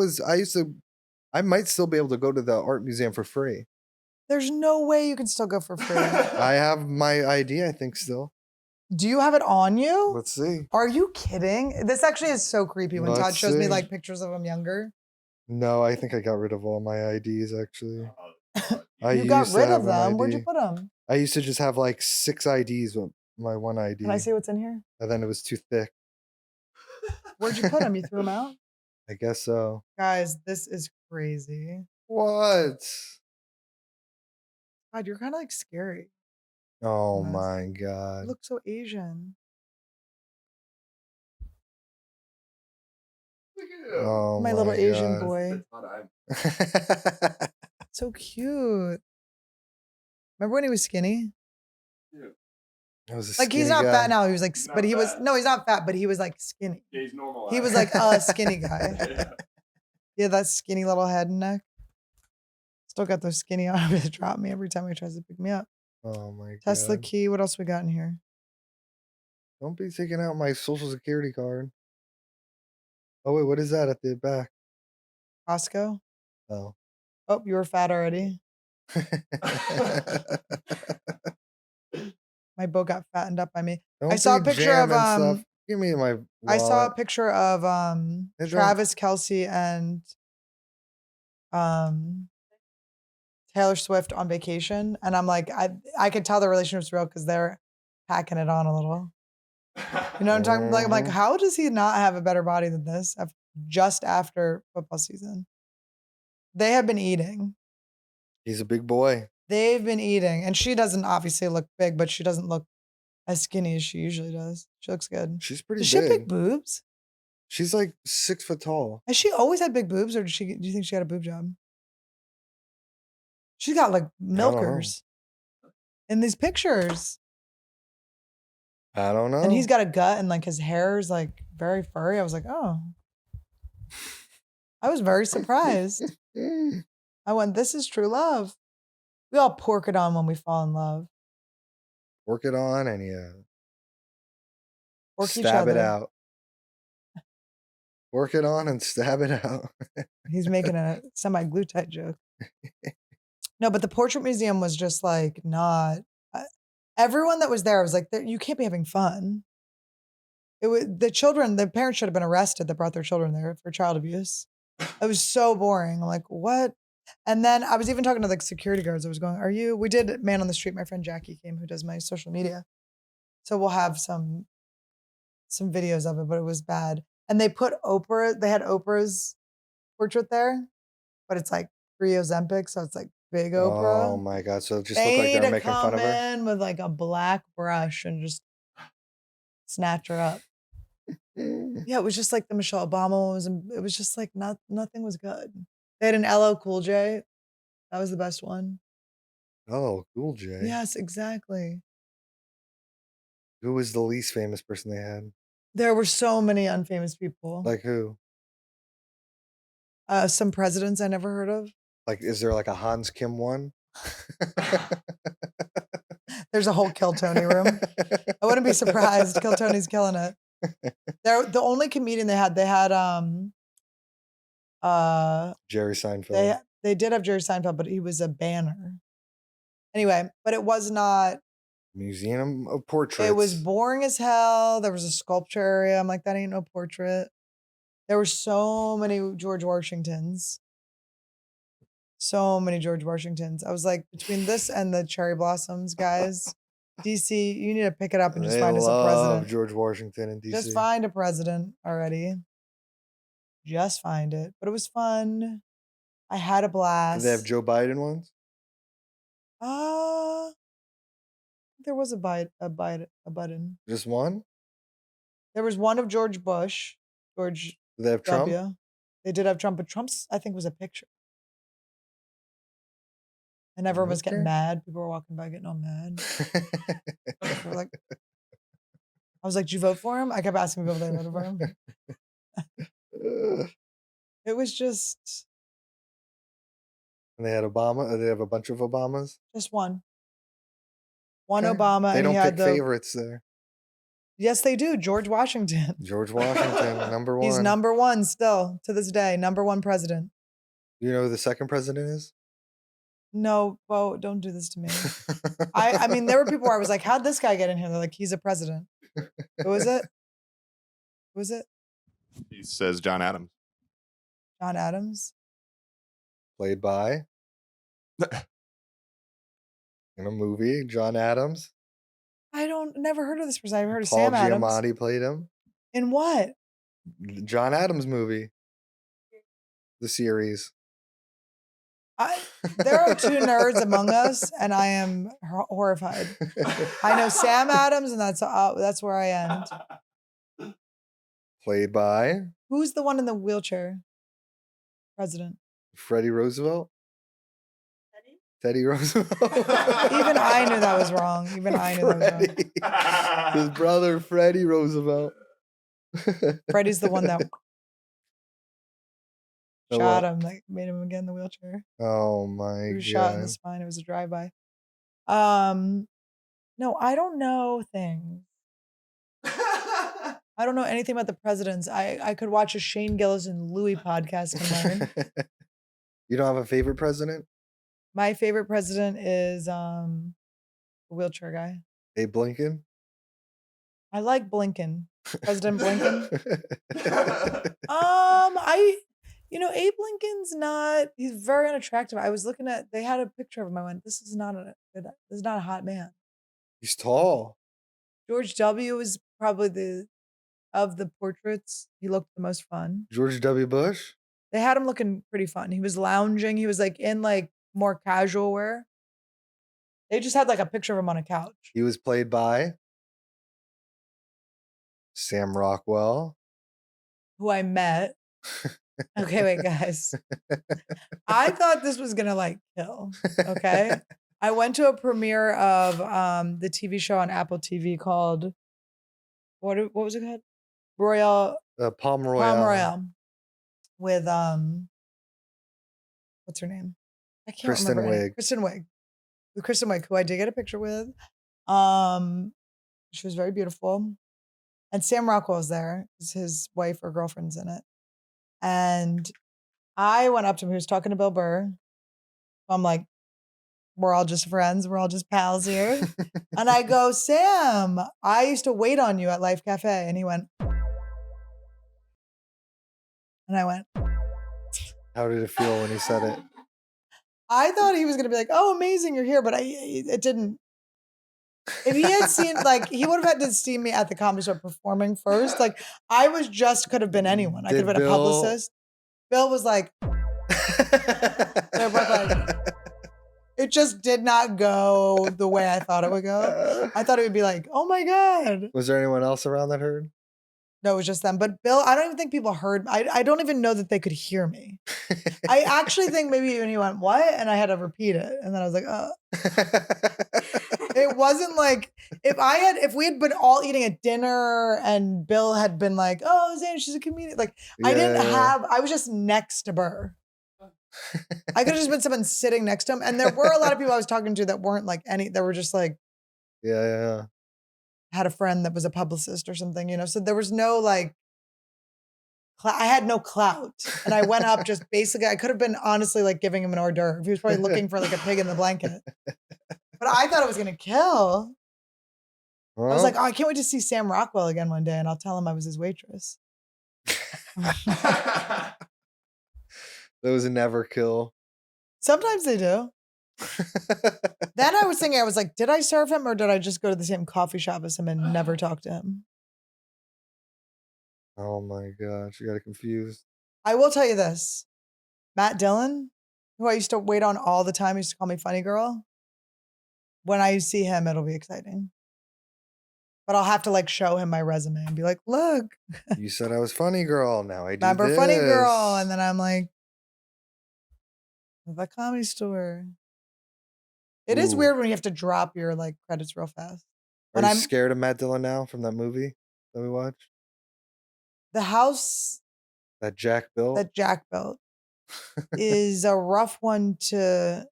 [SPEAKER 1] might still be able to go to the art museum for free.
[SPEAKER 2] There's no way you can still go for free.
[SPEAKER 1] I have my ID, I think, still.
[SPEAKER 2] Do you have it on you?
[SPEAKER 1] Let's see.
[SPEAKER 2] Are you kidding? This actually is so creepy when Todd
[SPEAKER 1] Let's
[SPEAKER 2] shows me
[SPEAKER 1] see.
[SPEAKER 2] like pictures of him younger.
[SPEAKER 1] No, I think I got rid of all my IDs actually.
[SPEAKER 2] You got rid of them. Where'd you put them?
[SPEAKER 1] I used to just have like 6 IDs with my one ID.
[SPEAKER 2] Can I see what's in here?
[SPEAKER 1] And then it was too thick.
[SPEAKER 2] Where'd you put them? You threw them out?
[SPEAKER 1] I guess so.
[SPEAKER 2] Guys, this is crazy.
[SPEAKER 1] What?
[SPEAKER 2] God, you're kind of like scary.
[SPEAKER 1] Oh
[SPEAKER 2] Yes.
[SPEAKER 1] my
[SPEAKER 2] You
[SPEAKER 1] god.
[SPEAKER 2] look so Asian.
[SPEAKER 1] Oh
[SPEAKER 2] My little Asian
[SPEAKER 1] God.
[SPEAKER 2] boy. So cute. Remember when he was skinny?
[SPEAKER 1] I was a
[SPEAKER 2] Like he's
[SPEAKER 1] skinny
[SPEAKER 2] not
[SPEAKER 1] guy.
[SPEAKER 2] fat now. He was like,
[SPEAKER 4] He's
[SPEAKER 2] but
[SPEAKER 4] not
[SPEAKER 2] he was
[SPEAKER 4] fat.
[SPEAKER 2] no, he's not fat, but he was like skinny.
[SPEAKER 4] Yeah, he's normal.
[SPEAKER 2] He was like a skinny guy.
[SPEAKER 4] Yeah.
[SPEAKER 2] Yeah, that skinny little head and neck. Still got those skinny arms that drop me every time he tries to pick me up.
[SPEAKER 1] Oh my
[SPEAKER 2] Tesla
[SPEAKER 1] god.
[SPEAKER 2] key. What else we got in here?
[SPEAKER 1] Don't be taking out my social security card. Oh wait, what is that at the back?
[SPEAKER 2] Costco.
[SPEAKER 1] Oh.
[SPEAKER 2] Oh, you were fat already. My boat got fattened up by me.
[SPEAKER 1] Don't
[SPEAKER 2] saw a
[SPEAKER 1] be
[SPEAKER 2] picture of,
[SPEAKER 1] jamming stuff. Give me my wallet.
[SPEAKER 2] I saw a picture of
[SPEAKER 1] Hey, John.
[SPEAKER 2] Travis Kelce and Taylor Swift on vacation, and I'm like, I could tell the relationship's real because they're packing it on a little. You know what I'm talking about? Like, I'm like,
[SPEAKER 1] Mhm.
[SPEAKER 2] how does he not have a better body than this just after football season? They have been eating.
[SPEAKER 1] He's a big boy.
[SPEAKER 2] They've been eating, and she doesn't obviously look big, but she doesn't look as skinny as she usually does. She looks good.
[SPEAKER 1] She's pretty
[SPEAKER 2] Does she have big
[SPEAKER 1] big.
[SPEAKER 2] boobs?
[SPEAKER 1] She's like 6 foot tall.
[SPEAKER 2] Has she always had big boobs, or do you think she had a boob job? She's got like
[SPEAKER 1] don't know.
[SPEAKER 2] milkers in these pictures.
[SPEAKER 1] I don't know.
[SPEAKER 2] And he's got a gut and like his hair is like very furry. I was like, oh. I was very surprised. I went, this is true love. We all pork it on when we fall in love.
[SPEAKER 1] Work it on and yeah.
[SPEAKER 2] Pork each
[SPEAKER 1] Stab it
[SPEAKER 2] other.
[SPEAKER 1] out. Work it on and stab it out.
[SPEAKER 2] He's making a semi-glutite joke. No, but the portrait museum was just like not. Everyone that was there was like, you can't be having fun. It was the parents should have been arrested that brought their children there for child abuse. It was so boring. I'm like, what? And then I was even talking to like security guards. I was going, we did Man on the Street. My friend Jackie came, who does my social media. So we'll have some videos of it, but it was bad. And they had Oprah's portrait there, but it's like free Ozempic. So it's like big Oprah.
[SPEAKER 1] Oh my god. So it just
[SPEAKER 2] They
[SPEAKER 1] looked like
[SPEAKER 2] need
[SPEAKER 1] they were
[SPEAKER 2] to
[SPEAKER 1] making fun
[SPEAKER 2] come
[SPEAKER 1] of her.
[SPEAKER 2] in with like a black brush and just snatch her up. Yeah, it was just like the Michelle Obama was. It was just like nothing was good. They had an LL Cool J. That was the best one.
[SPEAKER 1] Oh, Cool J.
[SPEAKER 2] Yes, exactly.
[SPEAKER 1] Who was the least famous person they had?
[SPEAKER 2] There were so many unfamous people.
[SPEAKER 1] Like who?
[SPEAKER 2] Some presidents I never heard of.
[SPEAKER 1] Like, is there like a Hans Kim one?
[SPEAKER 2] There's a whole Kill Tony room. I wouldn't be surprised. Kill Tony's killing it. They're the only comedian they had
[SPEAKER 1] Jerry Seinfeld.
[SPEAKER 2] they did have Jerry Seinfeld, but he was a banner. Anyway, but it was not.
[SPEAKER 1] Museum of Portraits.
[SPEAKER 2] It was boring as hell. There was a sculpture area. I'm like, that ain't no portrait. There were so many George Washingtons. So many George Washingtons. I was like, between this and the cherry blossoms, guys, DC, you need to pick it up and just
[SPEAKER 1] They
[SPEAKER 2] find us a
[SPEAKER 1] love
[SPEAKER 2] president.
[SPEAKER 1] George Washington in DC.
[SPEAKER 2] Just find a president already. Just find it. But it was fun. I had a
[SPEAKER 1] Did
[SPEAKER 2] blast.
[SPEAKER 1] they have Joe Biden ones?
[SPEAKER 2] There was a button.
[SPEAKER 1] Just one?
[SPEAKER 2] There was one of George Bush, George
[SPEAKER 1] Did they have Trump?
[SPEAKER 2] W. They did have Trump, but Trump's, I think, was a picture. And everyone was getting
[SPEAKER 1] Okay.
[SPEAKER 2] mad. People were walking by getting all mad. They were like, I was like, did you vote for him? I kept asking people if they voted for him. It was just
[SPEAKER 1] And they had Obama. They have a bunch of Obamas.
[SPEAKER 2] just one. One
[SPEAKER 1] Okay.
[SPEAKER 2] Obama.
[SPEAKER 1] They
[SPEAKER 2] and he
[SPEAKER 1] don't
[SPEAKER 2] had
[SPEAKER 1] pick
[SPEAKER 2] the,
[SPEAKER 1] favorites there.
[SPEAKER 2] yes, they do. George Washington.
[SPEAKER 1] George Washington, number one.
[SPEAKER 2] He's number one still to this day. Number one president.
[SPEAKER 1] You know who the second president is?
[SPEAKER 2] No, Bo, don't do this to me. I mean, there were people where I was like, how'd this guy get in here? They're like, he's a president. Who is it? Who is it?
[SPEAKER 4] He says John Adams.
[SPEAKER 2] John Adams?
[SPEAKER 1] Played by in a movie, John Adams.
[SPEAKER 2] Never heard of this person. I've heard of
[SPEAKER 1] Paul
[SPEAKER 2] Sam Adams.
[SPEAKER 1] Giamatti played him.
[SPEAKER 2] In what?
[SPEAKER 1] John Adams movie. The series.
[SPEAKER 2] There are two nerds among us, and I am horrified. I know Sam Adams, and that's where I end.
[SPEAKER 1] Played by
[SPEAKER 2] Who's the one in the wheelchair? President.
[SPEAKER 1] Freddie Roosevelt. Teddy Roosevelt.
[SPEAKER 2] Even I knew that was wrong. Even I knew that was wrong.
[SPEAKER 1] Freddie. His brother, Freddie Roosevelt.
[SPEAKER 2] Freddie's the one that
[SPEAKER 1] Oh,
[SPEAKER 2] shot
[SPEAKER 1] what?
[SPEAKER 2] him, like made him get in the wheelchair.
[SPEAKER 1] Oh my
[SPEAKER 2] He was shot in
[SPEAKER 1] god.
[SPEAKER 2] the spine. It was a drive-by. No, I don't know things. I don't know anything about the presidents. I could watch a Shane Gillis and Louis podcast and learn.
[SPEAKER 1] You don't have a favorite president?
[SPEAKER 2] My favorite president is the wheelchair guy.
[SPEAKER 1] Abe Lincoln?
[SPEAKER 2] I like Blinken. President Blinken. Abe Lincoln's he's very unattractive. I was looking at, they had a picture of him. I went, this is not a hot man.
[SPEAKER 1] He's tall.
[SPEAKER 2] George W. was probably of the portraits, he looked the most fun.
[SPEAKER 1] George W. Bush?
[SPEAKER 2] They had him looking pretty fun. He was lounging. He was like in like more casual wear. They just had like a picture of him on a couch.
[SPEAKER 1] He was played by Sam Rockwell.
[SPEAKER 2] Who I met. Okay, wait, guys. I thought this was gonna like kill. Okay. I went to a premiere of the TV show on Apple TV called what was it called?
[SPEAKER 1] Palm Royale.
[SPEAKER 2] Palm Royale. With what's her name? I can't
[SPEAKER 1] Kristen
[SPEAKER 2] remember.
[SPEAKER 1] Wiig.
[SPEAKER 2] Kristen Wiig. With Kristen Wiig, who I did get a picture with. She was very beautiful. And Sam Rockwell was there. His wife or girlfriend's in it. And I went up to him. He was talking to Bill Burr. I'm like, we're all just friends. We're all just pals here. And I go, Sam, I used to wait on you at Life Cafe. And he went. And I went.
[SPEAKER 1] How did it feel when he said it?
[SPEAKER 2] I thought he was going to be like, oh, amazing, you're here. But it didn't. If he had seen, like, he would have had to see me at the Comedy Store performing first. Like, I could have been anyone. I could have been a publicist. Bill was like, they're both like, it just did not go the way I thought it would go. I thought it would be like, oh my God.
[SPEAKER 1] Was there anyone else around that heard?
[SPEAKER 2] No, it was just them. But Bill, I don't even think people heard. I don't even know that they could hear me. I actually think maybe when he went, what? And I had to repeat it. And then I was like, oh. It wasn't like, if we had been all eating at dinner and Bill had been like, oh, Zane, she's a comedian. Like, I was just next to Burr. I could have just been someone sitting next to him. And there were a lot of people I was talking to that weren't like that were just like,
[SPEAKER 1] Yeah.
[SPEAKER 2] had a friend that was a publicist or something, so there was no like, I had no clout. And I went up just basically, I could have been honestly like giving him an hors d'oeuvre. He was probably looking for like a pig in the blanket. But I thought it was going to kill.
[SPEAKER 1] Well,
[SPEAKER 2] I was like, oh, I can't wait to see Sam Rockwell again one day and I'll tell him I was his waitress.
[SPEAKER 1] those never kill.
[SPEAKER 2] Sometimes they do. Then I was thinking, I was like, did I serve him or did I just go to the same coffee shop as him and never talk to him?
[SPEAKER 1] Oh my gosh, you got it confused.
[SPEAKER 2] I will tell you this. Matt Dillon, who I used to wait on all the time, used to call me funny girl. When I see him, it'll be exciting. But I'll have to like show him my resume and be like, look,
[SPEAKER 1] You said I was funny girl. Now I do
[SPEAKER 2] remember
[SPEAKER 1] this.
[SPEAKER 2] funny girl. And then I'm like, the Comedy Store. It is
[SPEAKER 1] Ooh.
[SPEAKER 2] weird when you have to drop your like credits real fast.
[SPEAKER 1] Are
[SPEAKER 2] When
[SPEAKER 1] you
[SPEAKER 2] I'm
[SPEAKER 1] scared of Matt Dillon now from that movie that we watched?
[SPEAKER 2] the house
[SPEAKER 1] That Jack built?
[SPEAKER 2] that Jack built is a rough one to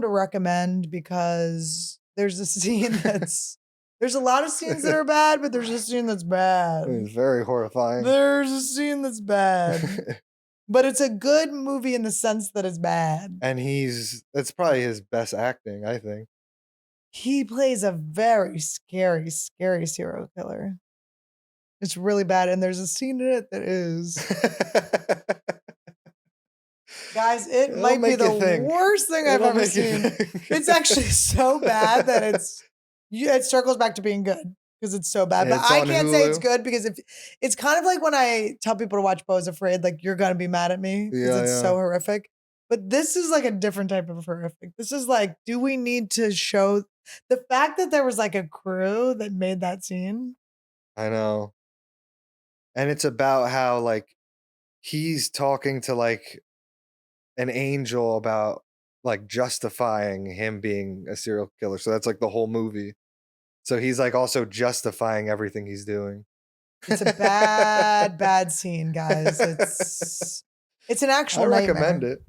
[SPEAKER 2] recommend because there's a scene there's a lot of scenes that are bad, but there's a scene that's bad.
[SPEAKER 1] It's very horrifying.
[SPEAKER 2] There's a scene that's bad. But it's a good movie in the sense that it's bad.
[SPEAKER 1] And it's probably his best acting, I think.
[SPEAKER 2] He plays a very scary, scary serial killer. It's really bad. And there's a scene in it that is, guys, it might be the worst thing I've ever seen. It's actually so bad that it circles back to being good because it's so bad.
[SPEAKER 1] Yeah,
[SPEAKER 2] But
[SPEAKER 1] it's
[SPEAKER 2] I
[SPEAKER 1] on
[SPEAKER 2] can't say it's
[SPEAKER 1] Hulu.
[SPEAKER 2] good because if it's kind of like when I tell people to watch Beau's Afraid, like you're gonna be mad at me because
[SPEAKER 1] Yeah,
[SPEAKER 2] it's
[SPEAKER 1] yeah.
[SPEAKER 2] so horrific. But this is like a different type of horrific. This is like, do we need to show the fact that there was like a crew that made that scene?
[SPEAKER 1] I know. And it's about how like he's talking to like an angel about like justifying him being a serial killer. So that's like the whole movie. So he's like also justifying everything he's doing.
[SPEAKER 2] It's a bad, bad scene, guys. It's an actual
[SPEAKER 1] I
[SPEAKER 2] nightmare.
[SPEAKER 1] recommend it.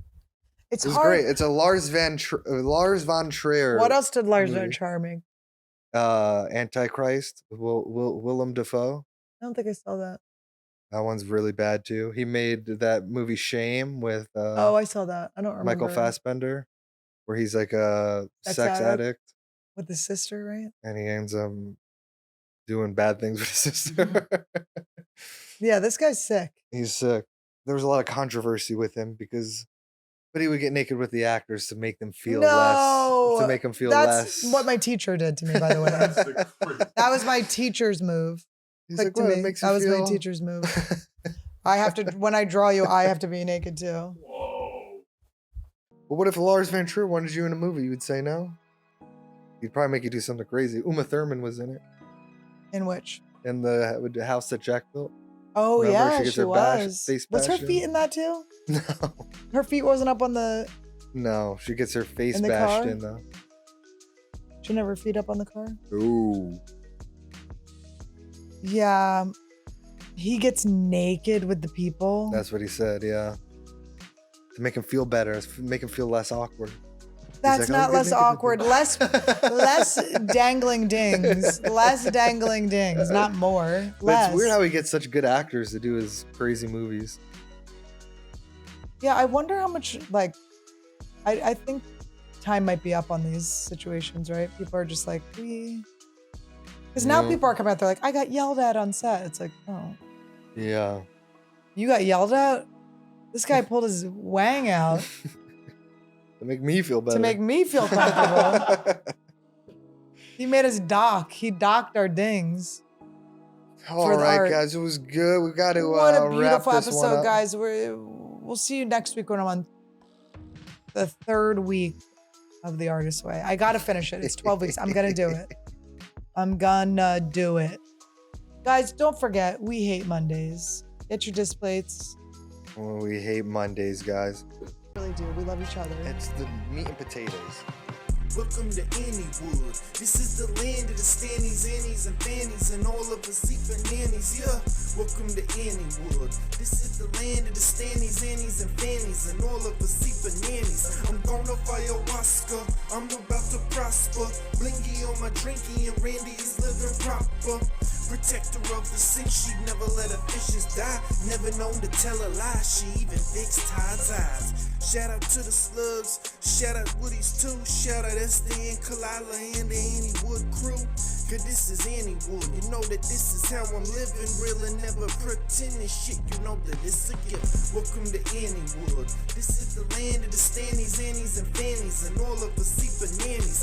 [SPEAKER 2] It's
[SPEAKER 1] It's
[SPEAKER 2] hard.
[SPEAKER 1] great. It's a Lars von Trier.
[SPEAKER 2] What else did Lars von
[SPEAKER 1] movie.
[SPEAKER 2] Trier make?
[SPEAKER 1] Antichrist. Willem Dafoe.
[SPEAKER 2] I don't think I saw that.
[SPEAKER 1] That one's really bad too. He made that movie Shame with
[SPEAKER 2] Oh, I saw that. I don't remember.
[SPEAKER 1] Michael Fassbender, where he's like a
[SPEAKER 2] Sex
[SPEAKER 1] sex
[SPEAKER 2] addict.
[SPEAKER 1] addict,
[SPEAKER 2] With the sister, right?
[SPEAKER 1] and he ends up doing bad things with his sister.
[SPEAKER 2] Yeah, this guy's sick.
[SPEAKER 1] He's sick. There was a lot of controversy with him but he would get naked with the actors to make them feel less. To make them feel
[SPEAKER 2] That's
[SPEAKER 1] less.
[SPEAKER 2] what my teacher did to me, by the way. That was my teacher's move.
[SPEAKER 1] He's
[SPEAKER 2] Click
[SPEAKER 1] like,
[SPEAKER 2] to
[SPEAKER 1] "What, it
[SPEAKER 2] me.
[SPEAKER 1] makes you
[SPEAKER 2] That was my
[SPEAKER 1] feel-"
[SPEAKER 2] teacher's move. I have to, when I draw you, I have to be naked too.
[SPEAKER 1] But what if Lars von Trier wanted you in a movie? You would say no? He'd probably make you do something crazy. Uma Thurman was in it.
[SPEAKER 2] In which?
[SPEAKER 1] In the house that Jack built.
[SPEAKER 2] Oh,
[SPEAKER 1] Remember,
[SPEAKER 2] yeah,
[SPEAKER 1] she gets
[SPEAKER 2] she
[SPEAKER 1] her
[SPEAKER 2] was.
[SPEAKER 1] face
[SPEAKER 2] Was her
[SPEAKER 1] bashed in?
[SPEAKER 2] feet in that too?
[SPEAKER 1] No.
[SPEAKER 2] Her feet wasn't up on the,
[SPEAKER 1] No, she gets her face
[SPEAKER 2] In the
[SPEAKER 1] bashed
[SPEAKER 2] car?
[SPEAKER 1] in though.
[SPEAKER 2] she never feet up on the car?
[SPEAKER 1] Ooh.
[SPEAKER 2] Yeah. He gets naked with the people.
[SPEAKER 1] That's what he said, yeah. To make him feel better, make him feel less awkward.
[SPEAKER 2] That's
[SPEAKER 1] like, "Oh,
[SPEAKER 2] not
[SPEAKER 1] get
[SPEAKER 2] less
[SPEAKER 1] naked with
[SPEAKER 2] awkward.
[SPEAKER 1] me."
[SPEAKER 2] Less dangling dings. Less dangling dings, not more.
[SPEAKER 1] But
[SPEAKER 2] Less.
[SPEAKER 1] it's weird how he gets such good actors to do his crazy movies.
[SPEAKER 2] Yeah, I wonder how much, like, I think time might be up on these situations, right? People are just like, because now
[SPEAKER 1] Yeah.
[SPEAKER 2] people are coming out, they're like, I got yelled at on set. It's like, oh,
[SPEAKER 1] Yeah.
[SPEAKER 2] you got yelled at? This guy pulled his wang out
[SPEAKER 1] To make me feel better.
[SPEAKER 2] to make me feel comfortable. He made us dock. He docked our dings.
[SPEAKER 1] All
[SPEAKER 2] the
[SPEAKER 1] right,
[SPEAKER 2] art.
[SPEAKER 1] guys, it was good. We got to
[SPEAKER 2] What a
[SPEAKER 1] wrap
[SPEAKER 2] beautiful
[SPEAKER 1] this one
[SPEAKER 2] episode,
[SPEAKER 1] up.
[SPEAKER 2] guys. We'll see you next week when I'm on the third week of The Artist's Way. I got to finish it. It's 12 weeks. I'm going to do it. I'm gonna do it. Guys, don't forget, we hate Mondays. Get your displates.
[SPEAKER 1] Well, we hate Mondays, guys.
[SPEAKER 2] We really do. We love each other.
[SPEAKER 1] It's the meat and potatoes.
[SPEAKER 5] Welcome to Anniewood. This is the land of the Stannies, Annies, and Fannies, and all of the sleeping nannies. Yeah, welcome to Anniewood. This is the land of the Stannies, Annies, and Fannies, and all of the sleeping nannies. I'm gonna ayahuasca. I'm about to prosper. Blingy on my drinky, and Randy is living proper. Protector of the sick, she never let her fishes die. Never known to tell a lie, she even fixed Todd's eyes. Shout out to the slugs, shout out Woodies too. Shout out Escalator and Kalila and the Anniewood crew. Cause this is Anniewood, you know that this is how I'm living. Real and never pretending shit, you know that it's a gift. Welcome to Anniewood. This is the land of the Stannies, Annies, and Fannies, and all of the sleeping nannies.